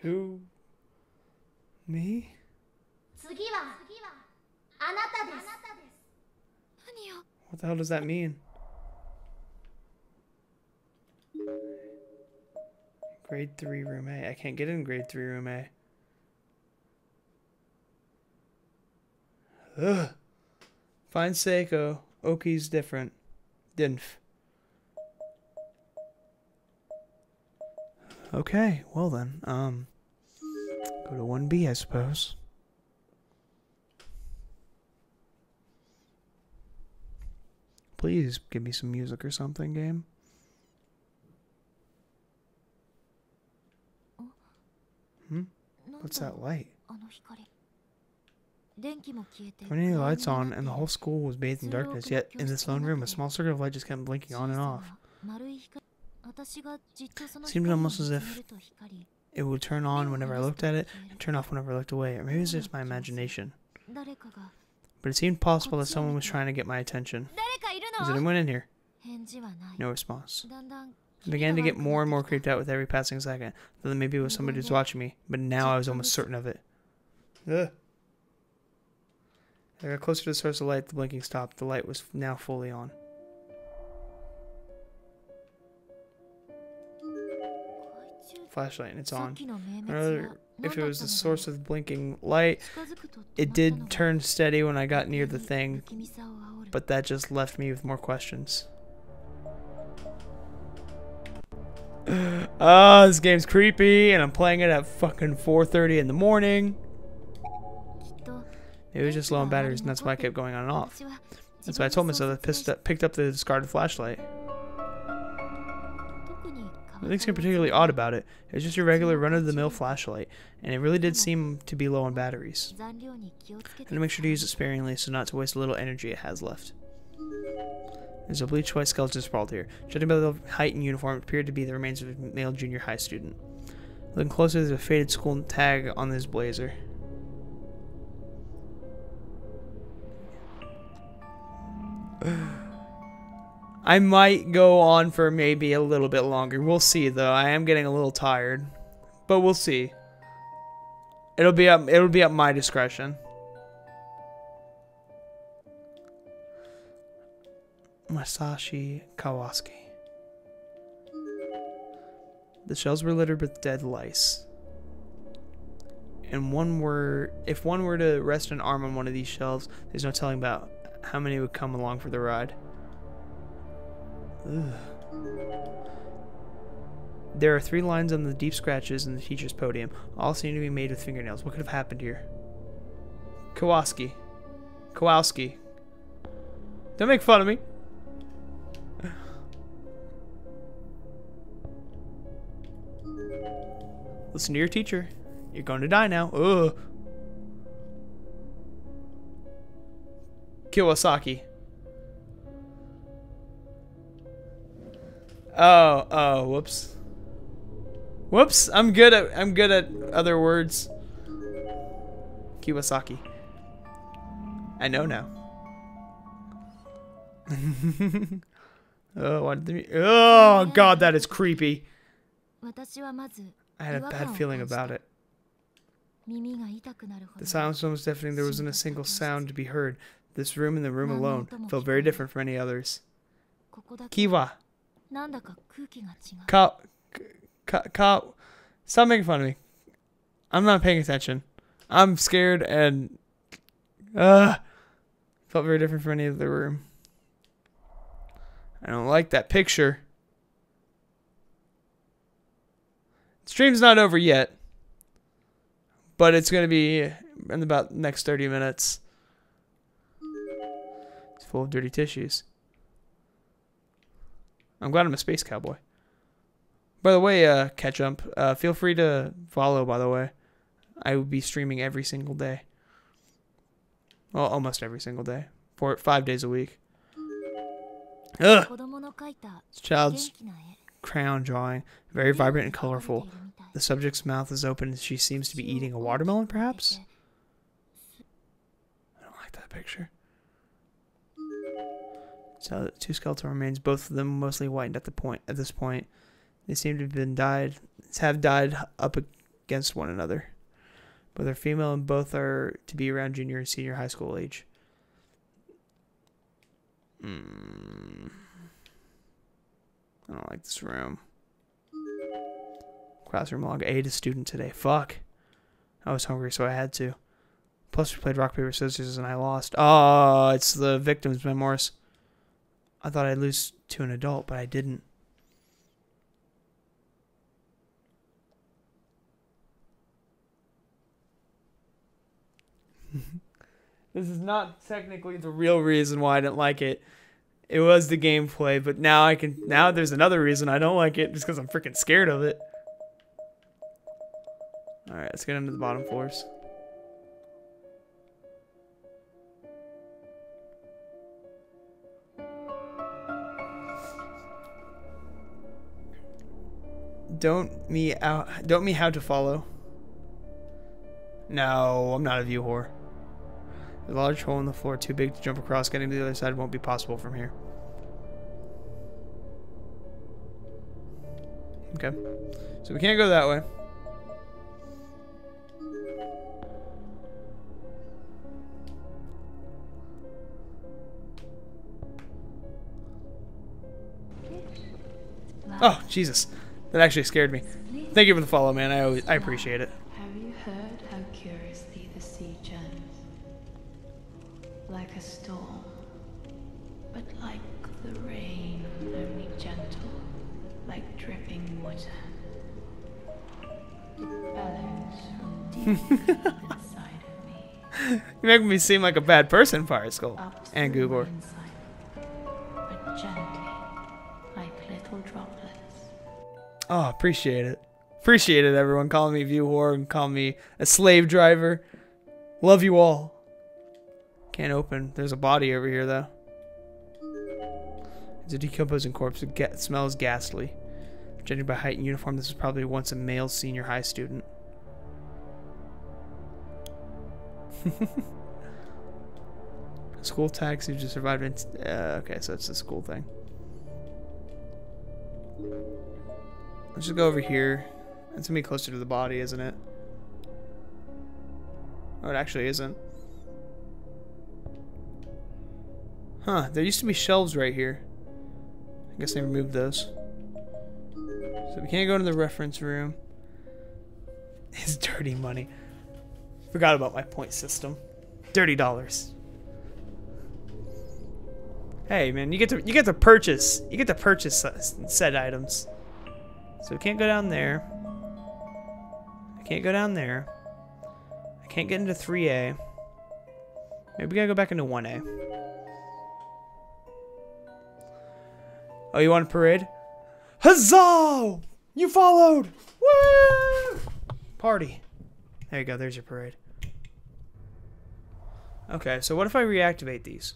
Who? Me? What the hell does that mean? Grade 3 roommate. I can't get in grade 3 roommate. Ugh. Find Seiko. Oki's different. Dinf. Okay, well then, go to 1B, I suppose. Please give me some music or something, game. What's that light? There weren't any lights on, and the whole school was bathed in darkness, yet in this lone room, a small circle of light just kept blinking on and off. It seemed almost as if it would turn on whenever I looked at it, and turn off whenever I looked away, or maybe it was just my imagination. But it seemed possible that someone was trying to get my attention. Is anyone in here? No response. I began to get more and more creeped out with every passing second, though maybe it was somebody who was watching me, but now I was almost certain of it. Ugh. As I got closer to the source of light, the blinking stopped. The light was now fully on. Flashlight, and it's on. If it was the source of the blinking light, it did turn steady when I got near the thing, but that just left me with more questions. This game's creepy, and I'm playing it at fucking 4:30 in the morning. It was just low on batteries, and that's why I kept going on and off. That's why I told myself I picked up the discarded flashlight. Nothing seemed particularly odd about it. It was just your regular run-of-the-mill flashlight, and it really did seem to be low on batteries. I had to make sure to use it sparingly so not to waste the little energy it has left. There's a bleached white skeleton sprawled here. Judging by the height and uniform, it appeared to be the remains of a male junior high student. Looking closer, there's a faded school tag on his blazer. I might go on for maybe a little bit longer. We'll see, though. I am getting a little tired, but we'll see. It'll be up my discretion. Masashi Kawasaki. The shells were littered with dead lice. And if one were to rest an arm on one of these shelves, there's no telling about how many would come along for the ride. Ugh. There are 3 lines on the deep scratches in the teacher's podium. All seem to be made with fingernails. What could have happened here? Kowalski. Kowalski. Don't make fun of me. Listen to your teacher. You're going to die now. Ugh. Kawasaki. Oh, whoops. Whoops, I'm good at other words. Kawasaki. I know now. Oh god, that is creepy. 私はまず I had a bad feeling about it. The silence was almost deafening. There wasn't a single sound to be heard. This room and the room alone felt very different from any others. Kiwa. Stop making fun of me. I'm not paying attention. I'm scared and felt very different from any other room. I don't like that picture. Stream's not over yet, but it's going to be in about the next 30 minutes. It's full of dirty tissues. I'm glad I'm a space cowboy. By the way, Ketchup, feel free to follow, by the way. I will be streaming every single day. Well, almost every single day. 5 days a week. Ugh! This child's crayon drawing. Very vibrant and colorful. The subject's mouth is open and she seems to be eating a watermelon, perhaps? I don't like that picture. So, 2 skeletal remains, both of them mostly whitened at this point. They seem to have died up against one another. Both are female and both are to be around junior and senior high school age. I don't like this room. Classroom log. I ate a student today. Fuck. I was hungry, so I had to. Plus, we played rock, paper, scissors, and I lost. Oh, it's the victim's memoirs. I thought I'd lose to an adult, but I didn't. This is not technically the real reason why I didn't like it. It was the gameplay, but now there's another reason I don't like it, just because I'm freaking scared of it. Alright, let's get into the bottom floors. Don't me how to follow. No, I'm not a view whore. There's a large hole in the floor, too big to jump across. Getting to the other side won't be possible from here. Okay. So we can't go that way. Oh, Jesus. That actually scared me. Thank you for the follow, man. I appreciate it. Have you heard how curiously the sea churns? Like a storm, but like the rain, only gentle, like dripping water. It bellows from deep inside of me. You make me seem like a bad person, Fire Skull. And Googor. But gently, like little droplets. Oh, appreciate it. Appreciate it, everyone. Calling me view whore and calling me a slave driver. Love you all. Can't open. There's a body over here, though. It's a decomposing corpse. It smells ghastly. Judging by height and uniform, this was probably once a male senior high student. School taxi just survived. Okay, so it's a school thing. Let's just go over here. It's gonna be closer to the body, isn't it? Oh, it actually isn't. Huh, there used to be shelves right here. I guess they removed those. So we can't go to the reference room. It's dirty money. Forgot about my point system. Dirty dollars. Hey man, you get to purchase said items. So we can't go down there. I can't go down there. I can't get into 3A. Maybe we gotta go back into 1A. Oh, you want a parade? Huzzah! You followed! Woo! Party. There you go, there's your parade. Okay, so what if I reactivate these?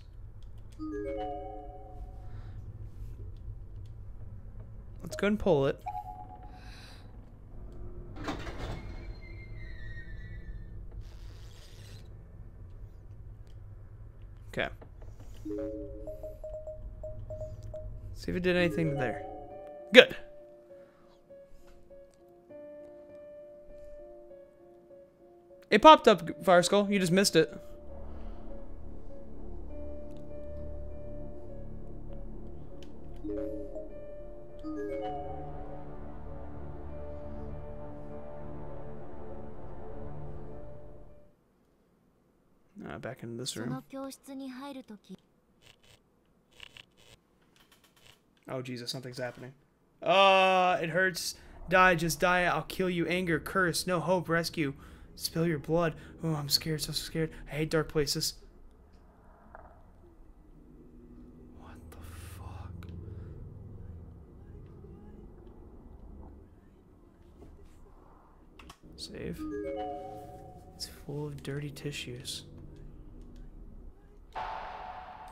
Let's go and pull it. Okay. See if it did anything there. Good. It popped up, Fire Skull. You just missed it. Back into this そ room. の教室に入るとき Oh, Jesus, something's happening. It hurts. Die, just die. I'll kill you. Anger, curse, no hope, rescue. Spill your blood. Oh, I'm scared, so scared. I hate dark places. What the fuck? Save. It's full of dirty tissues.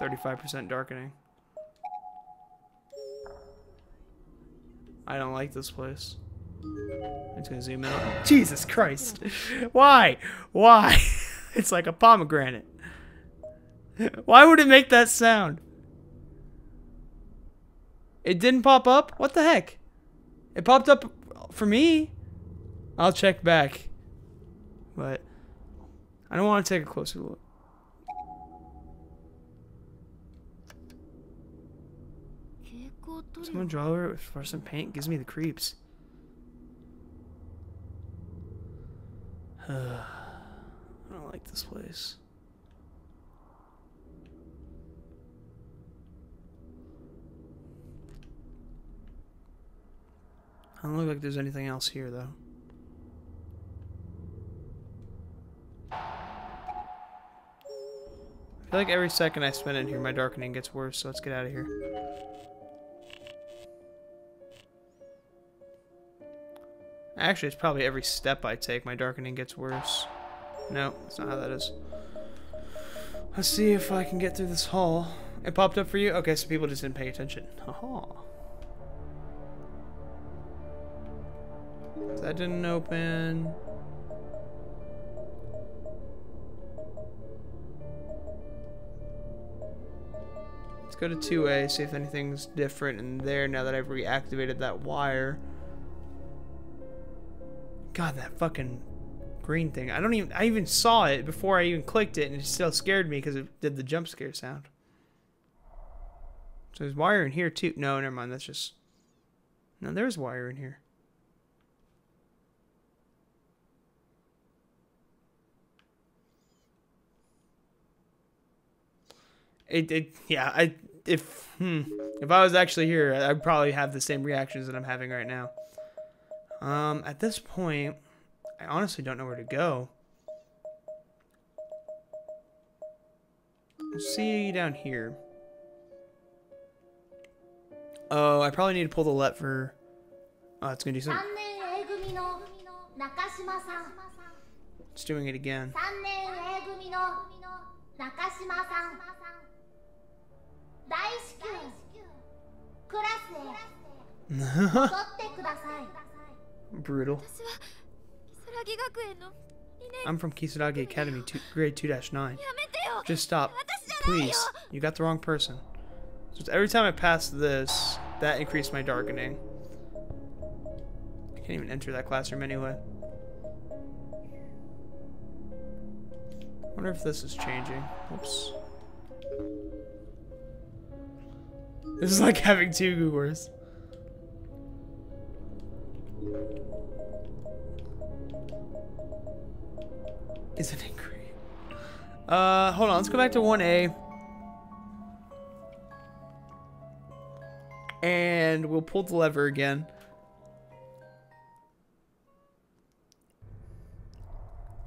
35% darkening. I don't like this place. I'm just gonna zoom in. Jesus Christ! Why? Why? It's like a pomegranate. Why would it make that sound? It didn't pop up? What the heck? It popped up for me? I'll check back. But I don't want to take a closer look. Someone draw over it with fluorescent paint gives me the creeps. I don't like this place. I don't look like there's anything else here though. I feel like every second I spend in here my darkening gets worse, so let's get out of here. Actually, it's probably every step I take, my darkening gets worse. No, that's not how that is. Let's see if I can get through this hall. It popped up for you? Okay, so people just didn't pay attention. Haha. That didn't open. Let's go to 2A, see if anything's different in there now that I've reactivated that wire. God, that fucking green thing. I even saw it before I even clicked it, and it still scared me because it did the jump scare sound. So there's wire in here too. No, never mind. That's just... No, there's wire in here. Yeah, if I was actually here, I'd probably have the same reactions that I'm having right now. At this point, I honestly don't know where to go. Let's see down here. Oh, I probably need to pull the lever. Oh, it's gonna do something. It's doing it again. Brutal. I'm from Kisaragi Academy, grade 2-9. Just stop. Please. You got the wrong person. So every time I pass this, that increased my darkening. I can't even enter that classroom anyway. I wonder if this is changing. Oops. This is like having two Googles. Isn't it great? Hold on, let's go back to 1A. And we'll pull the lever again.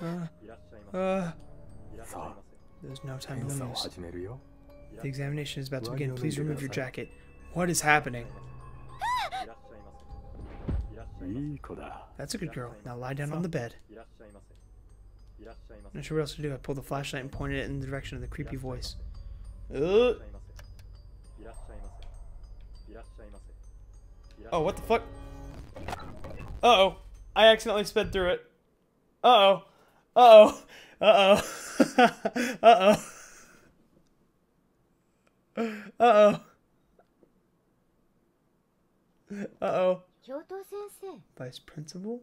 いらっしゃいませ。いらっしゃいま さ せ。 There's no あ time 検 to 査を lose. 始めるよ。 The examination is about to 上着 begin. を脱 Please いで remove く your ださい。 jacket. What is happening? いらっしゃいませ。いらっしゃいませ。いい子だ。 That's a good girl. Now lie down on the bed. いらっしゃいませ。いらっしゃいま I'm せ。 not sure what else to do. I pulled the flashlight and pointed it in the direction of the creepy voice. いらっしゃいませ。いらっしゃいませ。いらっしゃいませ。 Oh, what the fuck? Uh-oh. I accidentally sped through it. Uh-oh. Uh-oh. Uh-oh. Uh-oh. Uh-oh. Uh-oh. 教頭先生 Vice principal?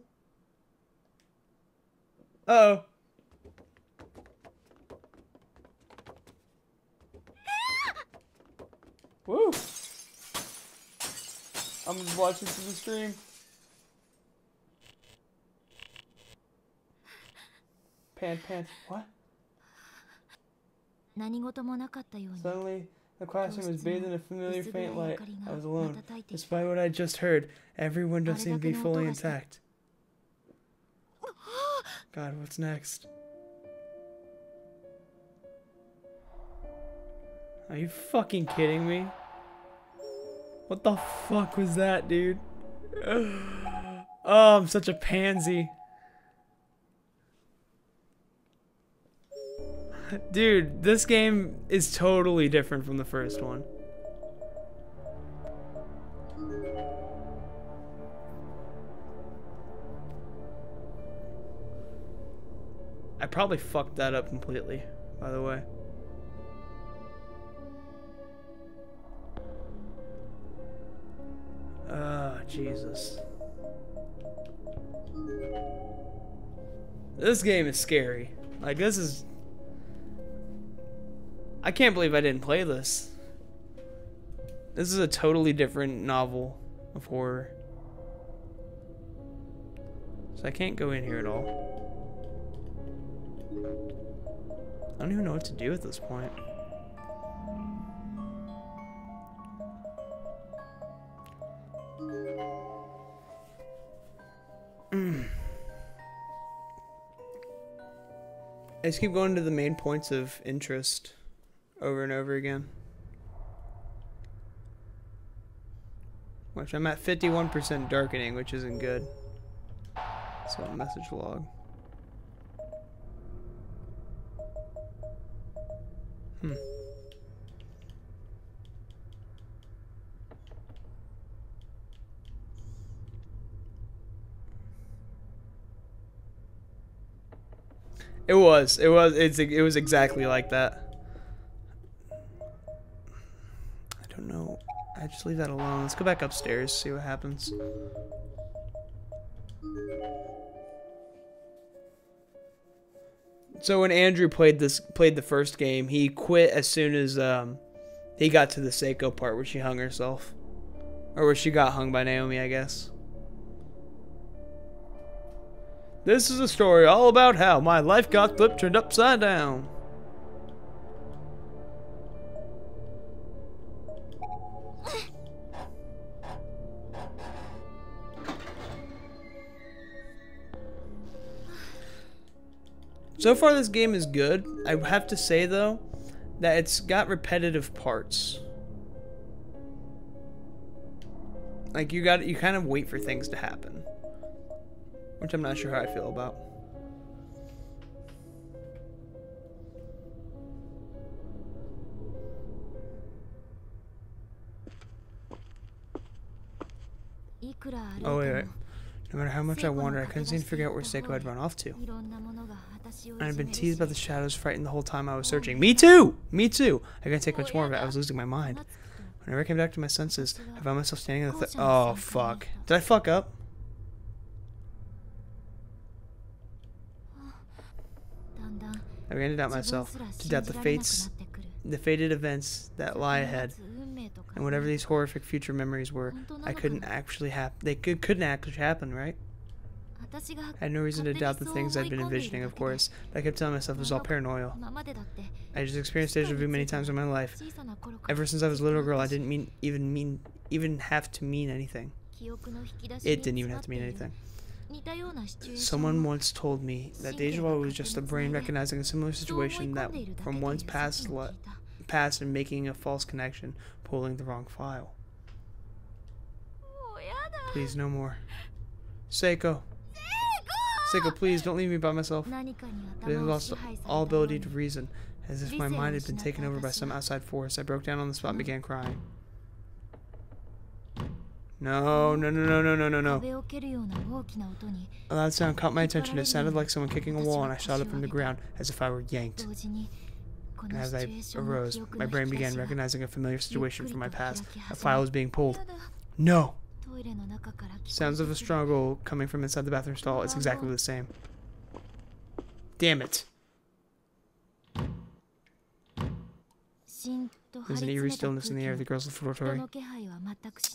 Uh-oh. Woo! I'm just watching through the stream. Pants. What? 何事もなかったように Suddenly, the classroom was bathed in a familiar faint light. I was alone. 瞬いてき Despite what I just heard, every window seemed to be fully intact. God, what's next? Are you fucking kidding me? What the fuck was that, dude? Oh, I'm such a pansy. Dude, this game is totally different from the first one. I probably fucked that up completely, by the way. Oh, Jesus. This game is scary. Like, this is... I can't believe I didn't play this. This is a totally different novel of horror. So I can't go in here at all. I don't even know what to do at this point. I just keep going to the main points of interest over and over again. Which I'm at 51% darkening, which isn't good. So message log. It was exactly like that. I don't know. I just leave that alone. Let's go back upstairs, see what happens. So when Andrew played the first game, he quit as soon as he got to the Seiko part where she hung herself. Or where she got hung by Naomi, I guess. This is a story all about how my life got flipped, turned upside down. So far, this game is good. I have to say, though, that it's got repetitive parts. Like, you kind of wait for things to happen. Which I'm not sure how I feel about. Oh, wait. No matter how much I wanted, I couldn't seem to figure out where Seiko had run off to. And I'd been teased by the shadows, frightened the whole time I was searching. Me too! Me too! I couldn't take much more of it. I was losing my mind. Whenever I came back to my senses, I found myself standing in the oh, fuck. Did I fuck up? I began to doubt myself, to doubt the fated events that lie ahead. And whatever these horrific future memories were, couldn't actually happen, right? I had no reason to doubt the things I'd been envisioning, of course, but I kept telling myself it was all paranoia. I just experienced deja vu many times in my life. Ever since I was a little girl, I didn't even have to mean anything. It didn't even have to mean anything. Someone once told me that deja vu was just the brain recognizing a similar situation that from one's past and making a false connection, pulling the wrong file. Please, no more. Seiko! Seiko, please, don't leave me by myself. But I lost all ability to reason. As if my mind had been taken over by some outside force, I broke down on the spot and began crying. No, no, no, no, no, no, no, no. A loud sound caught my attention. It sounded like someone kicking a wall, and I shot up from the ground as if I were yanked. And as I arose, my brain began recognizing a familiar situation from my past. A file was being pulled. No! Sounds of a struggle coming from inside the bathroom stall. It's exactly the same. Damn it. There's an eerie stillness in the air of the girls' laboratory. I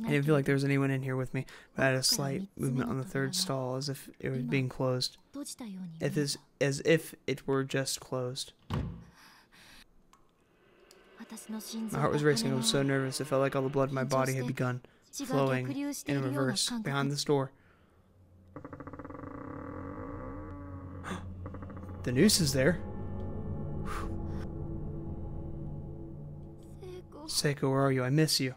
didn't feel like there was anyone in here with me, but I had a slight movement on the third stall as if it was being closed. As if it were just closed. My heart was racing. I was so nervous. It felt like all the blood in my body had begun flowing in reverse behind this door. The noose is there. Seiko, where are you? I miss you.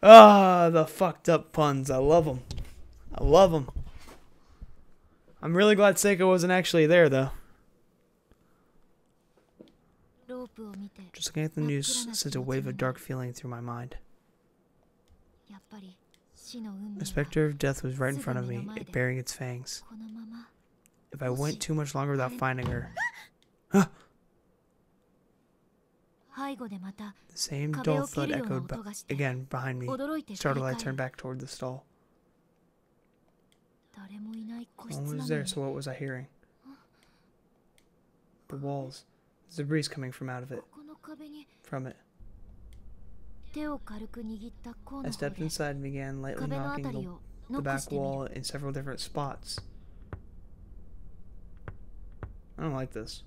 Ah, the fucked up puns. I love them. I love them. I'm really glad Seiko wasn't actually there, though. Just looking at the news sent a wave of dark feeling through my mind. The specter of death was right in front of me, it baring its fangs. If I went too much longer without finding her... Huh! The same dull thud echoed again behind me. Startled, I turned back toward the stall. No one was there, so what was I hearing? The walls. There's a breeze coming from out of it. From it. I stepped inside and began lightly knocking the back wall in several different spots. I don't like this.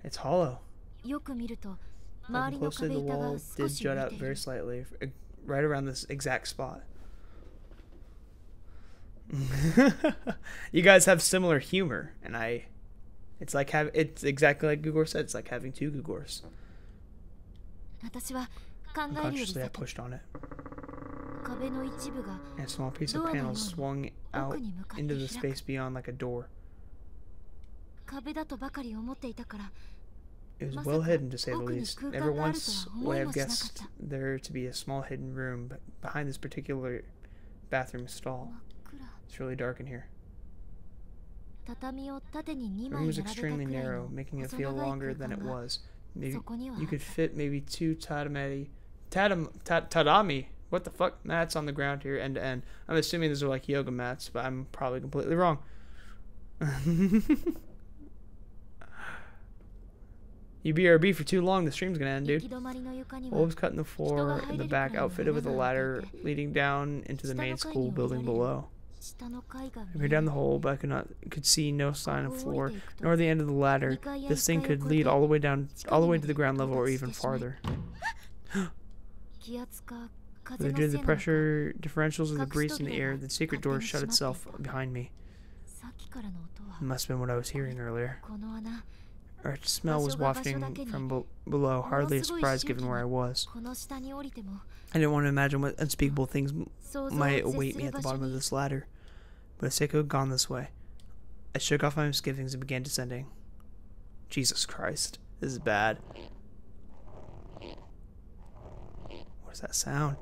It's hollow. Looking closely, the wall did jut out very slightly, right around this exact spot. You guys have similar humor, and it's exactly like Gugor said. It's like having two Gugors. Unconsciously, I pushed on it. And a small piece of panel swung out into the space beyond like a door. It was well hidden, to say the least. Never once would I have guessed there to be a small hidden room behind this particular bathroom stall. It's really dark in here. The room was extremely narrow, making it feel longer than it was. Maybe you could fit maybe two tatami. What the fuck? Mats on the ground here, end to end. I'm assuming these are like yoga mats, but I'm probably completely You BRB for too long, the stream's gonna end, 行 dude. き止まりの床には Wolves cut in the floor in the back, outfitted with a ladder leading down into the main school building below. 下の階が I 見 peered え down る the hole, but I could see no sign of floor, nor the end of the ladder. This thing could lead all the way down, all the way to the ground level, or even farther. 気圧か Due 風の to せ the いなのか pressure differentials of the breeze in the air, the secret door shut itself behind me. さっきからの音は It must have been what I was hearing earlier. この穴 A smell was wafting from below, hardly a surprise given where I was. この下に降りても I didn't want to imagine what unspeakable things 想像を might 絶 await す me る at the 場所 bottom of に this ladder. But Seiko had gone this way. I shook off my misgivings and began descending. Jesus Christ. This is bad. What is that sound?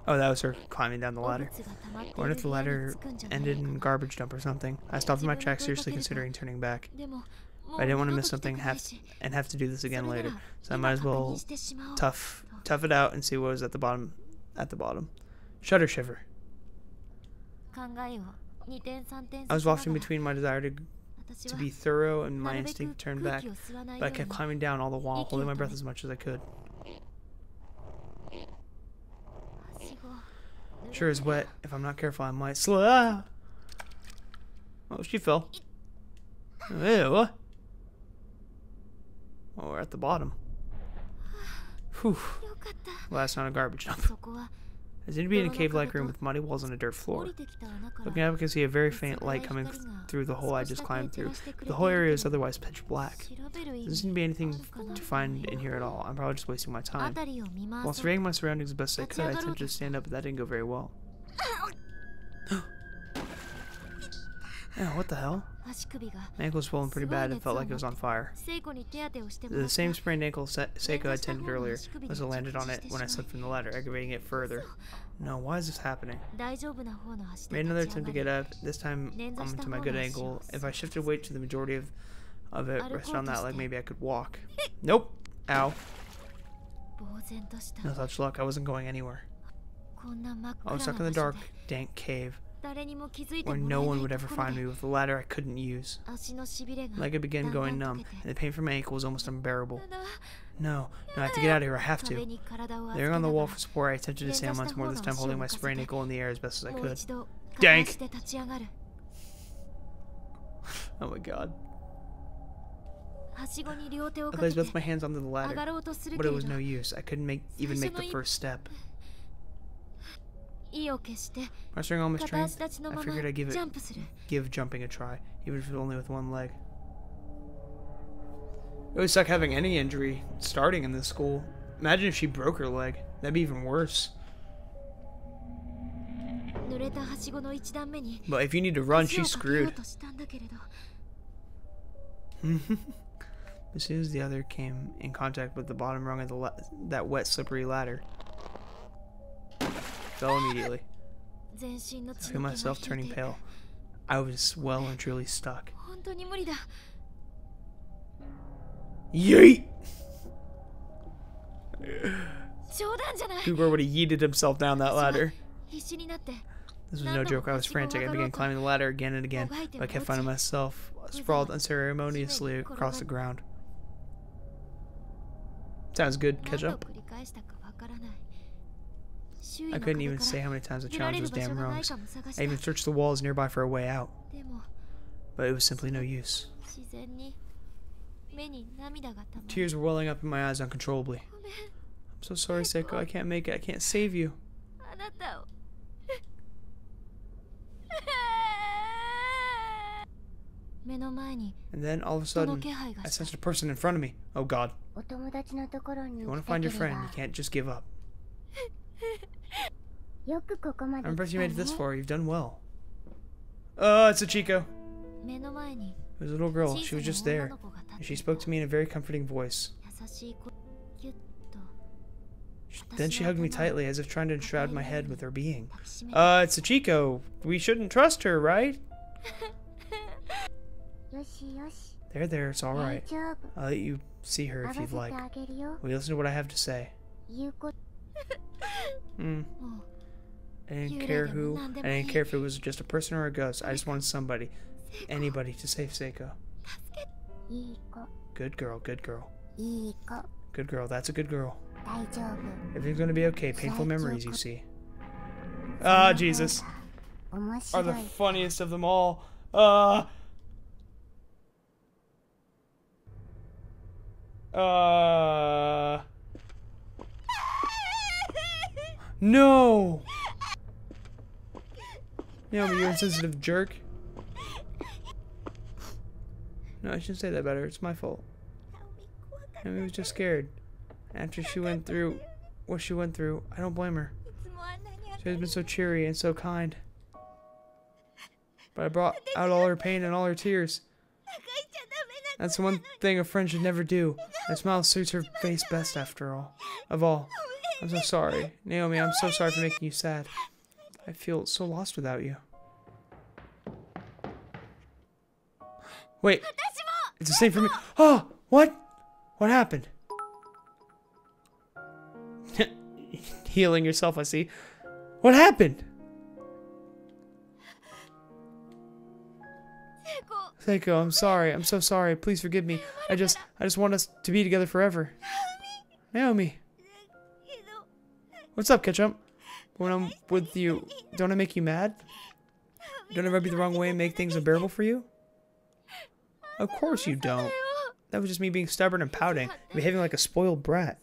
Oh, that was her climbing down the 汚物 ladder. が溜まって I い wonder る if the 部屋に ladder 着くんじゃない ended か in a garbage dump or something. I stopped in my tracks, seriously considering turning back. でもも But う I didn't want to 二度 miss と来た something くないし and have to do this それ again な later. ら So I 今 might as 確 well 認してしまおう tough it out and see what was at the bottom. Shudder shiver. 考えよう2点3点 I was 進 wafting ながら between my desire to 私 to は be thorough and な my るべく instinct to turn 空 back, 気を吸わない but I よう kept に climbing down all the while, holding my breath as much as I could. はしご Sure is wet. If I'm not careful, I might slip. Oh, she fell. Ew. Oh, we're at the bottom. Whew. よかった Well, that's not a garbage dump. そこは I seem to be in a cave-like room with muddy walls and a dirt 降 floor. りてきた穴から Looking up, I can see a very faint light coming through the hole I just climbed through. But the whole area is otherwise pitch black. 調べる意 There doesn't 味 seem to be anything あるかな to find in here at all. I'm probably just wasting my time. 辺りを見回 While そう surveying my surroundings as best I could, I attempted to stand up, but that didn't go very well. Oh, what the hell? 足首が My ankle was swollen pretty bad and felt like it was on fire. 聖子に手当てをしてもらっ The た same sprained ankle Seiko had tended earlier must have landed on it when I slipped from the ladder, aggravating it further. No, why is this happening? 大丈夫な方の足 Made で another 立ち attempt to 上が get る up, this time onto my good ankle. If I shifted weight to the majority of it rested on that leg, maybe I could walk. Nope. Ow. 呆然とした No such luck. I wasn't going anywhere. こんな真っ I 暗 was な stuck in 場 the 所 dark, で dank cave 誰にも気づいて where も no らえ one な would い ever ところ find me で with a ladder I couldn't use. 足のしびれが My leg began だん going だん numb, 溶けて and the pain from my ankle was almost unbearable. ただ No, I have to get out of here. I have 壁 to. に体を預け There な on が the wall ら for support, I attempted to stand once more, this time holding my sprained ankle in the air as best as I もう could. 一度 Dank 片足で立ち上がる Oh my god. はしごに両手を I かけ placed て both my hands onto the 上が ladder, ろうとする but け it れ was ど no use. I couldn't even make the first step. 意を決して Mustering all my 片 strength, 足立ちの I まま figured I'd ジャンプする give jumping a try, even if it was only with one leg. It would suck having any injury starting in this school. Imagine if she broke her leg. That'd be even worse. 濡れたはしごの一段目に But if you need to run, 足を she's かけよう screwed. としたんだけれど As soon as the other came in contact with the bottom rung of that wet, slippery ladder, fell immediately. 全身の I 血 feel の気が myself 引い turning ていく pale. I was well and truly stuck. 本当に無理だ Yeet! 冗談じゃない Cougar would have yeeted himself down that ladder. 必死になって This was no joke. I was frantic. I began climbing the ladder again and again, but I kept finding myself sprawled unceremoniously across the ground. Sounds good. 何 Catch 度 up. 繰り返したかわからない周囲 I の couldn't 壁 even か say ら how many times I 出られ challenged る those 場所 damn がない rungs. かも探し I た even searched the walls nearby for a way out, でも but it was simply no use. 自然に目に涙がたまる Tears were welling up in my eyes uncontrollably. ごめん I'm so sorry, Seiko. I can't make it. I can't save you. あなたを目の前に And then all of a 人の sudden, 気配が I した sensed a person in front of me. Oh God. お友達のところに You 行 want き to た find け your れ friend. ば You can't just give up. よくここまで I'm 来 impressed た you made it ね this far. You've done well. It's a Chico. 目の前に It was a little girl. 小 She さ was な just 女 there. の子が立 And って she い spoke た to me in a very comforting voice. 優しい声ギュッと Then she hugged me tightly as if trying to enshroud my head with her being. 抱きしめ It's a Chico. We shouldn't trust her, right? よしよし There, it's all 大 right. 丈夫 I'll let you see her 合わ if せ you'd て like. あげるよ Will you listen to what I have to say? 言うこと Hmm. もう I didn't You care didn't who. know them, I didn't right? care if it was just a person or a ghost. I just wanted somebody. Anybody to save Seiko. いい子 Good girl, good girl. いい子 Good girl, that's a good girl. 大丈夫 Everything's gonna be okay. Painful memories, you see. Ah, Jesus. 面 Are 白 the い funniest of them all. No! Naomi, you're insensitive jerk. No, I shouldn't say that better. It's my fault. Naomi was just scared. After she went through what she went through, I don't blame her. She has been so cheery and so kind. But I brought out all her pain and all her tears. That's the one thing a friend should never do. A smile suits her face best after all. Of all. I'm so sorry. Naomi, I'm so sorry for making you sad. I feel so lost without you. Wait. It's the same for me. Oh! What? What happened? Healing yourself, I see. What happened? Seiko, I'm sorry. I'm so sorry. Please forgive me. I just want us to be together forever. Naomi. What's up, Ketchup? When I'm with you, don't I make you mad? Don't I rub you the wrong way and make things unbearable for you? Of course you don't. That was just me being stubborn and pouting, and behaving like a spoiled brat.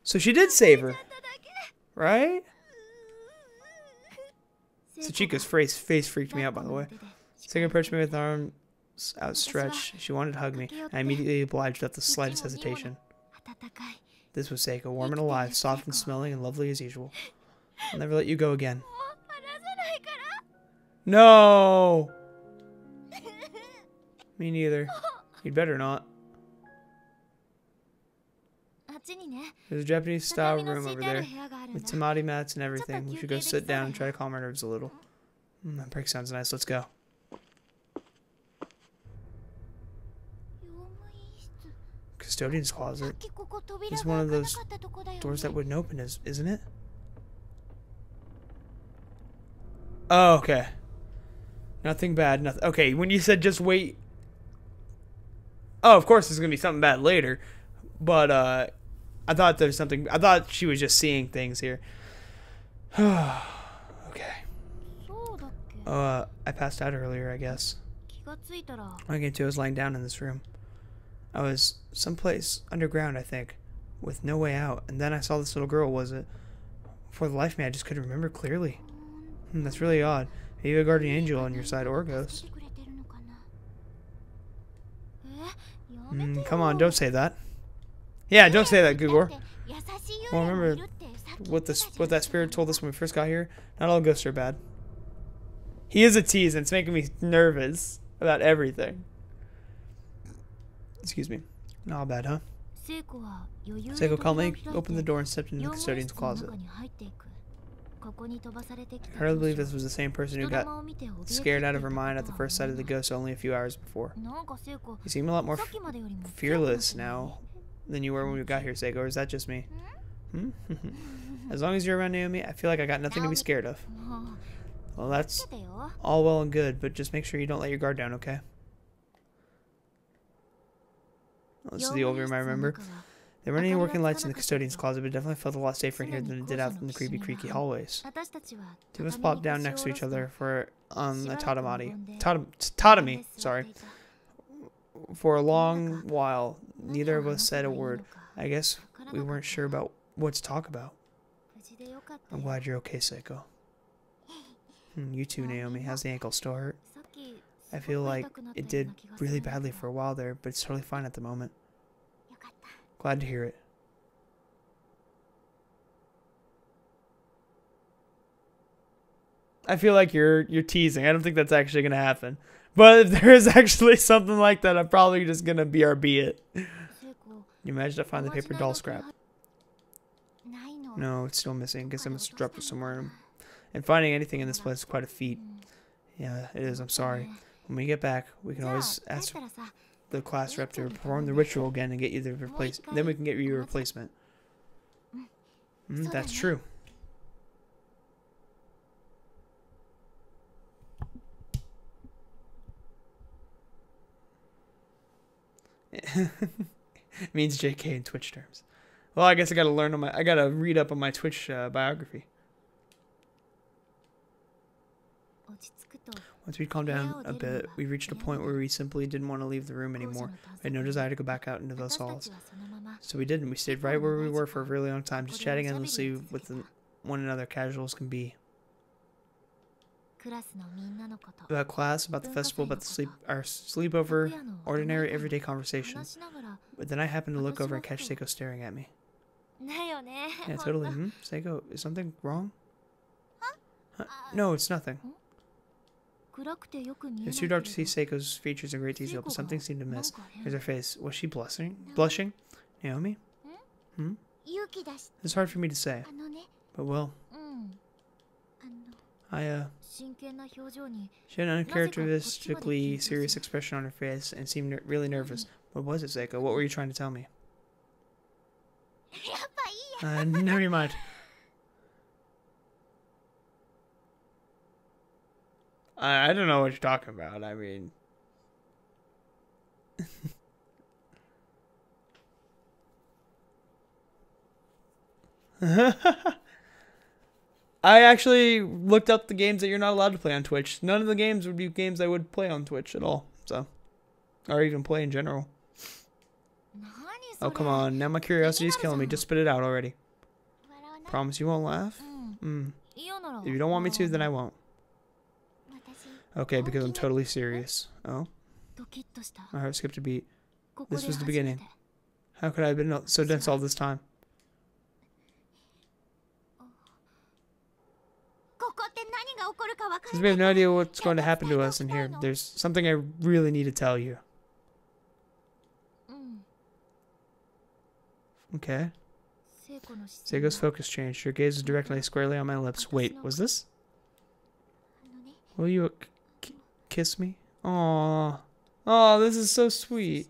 So she did save her, right? Sachiko's face freaked me out, by the way. Seiko approached me with arms outstretched. She wanted to hug me, and I immediately obliged without the slightest hesitation. This was Seiko, warm and alive, soft and smelling and lovely as usual. I'll never let you go again. No! Me neither. You'd better not. There's a Japanese-style room over there, with tamari mats and everything. We should go sit down and try to calm our nerves a little. That break sounds nice. Let's go. Custodian's closet. It's one of those doors that wouldn't open, isn't it? Oh, okay. Nothing bad. Nothing. Okay, when you said just wait. Oh, of course there's gonna be something bad later. But I thought there was something. I thought she was just seeing things here. Okay. I passed out earlier, I guess. I came to, I was lying down in this room. I was someplace underground, I think, with no way out. And then I saw this little girl, was it? For the life of me, I just couldn't remember clearly. That's really odd. Maybe a guardian angel on your side or a ghost. Come on, don't say that. Yeah, don't say that, Gugor. Well, remember what that spirit told us when we first got here? Not all ghosts are bad. He is a tease, and it's making me nervous about everything. Excuse me. Not bad, huh? Seiko calmly opened the door and stepped into the custodian's closet. I hardly believe this was the same person who got scared out of her mind at the first sight of the ghost only a few hours before. You seem a lot more fearless now than you were when we got here, Seiko, or is that just me? As long as you're around Naomi, I feel like I got nothing to be scared of. Well, that's all well and good, but just make sure you don't let your guard down, okay? Well, this is the old room I remember. There weren't any working lights in the custodian's closet, but it definitely felt a lot safer in here than it did out in the creepy, creaky hallways. Two of us plopped down next to each other for the tatami, sorry. For a long while, neither of us said a word. I guess we weren't sure about what to talk about. I'm glad you're okay, Seiko. You too, Naomi. How's the ankle? Still hurt? I feel like it did really badly for a while there, but it's totally fine at the moment. Glad to hear it. I feel like you're teasing. I don't think that's actually gonna happen. But if there is actually something like that, I'm probably just gonna BRB it. You managed to find the paper doll scrap? No, it's still missing. Guess I must have dropped it somewhere. And finding anything in this place is quite a feat. Yeah, it is. I'm sorry. When we get back, we can always ask the class rep to perform the ritual again and get you the replacement. Then we can get you a replacement. That's true. It means JK in Twitch terms. Well, I guess I gotta read up on my Twitch biography. 落ち着くと Once we calmed down a bit, we reached a point where we simply didn't want to leave the room anymore. We had no desire to go back out into those 私た halls. ちはそのまま So we didn't. We stayed right where we were for a really long time, just chatting endlessly with one another, casual as can be. クラスのみんなのこと About class, about the festival, about our sleepover, ordinary everyday conversation. 話しながら But then I happened to look over and catch Seiko staring at me. だよね Yeah, ほんと totally. Seiko, is something wrong? Huh? No, it's nothing. 暗くてよく見えな It's い too け dark れ to ど see Seiko's features in great detail, but something seemed to miss. Here's her face. Was she blushing? Blushing? Naomi? Hmm? 勇気出し It's hard for me to say, あのね but well, うんあの I, 真剣な表情に she had an uncharacteristically serious expression on her face and seemed really nervous. What was it, Seiko? What were you trying to tell me? やっぱいいや Never mind. I don't know what you're talking about. I mean... I actually looked up the games that you're not allowed to play on Twitch. None of the games would be games I would play on Twitch at all. So, or even play in general. 何そ Oh, れ come on. Now my curiosity is killing me. Just spit it out already. 笑わない Promise you won't laugh? うん Mm. 嫌なら If you don't want me to, then I won't. 私 Okay, because I'm totally serious. Oh, ドキッとした my heart skipped a beat. ここで This was the 初め beginning. て How could I have been so dense all this time? ここって何が起こるかわから Since な we い have no idea what's going to happen to us in here, there's something I really need to tell you. うん Okay. 聖子の視線 Seigo's が focus changed. Her gaze was directly squarely on my lips. Wait, was this? あのね Will you kiss me? Aww. Oh, this is so sweet.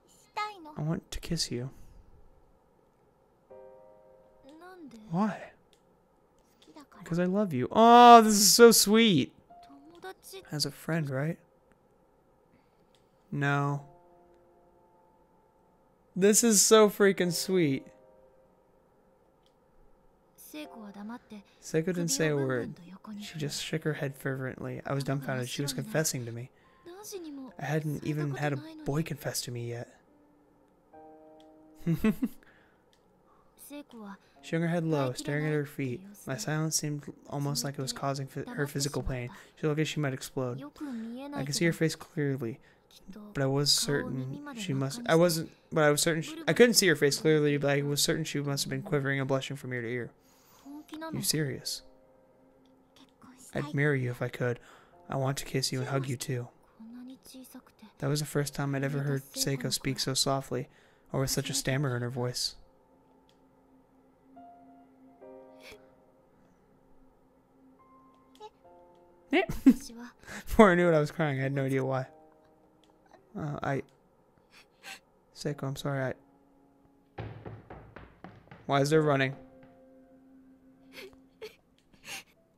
したいの I want to kiss you. なんで Why? 好きだから Because I love you. Oh, this is so sweet. 友達 As a friend, right? No. This is so freaking sweet. 聖子は黙って Seiko didn't say a 首をブンブ word. ンと横に She just shook her head fervently. I was dumbfounded. She was confessing to me. 男子にも I hadn't された even こと had a ないのに boy confess to me yet. 聖子は She hung her head low, staring at her feet. My silence seemed almost like it was causing her physical pain. She looked like she might explode. よく見えな I い could け see her ど face clearly, きっと but I was certain she must. I 顔 wasn't, but I was certain. I couldn't see her face clearly, but I was certain she must have been quivering and blushing from ear to ear. 本気なの You serious? 結婚したい I'd marry you if I could. I want to kiss you and hug you too. こんなに小さくて That was the first time I'd ever heard Seiko speak so softly, or with such a stammer in her voice. Yeah. 私は Before I knew it, I was crying. I had no idea why. Seiko, I'm sorry. Why is there running?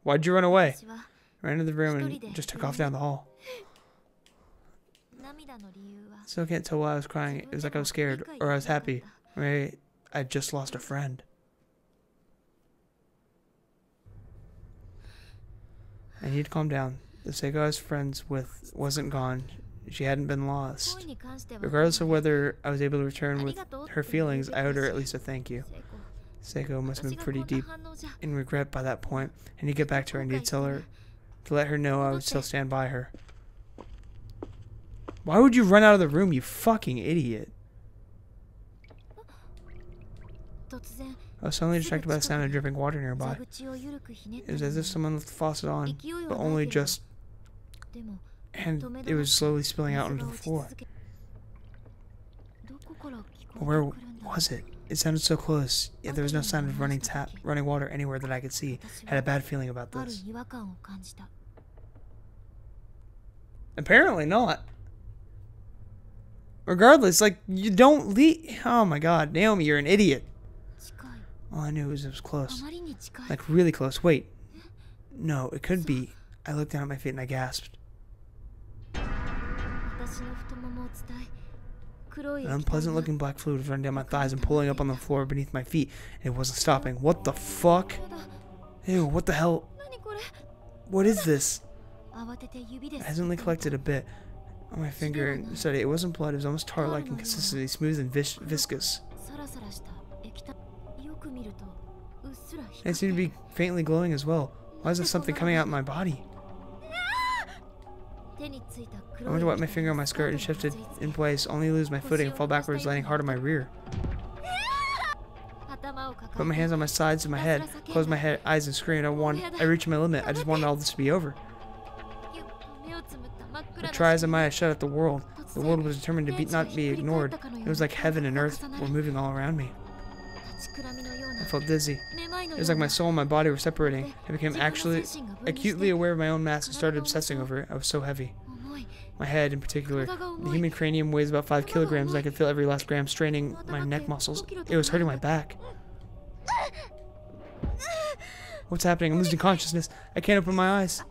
Why'd you run away? 私は Ran into the room and just took off down the hall. 涙の理由は Still can't tell why I was crying. It was like I was scared, or I was happy. Maybe I just lost a friend. I need to calm down. The Seiko I was friends with wasn't gone. She hadn't been lost. 恋に関しては Regardless of whether I was able to return with her feelings, I owed her at least a thank you. 聖子 Seiko must have 私 been が pretty こんな deep 反応じゃ in regret by that point. I need to get back to her. I need to tell her, to let her know I would still stand by her. Why would you run out of the room, you fucking idiot? 突然 I was suddenly distracted by the sound of dripping water 蛇 nearby. 口を緩くひねっ It て was る as の if に someone left the faucet on, 勢い but はな only いけど just, でも and 止め it どな was く slowly spilling out 水 onto が the 落ち floor. 続けどこから聞こえて But where くるんだ was it? It sounded so close, yet there was no sign of running water anywhere that I could see. I had a bad feeling about ある this. 違和感を感じた Apparently not. Regardless, like, you don't leave. Oh my god, Naomi, you're an idiot. 近い All I knew was it was あ close. まりに近い Like, really close. Wait. No, it couldn't be. I looked down at my feet and I gasped. 私の太ももを伝え黒い An unpleasant looking black fluid was running down my thighs and pulling up on the floor beneath my feet, and it wasn't stopping. What the fuck? Ew, what the hell? 何これ What is this? 慌てて指で I hesitantly collected a bit on my finger and studied. It wasn't blood, it was almost tar-like in consistency, smooth and viscous. サラサラした液体よく見るとうっすら And it seemed to be faintly glowing as well. Why is there something coming out in my body? 手についた I 黒 went い to wipe my finger on my skirt and shifted in place, only to lose my footing and fall backwards, landing hard on my rear. 頭を抱 Put my え hands on my sides of my head, closed my eyes and screamed. I reached my limit. I just wanted all this to be over. ぎゅっと目をつむった真っ But 暗な try as I might, I shut out the world. The world was determined to not be ignored. It was like heaven and earth were moving all around me. 立ちくらみのよう I な felt dizzy. めまいの It よ was う like my な soul and my body were separating. I became 自分の actually 精神が分離して acutely aware of my own mass and started obsessing over it. I was so heavy. 重い My head, in particular, the human cranium weighs about 5 kilograms, and I could feel every last gram straining my neck muscles. It was hurting my back. What's happening? I'm losing consciousness. I can't open my eyes.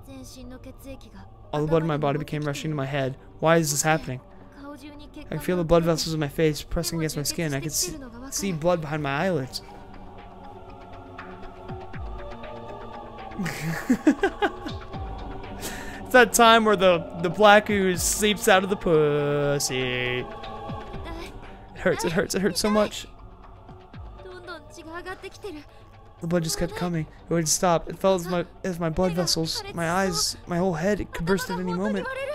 全身の血液が All the blood in my body became rushing to my head. Why is this happening? 顔中に血 I 管 could feel the が blood 溢れて vessels in my face pressing against my skin. I could see blood behind my eyelids. It's that time where the black ooze seeps out of the pussy. It hurts, it hurts, it hurts so much. どんどん血が上がってきてる The blood just kept coming. It wouldn't stop. It felt as my blood vessels, my eyes, my whole head, it could burst at any 本当に moment. 割れる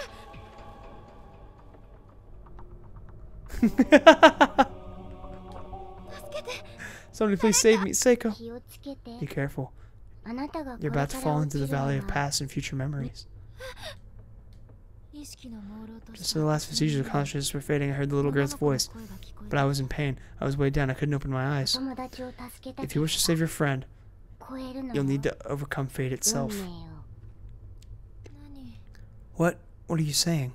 Somebody please save me. Seiko. 気をつけて Be careful. あなたが You're これ about か to ら fall 落 into ち the るの valley of は past and future memories. 意識の朦朧と Just し as た the last vestiges of consciousness were fading, I heard the little girl's 女の子の voice. 声が聞こえ But た I was in pain. I was weighed down. I couldn't open my eyes. 友達を助けた If you wish to save your friend, 超えるの you'll よ need to overcome fate 運 itself. 命を 何 What? What are you saying?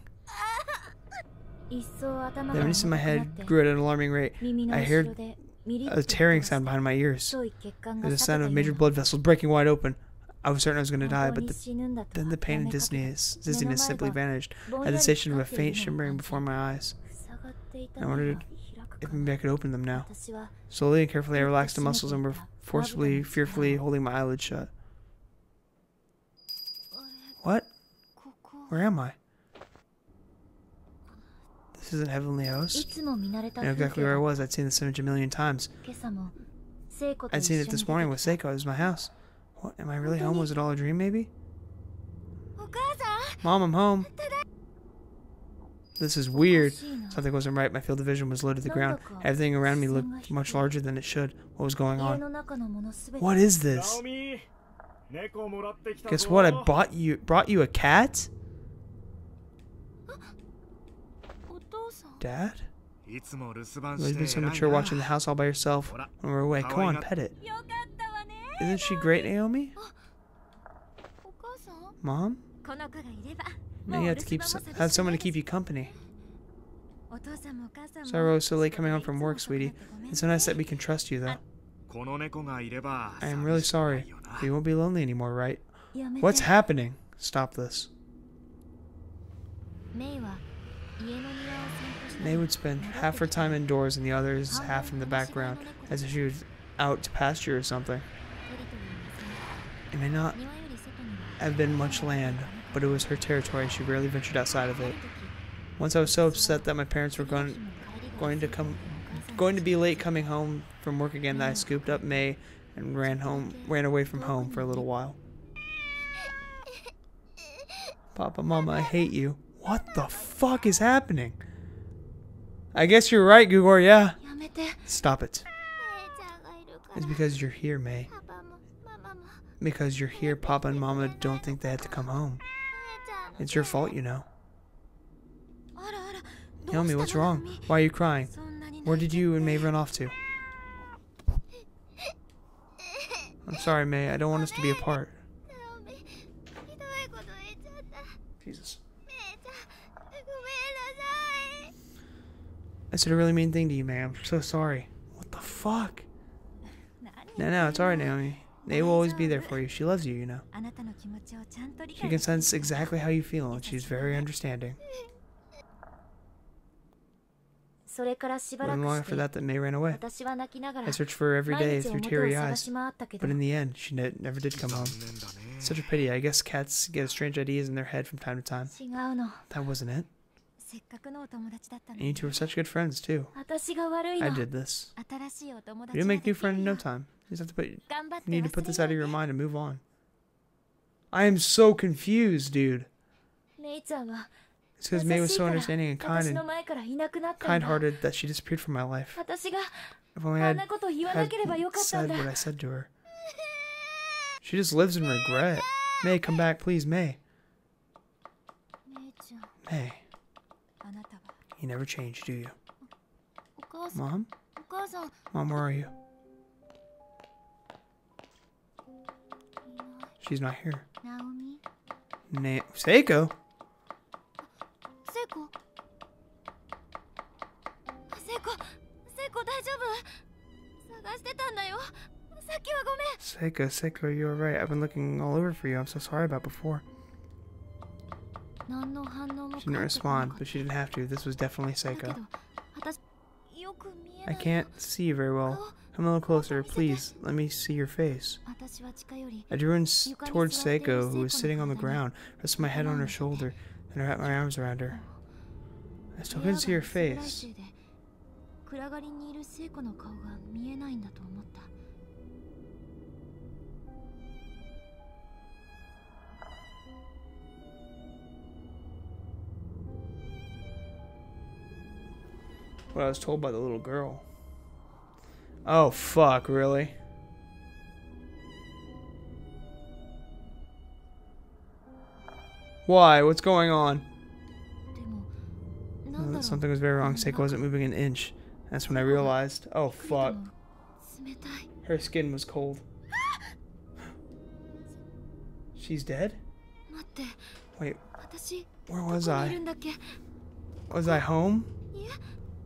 一層頭 The が evidence in my 重くなっ head て grew at an alarming rate. 耳の I 後 heard ろでミリッ a と tearing 音が sound behind my ears. 太い血管が There's a 裂けた sound よ of うな major blood vessels breaking wide open. I was certain I was going to 本 die, 当 but に死ぬんだと then the pain and 諦めかけて dizziness simply vanished. I had the sensation of a faint shimmering before my eyes. 塞がっていた I 目 wondered が開く if か maybe I could open them now. 私は Slowly and carefully, I relaxed the muscles and were forcefully, fearfully holding my eyelids shut. What? ここ Where am I? This isn't Heavenly い Host. つも見慣れた I know 風 exactly 景 where I が was. I'd seen this image a million times. 今朝も聖子と I'd 一緒 seen に it 出 this て morning き with た Seiko. It was my house. What? Am I really home? Was it all a dream, maybe? お母さ Mom, I'm home. This is weird. んおかしいな Something wasn't right. My field of vision was low to the ground. Everything around me looked much larger than it should. What was going 家 on? の中のものすべて What is this? Guess what? I brought you a cat? お父さん Dad? いつも留守番 You've して been so 偉い mature な watching the house all by yourself when we're away. Come on, pet it. よかったわね Isn't she great, Naomi? お母さん Mom? この子がいれば Now you have to have someone to keep you company. お父さんもお母さんも Sorry I was so late coming home from work, sweetie. It's so nice that we can trust you, though. この猫がいれば I am really 寂しくな sorry. いよな But you won't be lonely anymore, right? やめて What's happening? Stop this. メイは家の庭を散歩した May would spend half her time indoors and the others half in the background, as if she was out to pasture or something. テリトリーの It may not 庭より外には have been much land, but it was her territory. She rarely ventured outside of it. Once I was so upset that my parents were going to be late coming home from work again that I scooped up May and ran away from home for a little while. Papa, Mama, I hate you. What the fuck is happening? I guess you're right, Gugor, yeah. やめて Stop it. 姉ちゃんがいるか It's ら because you're here, May. パパもママも Because you're here, Papa and Mama don't think they had to come home. 姉ちゃんの It's your fault, you know. あらあらど Tell う me, した what's の wrong? ナミ Why are you crying? そんなに Where 泣い did て you and May run off to? I'm sorry, May. I don't want us to be apart. ナオミひどいこと言っちゃった Jesus. 姉ちゃんごめんなさい I said a really mean thing to you, May. I'm so sorry. What the fuck? 何 No, it's alright, Naomi. May will always be there for you. She loves you, you know. あなたの気持ちをちゃんと理 She 解 can sense exactly how you feel, and she's very understanding. それからしば It ら wasn't く long し after て that May ran away. 私は泣きながら I searched for her every 毎 day 日 through 表を teary 探 eyes, し回ったけど but in the end, she never did come home. Such a pity. I guess cats get strange ideas in their head from time to time. 違うの That wasn't it. せっかくのお友達だったの And you に two were such good friends, too. 私が悪い I の did this. 新しいお友 You 達 didn't が make で new きる friend in no よ time. You just have to put. 頑張って You need to put 忘 this out れ of よ your mind and move on. I am so confused, dude. メイちゃんは It's because 優 May し was い so から understanding and 私 kind の and 前からいなくなったんだ kind-hearted that she disappeared from my life. 私が If only あ I んなことを言わな had ければよかったん said だ what I said to her. She just lives in regret. May, come back, please, May. メイちゃん May, あなたは you never change, do you? お母さん Mom? お母さん Mom, where are you? いない She's not here. ナオミ Seiko? 聖子聖子聖子大丈夫探してたんだよさっきはごめん Seiko, you were right. I've been looking all over for you. I'm so sorry about before. 何の反応も She didn't 返ってこな respond, かっ but she didn't have to. This was definitely ただけ Seiko. ど私よく見えな I い can't see you very well. Come a little closer, please. Let me see your face. 私は近寄り I drew in towards Seiko, who was sitting on the ground, rested my head on her shoulder, and I wrapped my arms around her. I still 部屋 couldn't が see her 薄暗い face. せいで暗がりにいる聖子の顔が見えないんだと思った What I was told by the little girl. Oh, fuck, really? Why? What's going on? でもなんだろう Something was very wrong. Seiko wasn't moving an inch. That's when I realized. Oh, びっくりだ fuck. もん冷たい Her skin was cold. She's dead? 待って Wait, 私 where ど was こにいる I? んだっけ Was I home? いや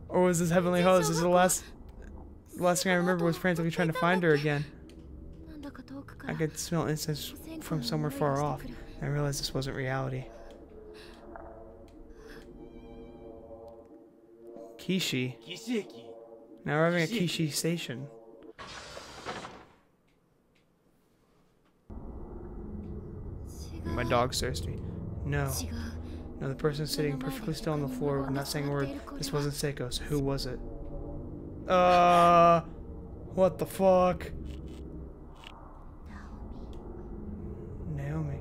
Or was this Heavenly Hell? This is the last thing I remember was frantically trying to find her again. なんだか遠くか I ら could smell incense from somewhere far off. I realized this wasn't reality. Kishi. Now we're arriving at Kishi Station. My dog's thirsty. No. 違う No, the person sitting perfectly still on the floor, not saying a word. This wasn't Seiko, so who was it? What the fuck? Naomi.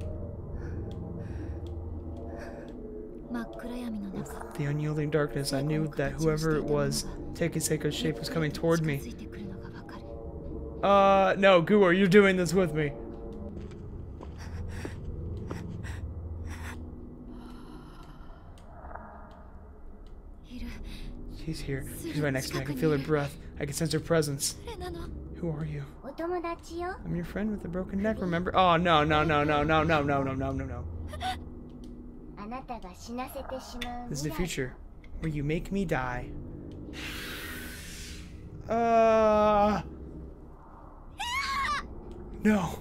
真っ暗闇の中 The unyielding darkness, I knew that whoever it was taking Seiko's shape was coming toward 近 me. づいてくるのがわかる No, Guar, you're doing this with me. She's here. She's right next to me. I can feel her breath. I can sense her presence. 誰なの Who are you? お友達よ I'm your friend with the broken neck, remember? Oh, no, no, no, no, no, no, no, no, no, no, no. あなたが死なせてしまう This is the 未来 future, where you make me die. No.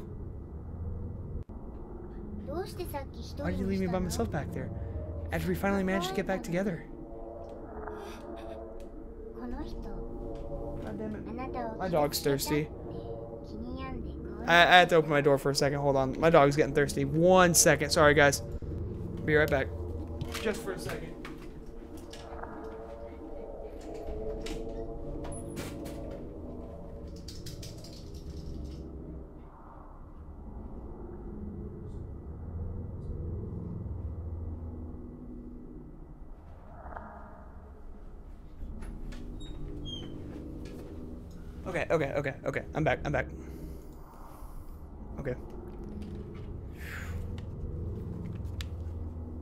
どうしてさっき一人 Why did you に leave し me た by の myself back there? After we finally managed to get back together. この人 God damn it. あなたを My dog's 傷つけ thirsty. たって気に病んでこう I had to open my door for a second. Hold on. My dog's getting thirsty. 1 second. Sorry, guys. Be right back. Just for a second. Okay. I'm back. Okay.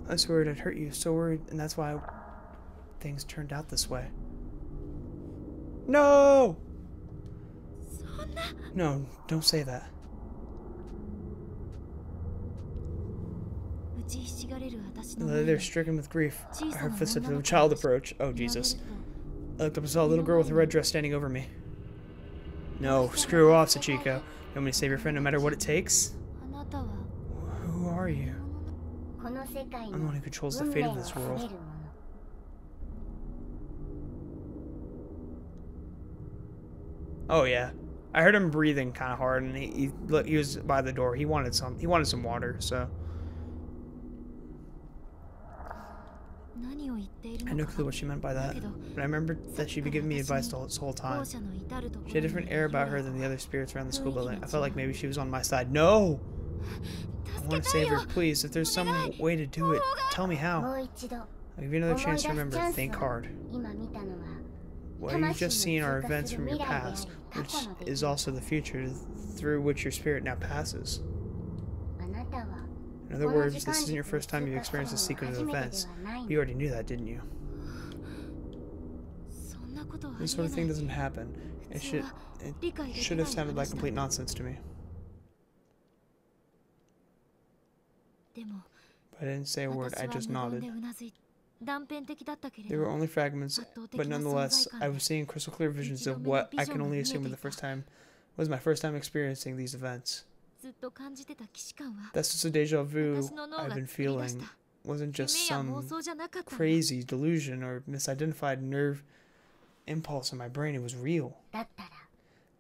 I was worried I'd hurt you. So worried, and that's why things turned out this way. No! そんな No, don't say that. 打ちひしがれる私の They're stricken with grief. I heard footsteps of a 小さな女の子 child approach. Oh, 見上げる Jesus. と I looked up and saw a little girl with a red dress standing over me. No, screw off, Sachiko. want me to save your friend no matter what it takes? あなたは Who are you? この世界 I'm the の one who controls the 運 fate 命 of を this 決め world. るもの Oh yeah, I heard him breathing kind of hard, and he was by the door. He wanted some water, so 何を言っている I had no の clue か what she meant by that. だけど But I remembered that she'd been giving me advice this whole 校 time. 舎の至るとこ She had a ろ different に air about her than the other spirits around the school building. I felt like maybe she was on my side. No! I want to save her, please. If there's some way to do it, tell me も how. う一度 I'll give you another 思い chance 出す to チ remember. ャンス Think を hard. 今見たのは What you've just seen are 魂の events 通過す from る your 未来であり past, 過 which 去の出来 is also the future through which your spirit now passes. あなたは In other words, this isn't your first time you've experienced the sequence of events. You already knew that, didn't you? そんなことはあ This り sort え of な thing い doesn't happen. It 普通 should, は it 理解でき should ない have sounded like 話だ complete nonsense to me. でも But I didn't say a word, 私 I は just 無言 nodded. でうなずい断片的だったけれ They ど were only fragments, but nonetheless, I was seeing crystal clear visions of what I can only assume was my first time experiencing these events. ずっと感じてた既視感は That's just a deja vu 私の脳 I've が been 作り出し feeling. た Wasn't just 夢や妄 some 想じゃなかったんだ crazy delusion or misidentified nerve impulse in my brain. It was real. だったら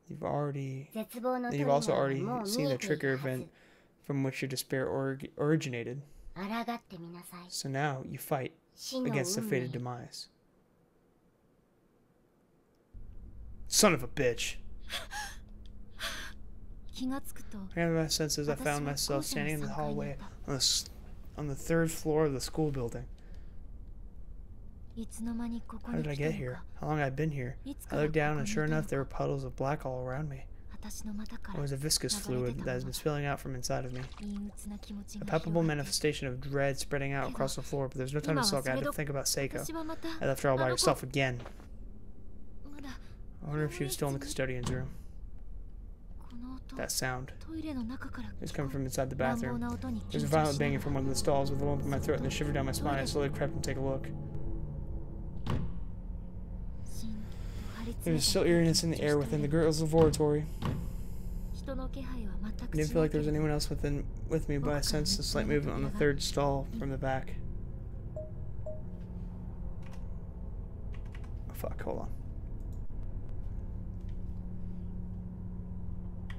You've already, 絶望のト you've リガー also は already もう見 seen え the てい trigger るは event ず from which your despair originated. 抗ってみなさい So now you fight 死の against the 運 fated 命 demise. Son of a bitch. 気がつくと I got my senses. I found myself standing in the hallway on the third floor of the school building. いつの間にここ How に did I 来た get の here? か How long I've been here? いつ I から looked こ down, こ and にい sure たの enough, there were か puddles of black all around me. 私の股か It ら was a viscous fluid that has been spilling out from inside of me. 陰鬱な気持ち A が palpable 広がって manifestation of dread spreading out across the floor, but there's no time to sulk. I had to think about Seiko. 私はまた I left her all by herself again. まだ I wonder if she was still in the custodian's room. この音 That sound トイレの中から was coming from inside the 乱暴 bathroom. な音に There was 緊 a 張 violent しな banging が from ら one of the stalls with a lump in my throat and a shiver down my spine. I slowly crept and take a look. シーンと張り There 詰 was め still た eeriness in the air within the girls' laboratory. 人の気配は全 I く didn't し feel な like け there was れば anyone else with me, but I sensed a slight movement on the third stall from the back. Oh, fuck, hold on.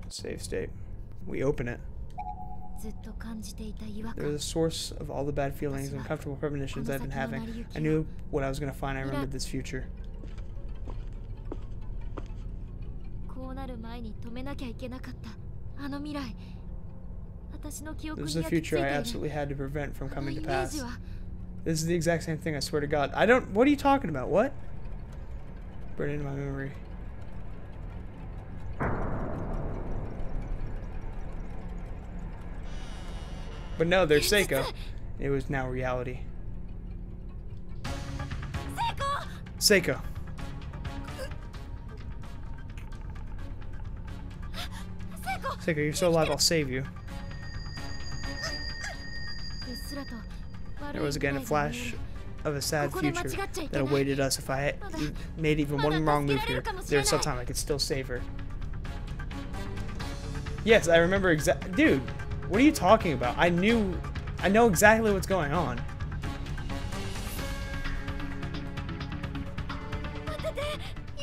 Save state. We open it. ずっと感じていた違和 There was 感 a source of all the bad feelings and uncomfortable premonitions I'd been having. I knew what I was going to find. I remembered this future. こうなる前に止めなきゃいけなかったあの未来私の記憶 This に is a 焼き付い future I ている absolutely had to prevent from あの coming イ to メージ pass. は This is the exact same thing, I swear to God. I don't... What are you talking about? What? Burn into my memory. But no, there's Seiko. It was now reality. Seiko! Seiko, you're still alive, I'll save you. うっすらと There 悪い was 未 again a 来が見え flash る of a sad ここで間違 future っちゃいけ that ない awaited us if I made even one wrong move here. There's still time, I could still save her. Yes, I remember Dude, what are you talking about? I know exactly what's going on.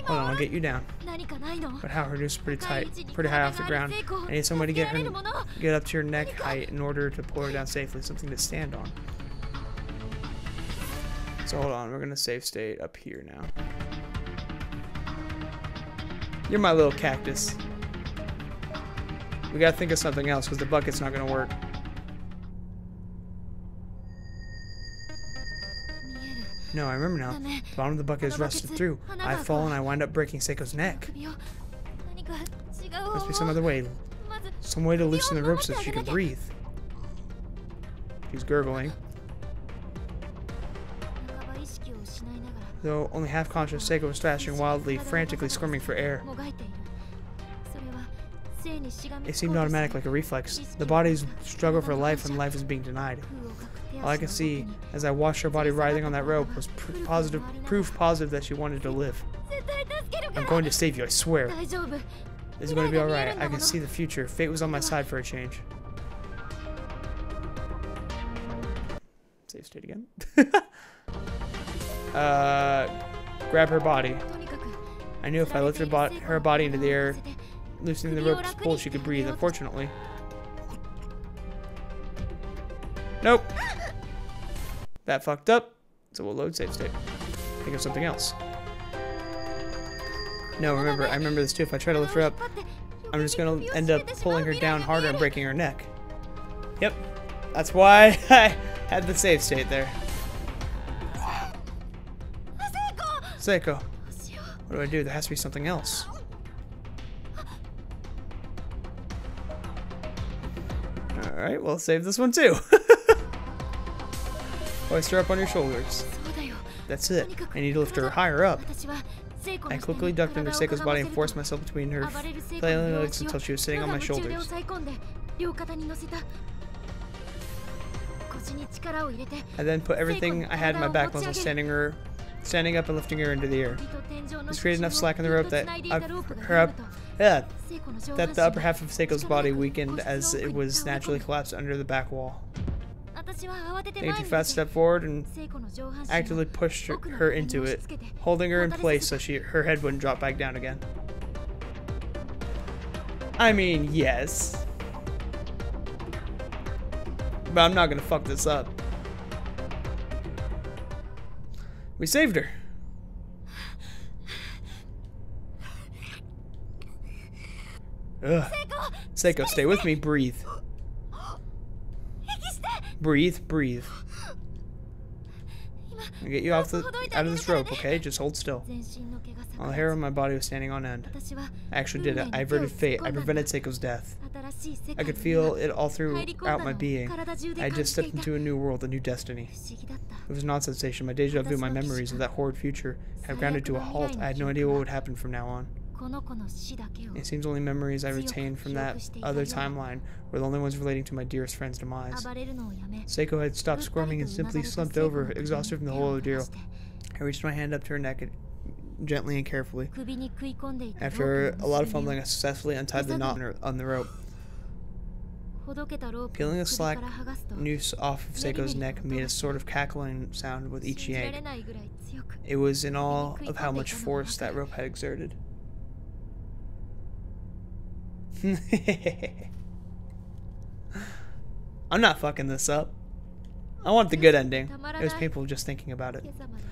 Hold on, I'll get you down. 何かないの But how her is pretty tight, pretty high off the ground. I need somebody to get up to your neck height in order to pull her down safely, something to stand on. So hold on, we're gonna save state up here now. You're my little cactus. We gotta think of something else because the bucket's not gonna work. 見える No, I remember now. The bottom of the bucket is rusted through. I fall and I wind up breaking Seiko's neck. 首を何か違う方 Must 法 be some other way. まず Some way to loosen the rope so she can breathe. She's gurgling. 半ば意識を失いながら Though only half conscious, Seiko was thrashing wildly, frantically squirming for air. もがいているそれは生にしがみ It つこ seemed うと automatic, する like a reflex. The body's struggle for life when life is being denied. 空をかく手 All I 足 could の see 動きに as I watched her body writhing on that rope was proof positive that she wanted to live. 絶対助けるか I'm ら going to save you, I swear. 大丈夫 It's going to be alright. I can see the future. Fate was on my side for a change. Save state again. Grab her body. とにかく I knew if I lifted her body into the air, loosening the rope's pull, she could breathe. Unfortunately. Nope. That fucked up. So we'll load save state. Think of something else. No, remember, I remember this too. If I try to lift her up, I'm just gonna end up pulling her down harder and breaking her neck. Yep. That's why I had the save state there. Seiko. What do I do? There has to be something else. Alright, well, save this one too. Hoist her up on your shoulders. そうだよ That's it. I need to lift her higher up. 私は聖子の I 下に quickly ducked under 体を Seiko's body か and が forced ませ myself between her 暴れる聖子の flailing 両 legs 足を until she was sitting on my 我が夢中で shoulders. 抑え込んで両肩に乗せた腰に力を入れて I then put everything I had in my back muscles, standing up and lifting her into the air. 首と天井の This created enough slack in the rope that つないでいたロープが her up, 緩むと yeah, 聖子の上半 that 身 the upper half of Seiko's が body weakened as it was naturally collapsed under the back wall. 私は慌てて Taking 前 two に fast 出て step forward and 聖子の上半身を actively pushed 奥の her 壁に into 押し it, 付けて holding her in もたれ place さ so せた her head wouldn't drop back down again. I mean, yes. But I'm not gonna fuck this up. We saved her. Ugh. Seiko, stay with me. Breathe. Breathe, breathe. I'll get you out of this rope, okay? Just hold still. 全身の毛が逆 All 立 the ち hair on my body was standing on end. 私は I actually did it. I averted fate. I prevented Seiko's death. 新しい世 I 界 could に feel it all 入り込ん throughout だ my のを being. 体中で I 感 just じて stepped いた into a new world, a new destiny. 不思議だった It was an odd sensation. My deja vu, my memories of that horrid future have grounded to a halt. I had no idea what would happen from now on. この子の死だけを It seems only memories I retain from that other timeline were the only ones relating to my dearest friend's demise. 暴れるのをやめ Seiko had stopped squirming and simply slumped over, exhausted from the whole ordeal. I reached my hand up to her neck gently and carefully. 首に食い込んでいたロー After プ a の lot of 結び目 fumbling, I successfully untied the knot on the rope. ほどけたロープ Peeling を the 首 slack から剥がすと noose off of Seiko's neck made a sort of cackling sound with 信 each じられ yank. ないぐらい強く It was in awe of how much force that rope had exerted. I'm not fucking this up. I want the good ending. It was painful just thinking about it. 今朝まで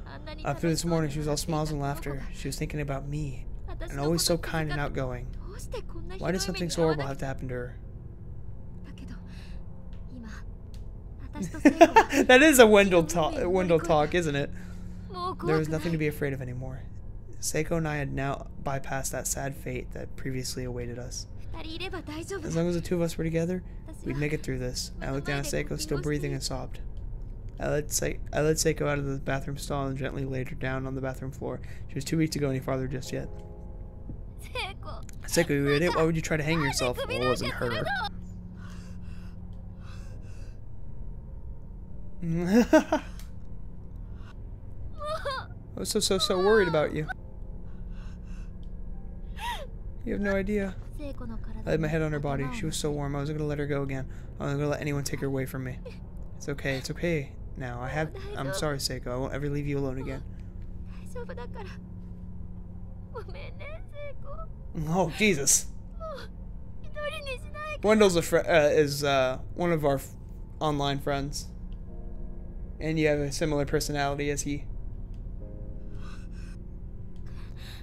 あんなに After this 楽しそう morning, に she was all 笑ってい smiles た and この子 laughter. が She was thinking about me, 私 and の always こ so と気 kind 遣 and って outgoing. どうしてこんなひど Why い did 目に something 遭 so わ horrible な have き to ゃ happen to her? だけど今私と聖子は That is a Wendell talk, isn't it? もう There 怖 was くない nothing to be afraid of anymore. Seiko and I had now bypassed that sad fate that previously awaited us. 二人いれば大丈夫 As だ long as the two of us were together, 私 we'd は make it through this. I looked down at Seiko, still breathing, and sobbed. I led Seiko out of the bathroom stall and gently laid her down on the bathroom floor. She was too weak to go any farther just yet. 聖子 Seiko, you idiot, why would you try to hang yourself? 首 Well, it なん wasn't かする her. の I was so worried about you. You have no idea. 聖子の I 体 laid my に head on her body. 頭を She was so warm. I wasn't gonna let her go again. I wasn't gonna let anyone take her away from me. It's okay. It's okay. Now I'm sorry, Seiko. I won't ever leave you alone again. 大丈夫だからごめんね聖子 Oh Jesus. 一人にしない Wendell's is one of our online friends, and you have a similar personality as he.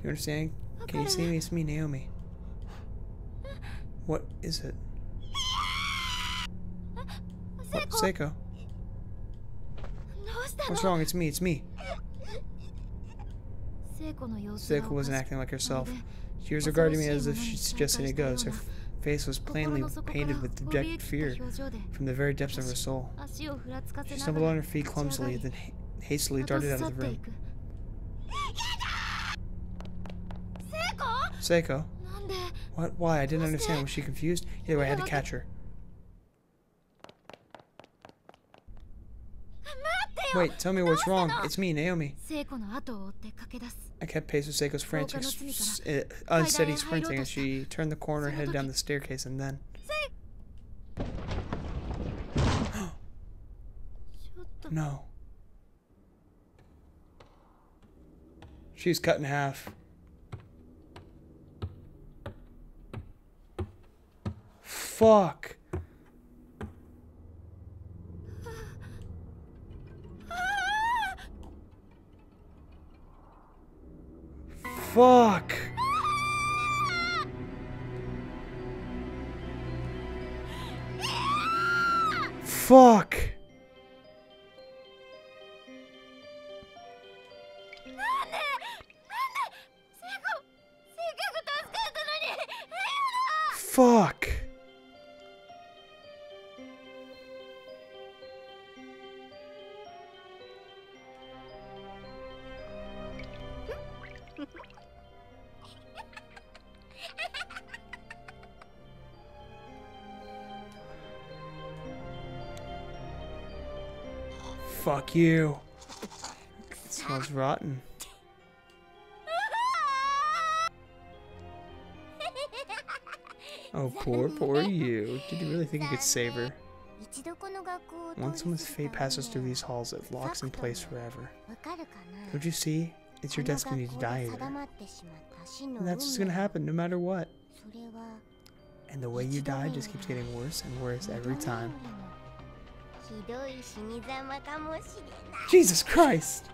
You understand? Can you see me? It's me, Naomi. What is it? What? 聖子 Seiko. どうしたの What's wrong? It's me. It's me. 聖子の様子が Seiko おかし wasn't く acting like herself. まるで She was regarding me as if she suggested it goes. Her face was plainly 心の底から painted with 怯え dejected きった fear 表情で from the very depths of her soul. 足をふらつかせ She な stumbled が on ら her feet 立ち上が clumsily, り then hastily 後ず darted さ out っ of the てい room. く Seiko? なんで What? Why? I didn't understand. Was she confused? Either way, I had to catch her. 待ってよ Wait, tell me what's wrong. It's me, Naomi. 聖子の後を追って駆け出す。 I kept pace with Seiko's frantic, unsteady sprinting as she turned the corner, headed down the staircase, and then... ちょっと No. She was cut in half. Fuck. Fuck. Fuck. Fuck. Fuck you. It smells rotten. Oh, poor you. Did you really think you could save her? 一度この学校を Once someone's fate passes through these halls, it locks in place forever. わかるかな Don't you see? It's your destiny to die この学校で here. 定まってしまった真の And 運 that's just 命 gonna happen no matter what. それは And the way you die just keeps getting worse and worse every time. ひどい死に様かもしれない Jesus Christ!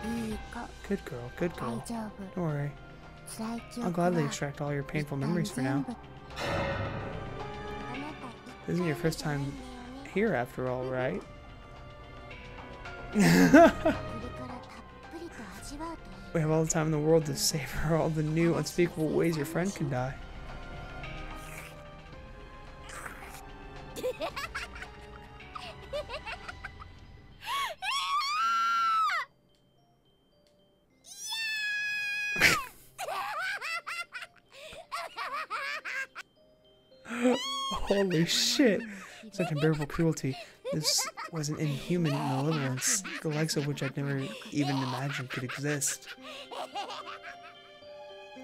いい子 Good girl, good 大 girl. 丈夫 Don't worry. 辛い記 I'll 憶は gladly extract all your painful 一旦 memories for 全 now. 部 This isn't your first time here after all, right? これからたっぷりと味わうといい We have all the time in the world to savor all the new, unspeakable ways your friend can die. Holy shit! Such unbearable cruelty. This was an inhuman malevolence, the likes of which I'd never even imagined could exist.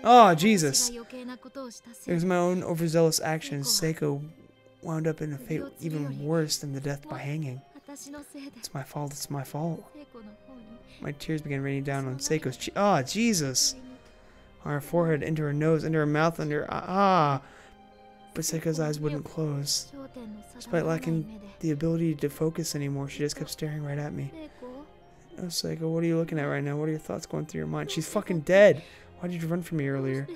Oh, Jesus! 余計なことをしたせ It い was my own overzealous actions. Seiko wound up in a fate even worse than the death by hanging. 私のせいで It's my fault, it's my fault. 聖子の方に My tears began raining down on Seiko's cheek. Ah, Jesus! On her forehead, into her nose, into her mouth, under her... But Seiko's eyes wouldn't close. 焦点の定 Despite まらない lacking 目で the ability to focus anymore, she just kept staring right at me. 聖子 Oh, Seiko, what are you looking at right now? What are your thoughts going through your mind? She's fucking dead! Why did you run from me earlier?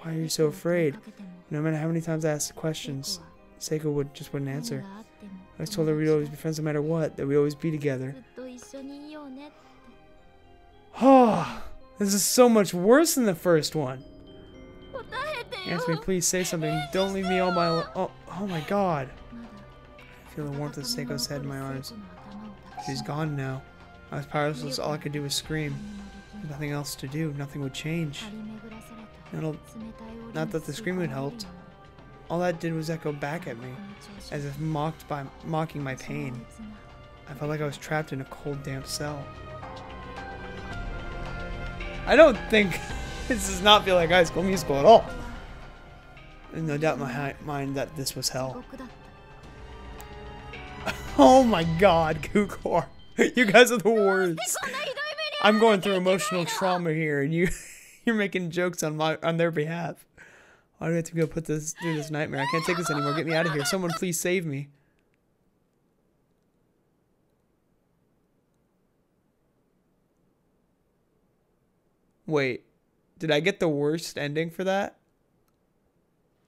Why are you so afraid? かけても No matter how many times I asked 聖子 questions, は Seiko just wouldn't 何 answer. があっても I was told that we'd always be friends no matter what, that we'd always be together. ずっと一緒にいようねって Oh, this is so much worse than the first one. 答えてよ Answer me, please say something. Don't leave me all my... Oh my god. まだ I feel the warmth of Seiko's head in my arms. 聖子の頭を抱き She's しめ gone now. I was powerless. All I could do was scream. 何もできない Nothing else to do. Nothing would change. 張り巡らされた It'll, 冷たい檻 not that the に scream had 吸い込まれる helped. ように all that did was echo back at me, この調子 as if mocking my その pain. 熱が I felt like I was trapped in a cold, damp cell. I don't think this does not feel like High School Musical at all. There's no doubt in my mind that this was 地 hell. 獄だった Oh my god, Kukor. You guys are the worst. I'm going through emotional trauma here, and you're making jokes on their behalf. Why do we have to go through this nightmare? I can't take this anymore. Get me out of here. Someone please save me. Wait, did I get the worst ending for that?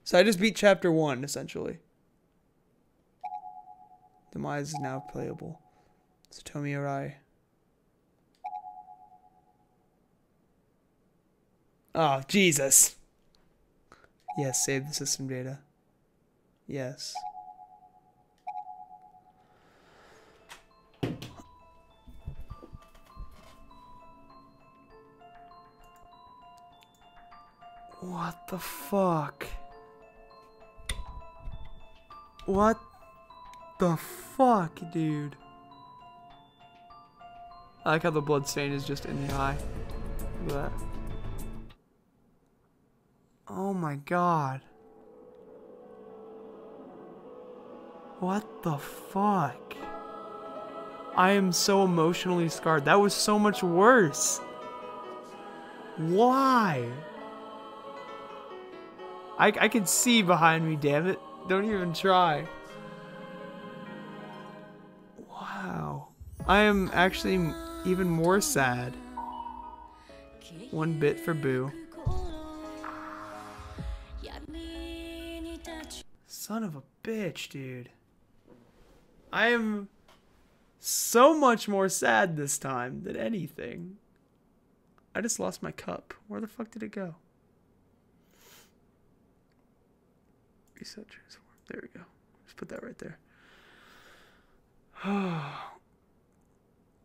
So I just beat chapter 1, essentially. Demise is now playable. Satomi Arai. Oh, Jesus. Yes, save the system data. Yes. What the fuck? What the fuck, dude? I like how the blood stain is just in the eye. Look at that. Oh my god. What the fuck? I am so emotionally scarred. That was so much worse. Why? I can see behind me, damn it. Don't even try. Wow. I am actually even more sad. One bit for Boo. Son of a bitch, dude. I am so much more sad this time than anything. I just lost my cup. Where the fuck did it go? Reset transform. There we go. Just put that right there.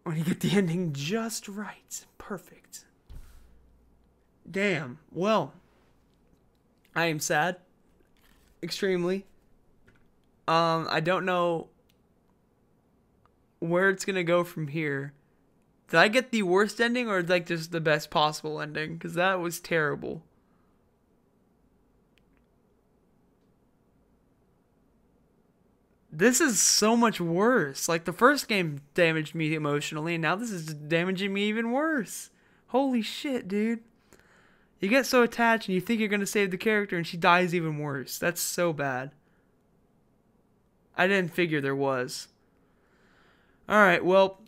When you get the ending just right. Perfect. Damn. Well, I am sad. Extremely. I don't know where it's gonna go from here. Did I get the worst ending or like just the best possible ending? Because that was terrible. This is so much worse. Like the first game damaged me emotionally, and now this is damaging me even worse. Holy shit, dude. You get so attached and you think you're gonna save the character and she dies even worse. That's so bad. I didn't figure there was. Alright, well,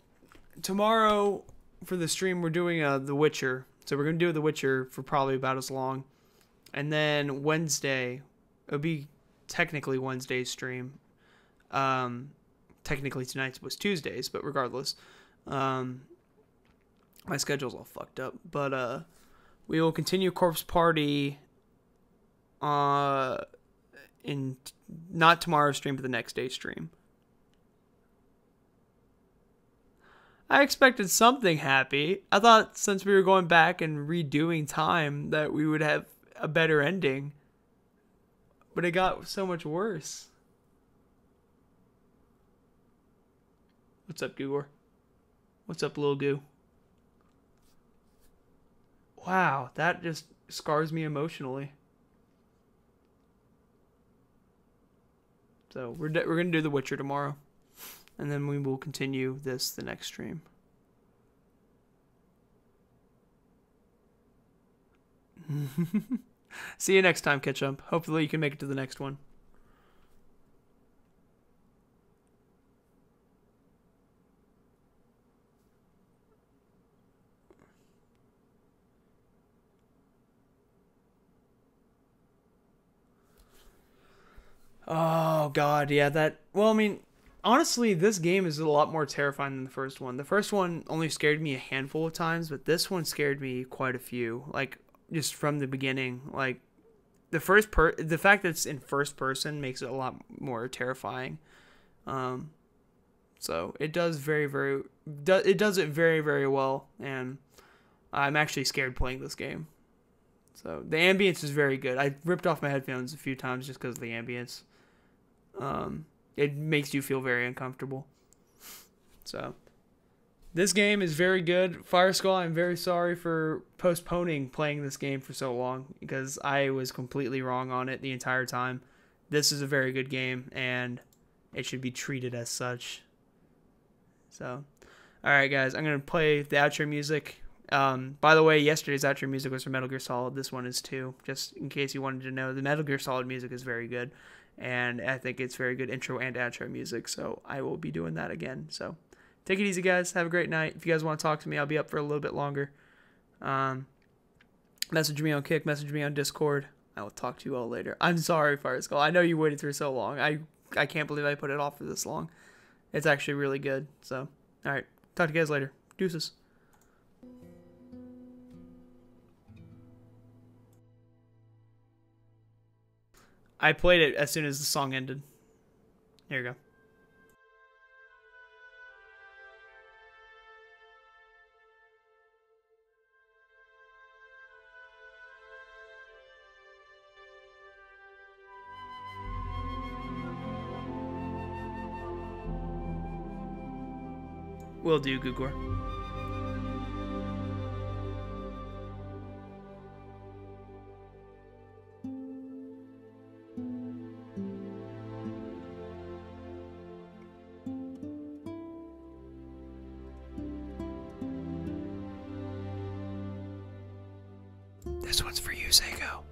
tomorrow for the stream we're doing The Witcher. So we're going to do The Witcher for probably about as long. And then Wednesday, it'll be technically Wednesday's stream. Technically tonight's was Tuesdays, but regardless. My schedule's all fucked up. But we will continue Corpse Party in not tomorrow's stream, but the next day's stream. I expected something happy. I thought since we were going back and redoing time that we would have a better ending. But it got so much worse. What's up, Googor? What's up, Lil Goo? Wow, that just scars me emotionally. So we're gonna do The Witcher tomorrow, and then we will continue this the next stream. See you next time, Ketchup. Hopefully you can make it to the next one. Oh god, yeah, that, well, I mean, honestly, this game is a lot more terrifying than the first one. The first one only scared me a handful of times, but this one scared me quite a few, like, just from the beginning. Like, the fact that it's in first person makes it a lot more terrifying. So it does it does it very, very well, and I'm actually scared playing this game. So the ambience is very good. I ripped off my headphones a few times just because of the ambience. It makes you feel very uncomfortable. So this game is very good. Fire Skull, I'm very sorry for postponing playing this game for so long, because I was completely wrong on it the entire time. This is a very good game, and it should be treated as such. So, alright guys, I'm going to play the outro music. By the way, yesterday's outro music was for Metal Gear Solid. This one is too, just in case you wanted to know. The Metal Gear Solid music is very good, and I think it's very good intro and outro music, so I will be doing that again. So take it easy, guys. Have a great night. If you guys want to talk to me, I'll be up for a little bit longer. Message me on Kick, message me on Discord. I will talk to you all later. I'm sorry, Fire Skull. I know you waited through so long. I can't believe I put it off for this long. It's actually really good. So, alright. Talk to you guys later. Deuces. I played it as soon as the song ended. Here you go. Will do, Googor. This one's for you, Seiko.